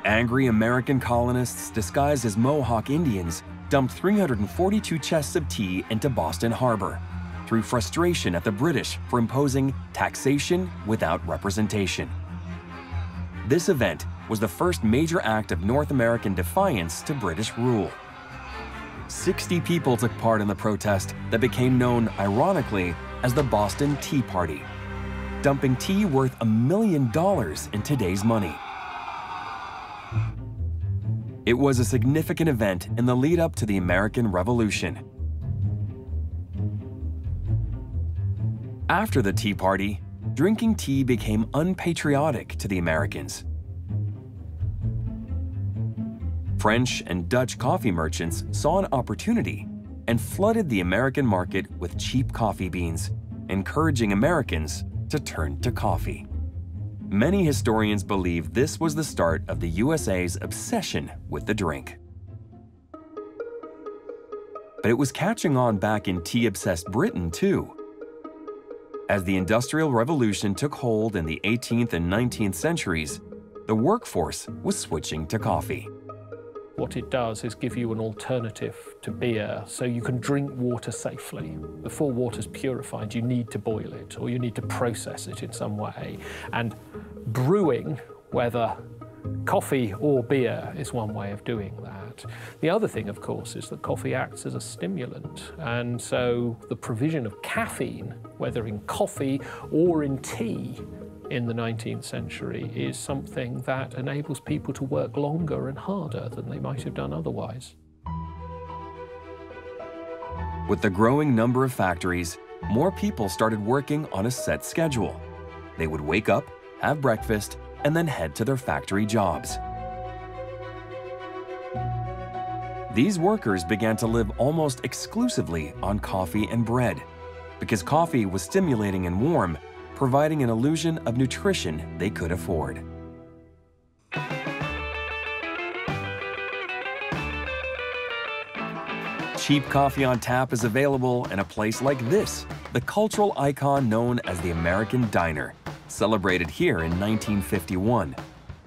Angry American colonists disguised as Mohawk Indians dumped 342 chests of tea into Boston Harbor, through frustration at the British for imposing taxation without representation. This event was the first major act of North American defiance to British rule. 60 people took part in the protest that became known, ironically, as the Boston Tea Party, dumping tea worth $1 million in today's money. It was a significant event in the lead-up to the American Revolution. After the Tea Party, drinking tea became unpatriotic to the Americans. French and Dutch coffee merchants saw an opportunity and flooded the American market with cheap coffee beans, encouraging Americans to turn to coffee. Many historians believe this was the start of the USA's obsession with the drink. But it was catching on back in tea-obsessed Britain, too. As the Industrial Revolution took hold in the 18th and 19th centuries, the workforce was switching to coffee. What it does is give you an alternative to beer, so you can drink water safely. Before water's purified, you need to boil it, or you need to process it in some way. And brewing, whether coffee or beer, is one way of doing that. The other thing, of course, is that coffee acts as a stimulant, and so the provision of caffeine, whether in coffee or in tea, in the 19th century is something that enables people to work longer and harder than they might have done otherwise. With the growing number of factories, more people started working on a set schedule. They would wake up, have breakfast, and then head to their factory jobs. These workers began to live almost exclusively on coffee and bread, because coffee was stimulating and warm, providing an illusion of nutrition they could afford. Cheap coffee on tap is available in a place like this, the cultural icon known as the American Diner, celebrated here in 1951.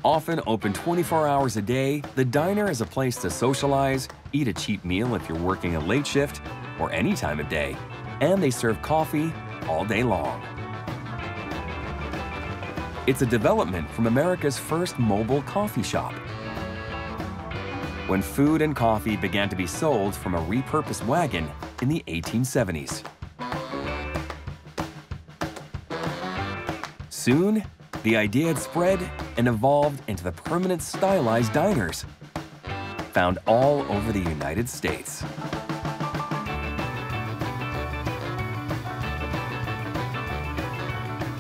Often open 24 hours a day, the diner is a place to socialize, eat a cheap meal if you're working a late shift, or any time of day, and they serve coffee all day long. It's a development from America's first mobile coffee shop. When food and coffee began to be sold from a repurposed wagon in the 1870s. Soon, the idea had spread and evolved into the permanent stylized diners, found all over the United States.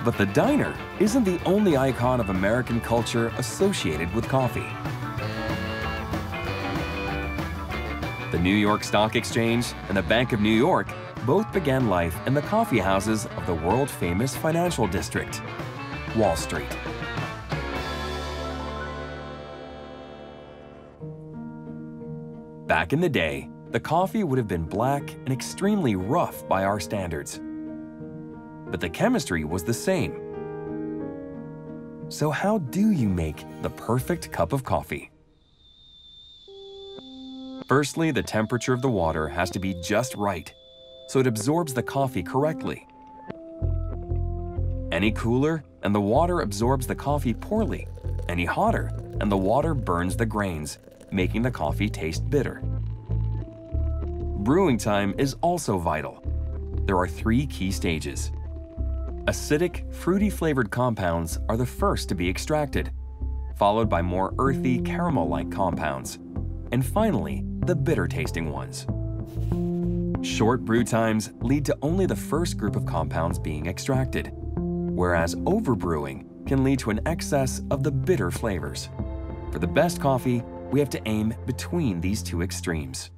But the diner isn't the only icon of American culture associated with coffee. The New York Stock Exchange and the Bank of New York both began life in the coffee houses of the world-famous financial district, Wall Street. Back in the day, the coffee would have been black and extremely rough by our standards. But the chemistry was the same. So how do you make the perfect cup of coffee? Firstly, the temperature of the water has to be just right, so it absorbs the coffee correctly. Any cooler, and the water absorbs the coffee poorly. Any hotter, and the water burns the grains, making the coffee taste bitter. Brewing time is also vital. There are 3 key stages. Acidic, fruity-flavored compounds are the first to be extracted, followed by more earthy, caramel-like compounds, and finally, the bitter-tasting ones. Short brew times lead to only the first group of compounds being extracted, whereas overbrewing can lead to an excess of the bitter flavors. For the best coffee, we have to aim between these 2 extremes.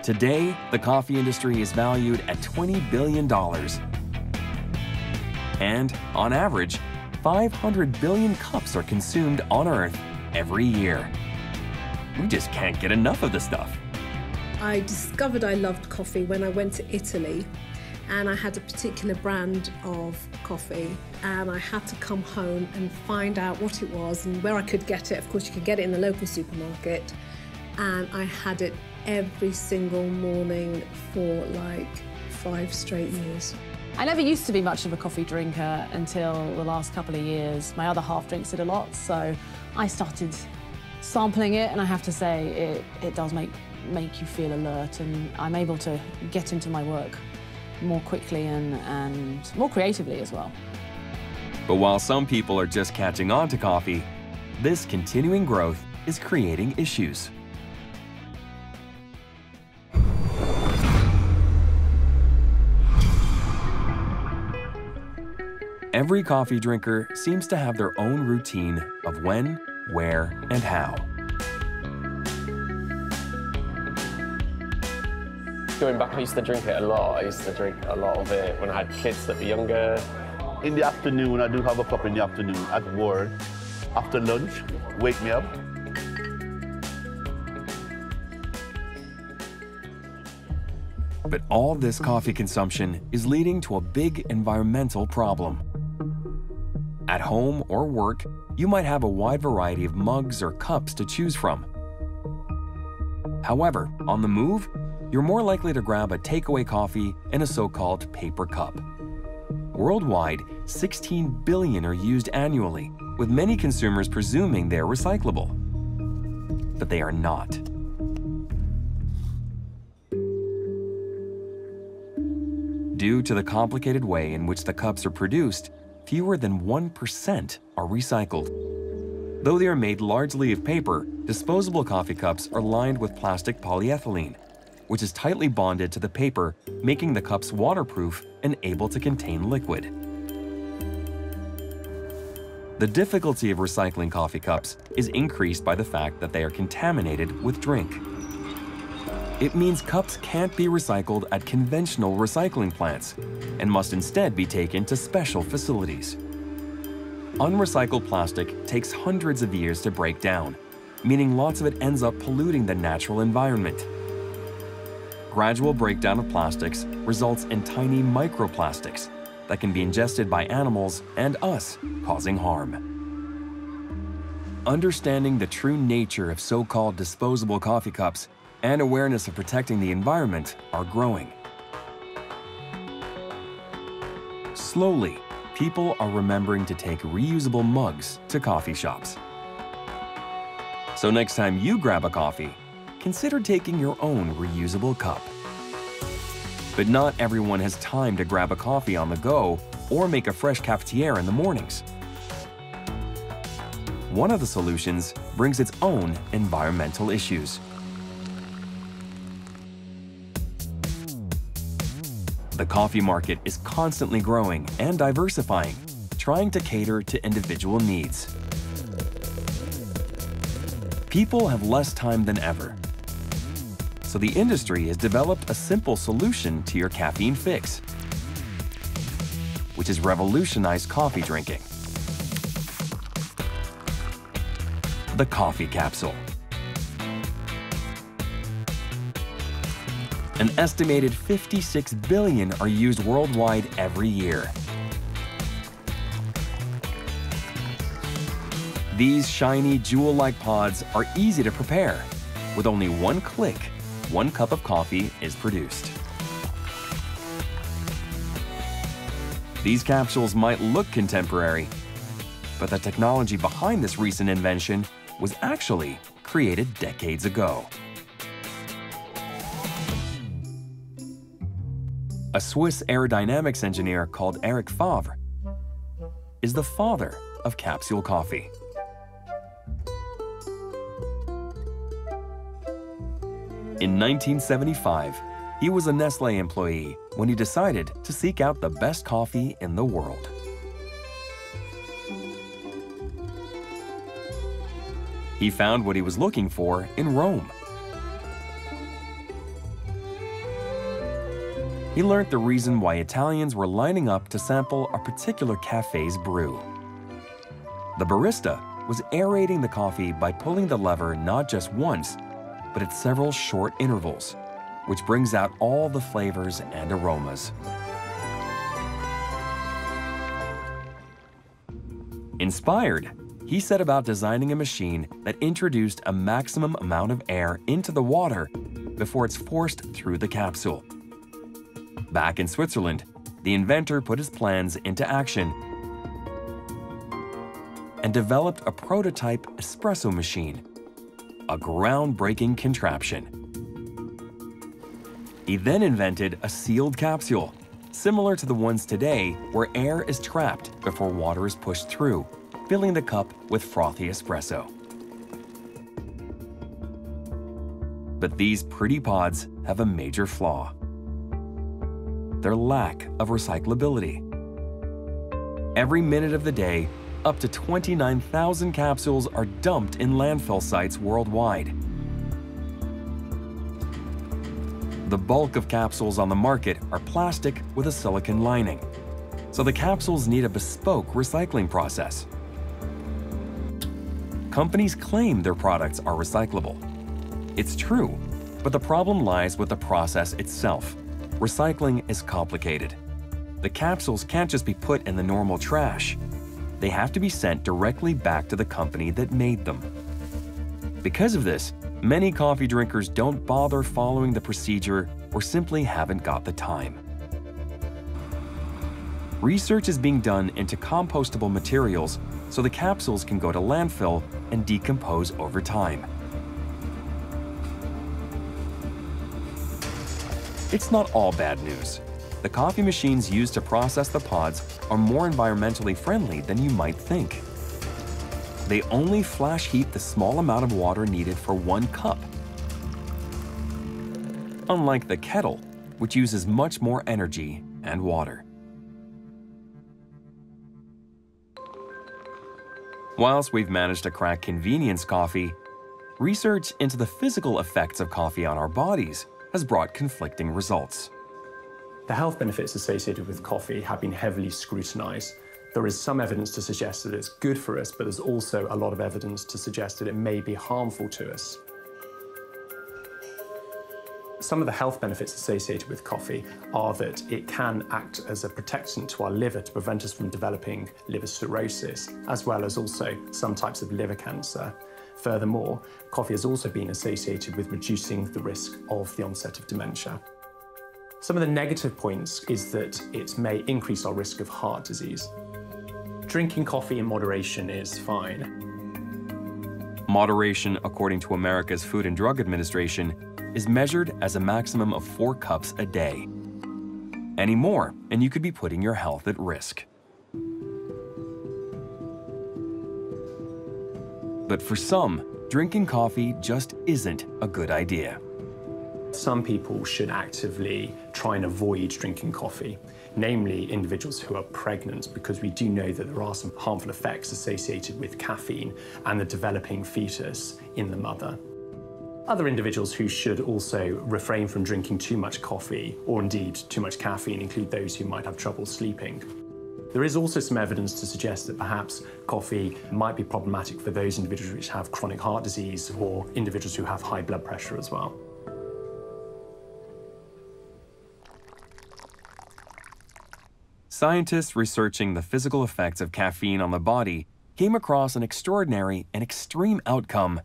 Today, the coffee industry is valued at $20 billion. And, on average, 500 billion cups are consumed on Earth every year. We just can't get enough of the stuff. I discovered I loved coffee when I went to Italy, and I had a particular brand of coffee, and I had to come home and find out what it was and where I could get it. Of course, you could get it in the local supermarket, and I had it every single morning for like 5 straight years. I never used to be much of a coffee drinker until the last couple of years. My other half drinks it a lot, so I started sampling it, and I have to say it does make you feel alert, and I'm able to get into my work more quickly and more creatively as well. But while some people are just catching on to coffee, this continuing growth is creating issues. Every coffee drinker seems to have their own routine of when, where, and how. Going back, I used to drink it a lot. I used to drink a lot of it when I had kids that were younger. In the afternoon, I do have a cup in the afternoon at work. After lunch, wake me up. But all this coffee consumption is leading to a big environmental problem. At home or work, you might have a wide variety of mugs or cups to choose from. However, on the move, you're more likely to grab a takeaway coffee in a so-called paper cup. Worldwide, 16 billion are used annually, with many consumers presuming they're recyclable. But they are not. Due to the complicated way in which the cups are produced, fewer than 1% are recycled. Though they are made largely of paper, disposable coffee cups are lined with plastic polyethylene, which is tightly bonded to the paper, making the cups waterproof and able to contain liquid. The difficulty of recycling coffee cups is increased by the fact that they are contaminated with drink. It means cups can't be recycled at conventional recycling plants and must instead be taken to special facilities. Unrecycled plastic takes hundreds of years to break down, meaning lots of it ends up polluting the natural environment. Gradual breakdown of plastics results in tiny microplastics that can be ingested by animals and us, causing harm. Understanding the true nature of so-called disposable coffee cups and awareness of protecting the environment are growing. Slowly, people are remembering to take reusable mugs to coffee shops. So next time you grab a coffee, consider taking your own reusable cup. But not everyone has time to grab a coffee on the go or make a fresh cafetiere in the mornings. One of the solutions brings its own environmental issues. The coffee market is constantly growing and diversifying, trying to cater to individual needs. People have less time than ever. So the industry has developed a simple solution to your caffeine fix, which has revolutionized coffee drinking. The coffee capsule. An estimated 56 billion are used worldwide every year. These shiny, jewel-like pods are easy to prepare. With only one click, 1 cup of coffee is produced. These capsules might look contemporary, but the technology behind this recent invention was actually created decades ago. A Swiss aerodynamics engineer called Eric Favre is the father of capsule coffee. In 1975, he was a Nestlé employee when he decided to seek out the best coffee in the world. He found what he was looking for in Rome. He learned the reason why Italians were lining up to sample a particular cafe's brew. The barista was aerating the coffee by pulling the lever not just once, but at several short intervals, which brings out all the flavors and aromas. Inspired, he set about designing a machine that introduced a maximum amount of air into the water before it's forced through the capsule. Back in Switzerland, the inventor put his plans into action and developed a prototype espresso machine, a groundbreaking contraption. He then invented a sealed capsule, similar to the ones today where air is trapped before water is pushed through, filling the cup with frothy espresso. But these pretty pods have a major flaw: their lack of recyclability. Every minute of the day, up to 29,000 capsules are dumped in landfill sites worldwide. The bulk of capsules on the market are plastic with a silicone lining, so the capsules need a bespoke recycling process. Companies claim their products are recyclable. It's true, but the problem lies with the process itself. Recycling is complicated. The capsules can't just be put in the normal trash. They have to be sent directly back to the company that made them. Because of this, many coffee drinkers don't bother following the procedure or simply haven't got the time. Research is being done into compostable materials so the capsules can go to landfill and decompose over time. It's not all bad news. The coffee machines used to process the pods are more environmentally friendly than you might think. They only flash heat the small amount of water needed for 1 cup. Unlike the kettle, which uses much more energy and water. Whilst we've managed to crack convenience coffee, research into the physical effects of coffee on our bodies has brought conflicting results. The health benefits associated with coffee have been heavily scrutinized. There is some evidence to suggest that it's good for us, but there's also a lot of evidence to suggest that it may be harmful to us. Some of the health benefits associated with coffee are that it can act as a protectant to our liver to prevent us from developing liver cirrhosis, as well as also some types of liver cancer. Furthermore, coffee has also been associated with reducing the risk of the onset of dementia. Some of the negative points is that it may increase our risk of heart disease. Drinking coffee in moderation is fine. Moderation, according to America's Food and Drug Administration, is measured as a maximum of 4 cups a day. Any more, and you could be putting your health at risk. But for some, drinking coffee just isn't a good idea. Some people should actively try and avoid drinking coffee, namely individuals who are pregnant, because we do know that there are some harmful effects associated with caffeine and the developing fetus in the mother. Other individuals who should also refrain from drinking too much coffee, or indeed too much caffeine, include those who might have trouble sleeping. There is also some evidence to suggest that perhaps coffee might be problematic for those individuals which have chronic heart disease or individuals who have high blood pressure as well. Scientists researching the physical effects of caffeine on the body came across an extraordinary and extreme outcome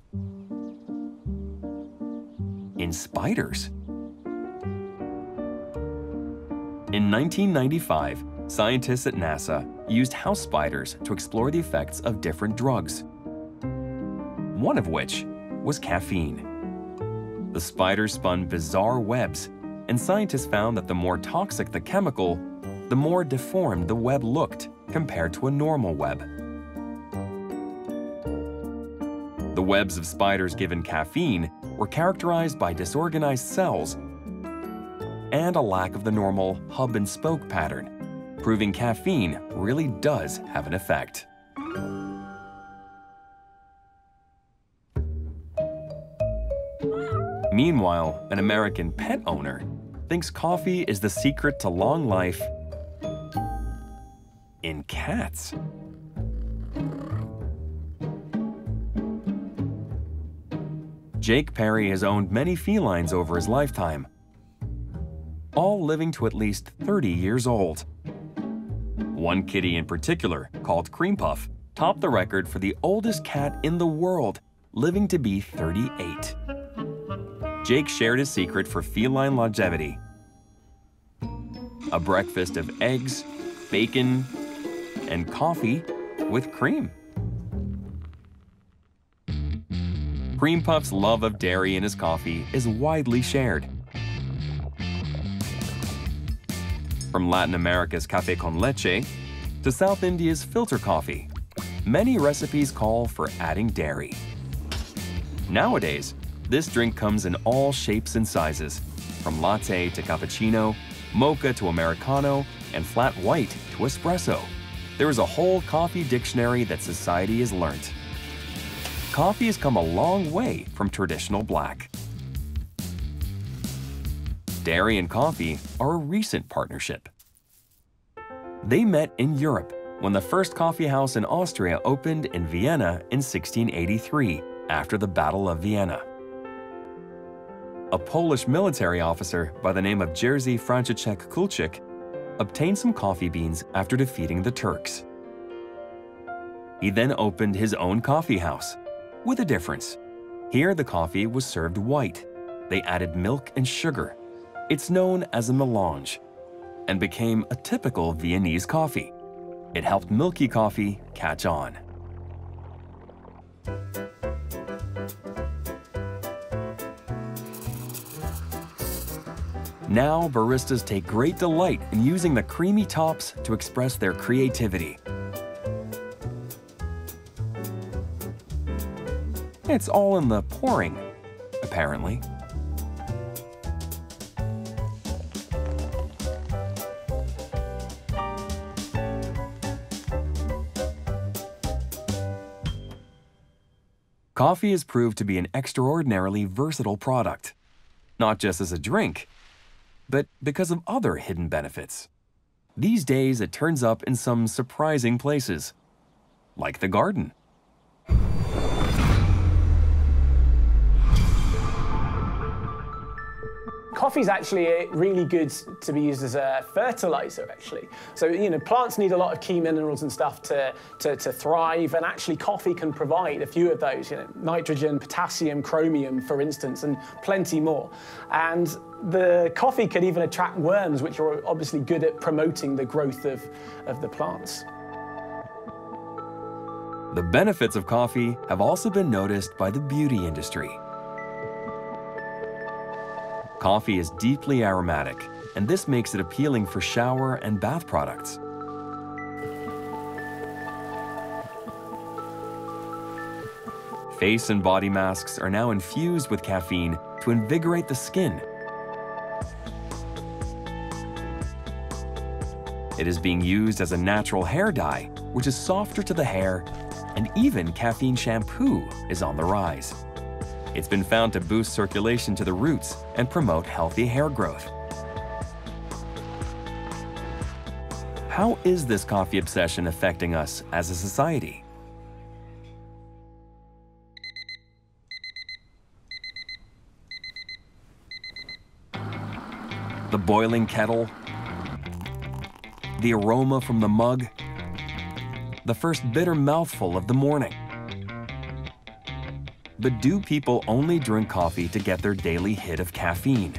in spiders. In 1995, scientists at NASA used house spiders to explore the effects of different drugs, one of which was caffeine. The spiders spun bizarre webs, and scientists found that the more toxic the chemical, the more deformed the web looked compared to a normal web. The webs of spiders given caffeine were characterized by disorganized cells and a lack of the normal hub and spoke pattern, proving caffeine really does have an effect. Meanwhile, an American pet owner thinks coffee is the secret to long life in cats. Jake Perry has owned many felines over his lifetime, all living to at least 30 years old. One kitty in particular, called Cream Puff, topped the record for the oldest cat in the world, living to be 38. Jake shared his secret for feline longevity: a breakfast of eggs, bacon, and coffee with cream. Cream Puff's love of dairy in his coffee is widely shared. From Latin America's café con leche to South India's filter coffee, many recipes call for adding dairy. Nowadays, this drink comes in all shapes and sizes, from latte to cappuccino, mocha to Americano, and flat white to espresso. there is a whole coffee dictionary that society has learnt. Coffee has come a long way from traditional black. Dairy and coffee are a recent partnership. They met in Europe when the first coffee house in Austria opened in Vienna in 1683, after the Battle of Vienna. A Polish military officer by the name of Jerzy Franciszek Kulczyk obtained some coffee beans after defeating the Turks. He then opened his own coffee house, with a difference. Here the coffee was served white. They added milk and sugar. It's known as a melange, and became a typical Viennese coffee. It helped milky coffee catch on. Now, baristas take great delight in using the creamy tops to express their creativity. It's all in the pouring, apparently. Coffee has proved to be an extraordinarily versatile product, not just as a drink, but because of other hidden benefits. These days, it turns up in some surprising places, like the garden. Coffee's actually really good to be used as a fertilizer, actually. So, you know, plants need a lot of key minerals and stuff to thrive, and actually coffee can provide a few of those, you know, nitrogen, potassium, chromium, for instance, and plenty more. And the coffee could even attract worms, which are obviously good at promoting the growth of the plants. The benefits of coffee have also been noticed by the beauty industry. Coffee is deeply aromatic, and this makes it appealing for shower and bath products. Face and body masks are now infused with caffeine to invigorate the skin. It is being used as a natural hair dye, which is softer to the hair, and even caffeine shampoo is on the rise. It's been found to boost circulation to the roots and promote healthy hair growth. How is this coffee obsession affecting us as a society? The boiling kettle, the aroma from the mug, the first bitter mouthful of the morning. But do people only drink coffee to get their daily hit of caffeine?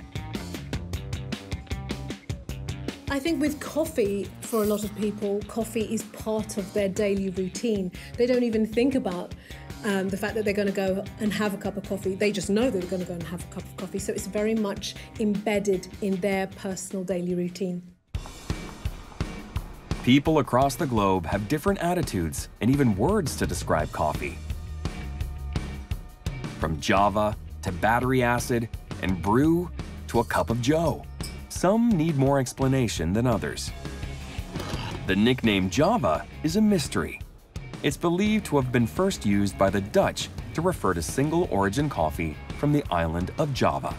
I think with coffee, for a lot of people, coffee is part of their daily routine. They don't even think about the fact that they're going to go and have a cup of coffee. They just know they're going to go and have a cup of coffee. So it's very much embedded in their personal daily routine. People across the globe have different attitudes and even words to describe coffee. From Java to battery acid and brew to a cup of joe. Some need more explanation than others. The nickname Java is a mystery. It's believed to have been first used by the Dutch to refer to single-origin coffee from the island of Java.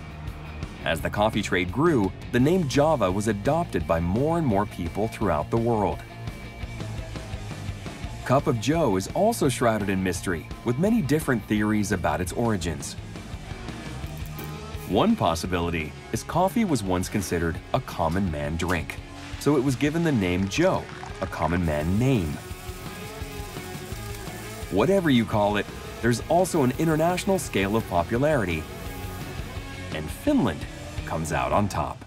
As the coffee trade grew, the name Java was adopted by more and more people throughout the world. Cup of Joe is also shrouded in mystery, with many different theories about its origins. One possibility is coffee was once considered a common man drink, so it was given the name Joe, a common man name. Whatever you call it, there's also an international scale of popularity, and Finland comes out on top.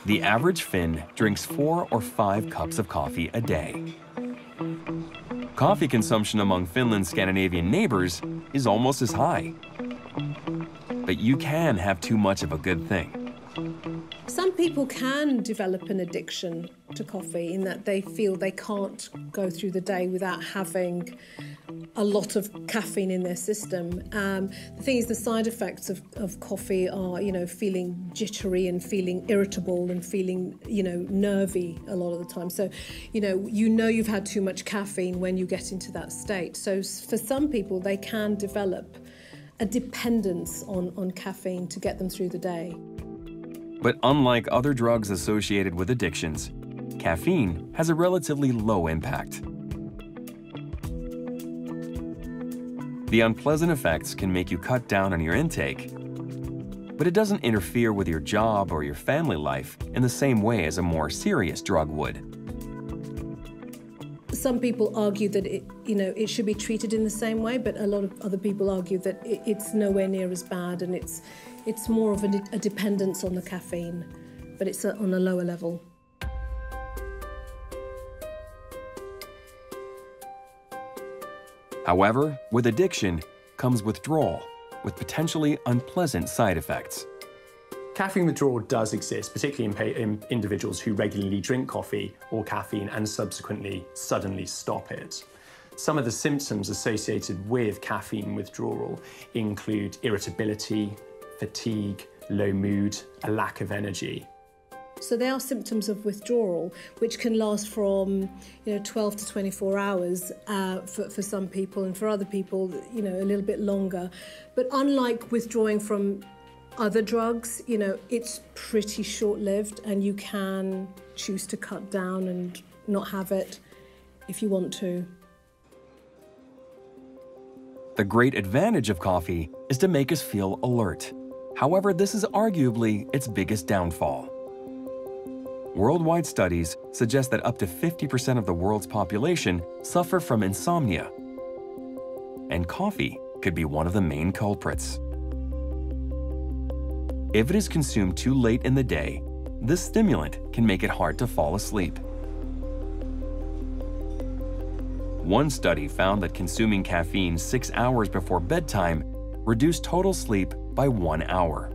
The average Finn drinks 4 or 5 cups of coffee a day. Coffee consumption among Finland's Scandinavian neighbors is almost as high. But you can have too much of a good thing. Some people can develop an addiction to coffee in that they feel they can't go through the day without having a lot of caffeine in their system. The thing is, the side effects of coffee are, feeling jittery and feeling irritable and feeling, nervy a lot of the time. So, you've had too much caffeine when you get into that state. So for some people, they can develop a dependence on caffeine to get them through the day. But unlike other drugs associated with addictions, caffeine has a relatively low impact. The unpleasant effects can make you cut down on your intake, but it doesn't interfere with your job or your family life in the same way as a more serious drug would. Some people argue that it should be treated in the same way, but a lot of other people argue that it's nowhere near as bad, and it's more of a dependence on the caffeine, but it's on a lower level. However, with addiction comes withdrawal, with potentially unpleasant side effects. Caffeine withdrawal does exist, particularly in individuals who regularly drink coffee or caffeine and subsequently suddenly stop it. Some of the symptoms associated with caffeine withdrawal include irritability, fatigue, low mood, a lack of energy. So they are symptoms of withdrawal, which can last from 12 to 24 hours for some people, and for other people, a little bit longer. But unlike withdrawing from other drugs, it's pretty short-lived, and you can choose to cut down and not have it if you want to. The great advantage of coffee is to make us feel alert. However, this is arguably its biggest downfall. Worldwide studies suggest that up to 50% of the world's population suffer from insomnia, and coffee could be one of the main culprits. If it is consumed too late in the day, this stimulant can make it hard to fall asleep. One study found that consuming caffeine 6 hours before bedtime reduced total sleep by 1 hour.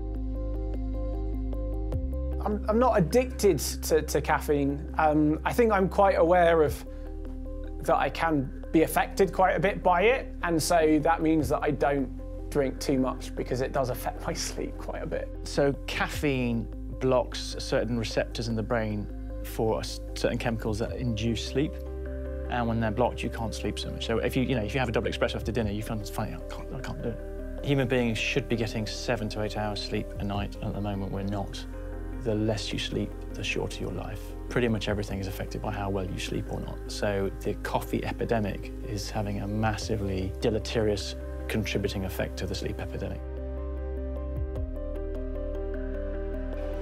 I'm not addicted to caffeine. I think I'm quite aware of that I can be affected quite a bit by it, and so that means that I don't drink too much because it does affect my sleep quite a bit. So caffeine blocks certain receptors in the brain for certain chemicals that induce sleep, and when they're blocked, you can't sleep so much. So if you have a double espresso after dinner, you find it's funny, I can't do it. Human beings should be getting 7 to 8 hours sleep a night. At the moment, we're not. The less you sleep, the shorter your life. Pretty much everything is affected by how well you sleep or not. So the coffee epidemic is having a massively deleterious contributing effect to the sleep epidemic.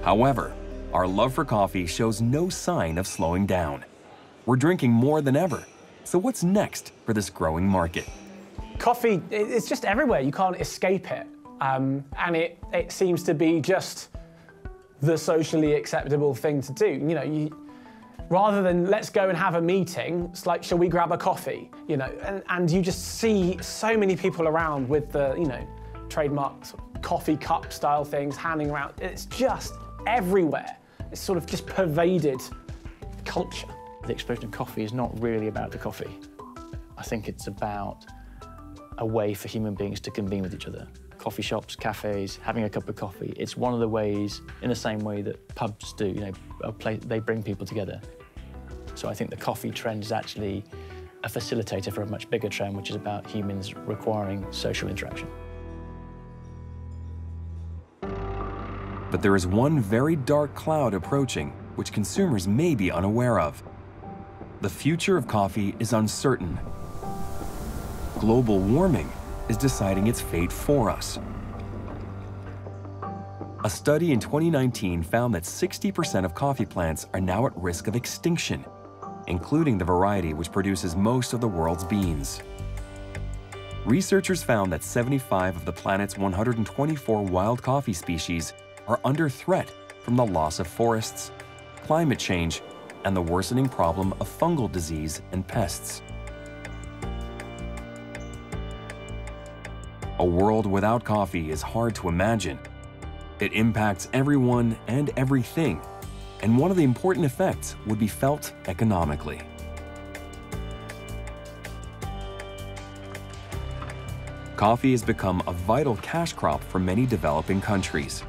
However, our love for coffee shows no sign of slowing down. We're drinking more than ever. So what's next for this growing market? Coffee, it's just everywhere. You can't escape it. And it seems to be just the socially acceptable thing to do. Rather than let's go and have a meeting, it's like, shall we grab a coffee? And you just see so many people around with the, trademarked coffee cup style things handing around. It's just everywhere. It's sort of just pervaded culture. The explosion of coffee is not really about the coffee. I think it's about a way for human beings to convene with each other. Coffee shops, cafes, having a cup of coffee. It's one of the ways, in the same way that pubs do, they bring people together. So I think the coffee trend is actually a facilitator for a much bigger trend, which is about humans requiring social interaction. But there is one very dark cloud approaching, which consumers may be unaware of. The future of coffee is uncertain. Global warming is deciding its fate for us. A study in 2019 found that 60% of coffee plants are now at risk of extinction, including the variety which produces most of the world's beans. Researchers found that 75 of the planet's 124 wild coffee species are under threat from the loss of forests, climate change, and the worsening problem of fungal disease and pests. A world without coffee is hard to imagine. It impacts everyone and everything, and one of the important effects would be felt economically. Coffee has become a vital cash crop for many developing countries.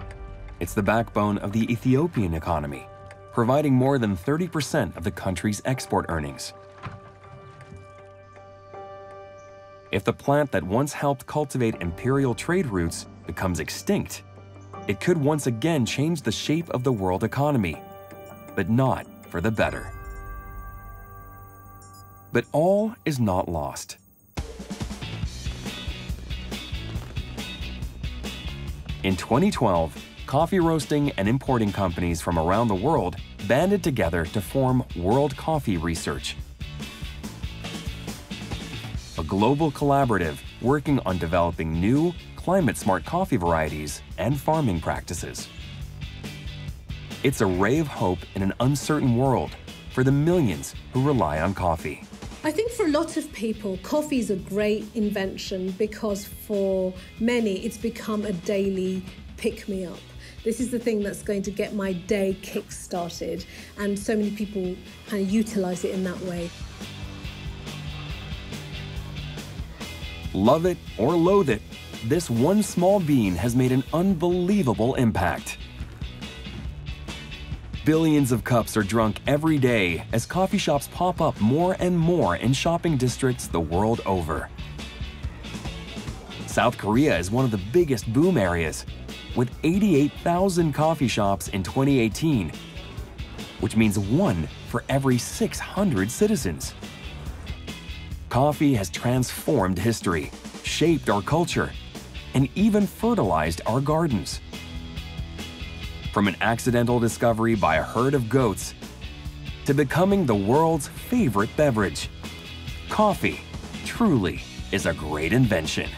It's the backbone of the Ethiopian economy, providing more than 30% of the country's export earnings. If the plant that once helped cultivate imperial trade routes becomes extinct, it could once again change the shape of the world economy, but not for the better. But all is not lost. In 2012, coffee roasting and importing companies from around the world banded together to form World Coffee Research, a global collaborative working on developing new, climate-smart coffee varieties and farming practices. It's a ray of hope in an uncertain world for the millions who rely on coffee. I think for a lot of people, coffee is a great invention because for many, it's become a daily pick-me-up. This is the thing that's going to get my day kick-started, and so many people kind of utilize it in that way. Love it or loathe it, this one small bean has made an unbelievable impact. Billions of cups are drunk every day as coffee shops pop up more and more in shopping districts the world over. South Korea is one of the biggest boom areas, with 88,000 coffee shops in 2018, which means 1 for every 600 citizens. Coffee has transformed history, shaped our culture, and even fertilized our gardens. From an accidental discovery by a herd of goats to becoming the world's favorite beverage, coffee truly is a great invention.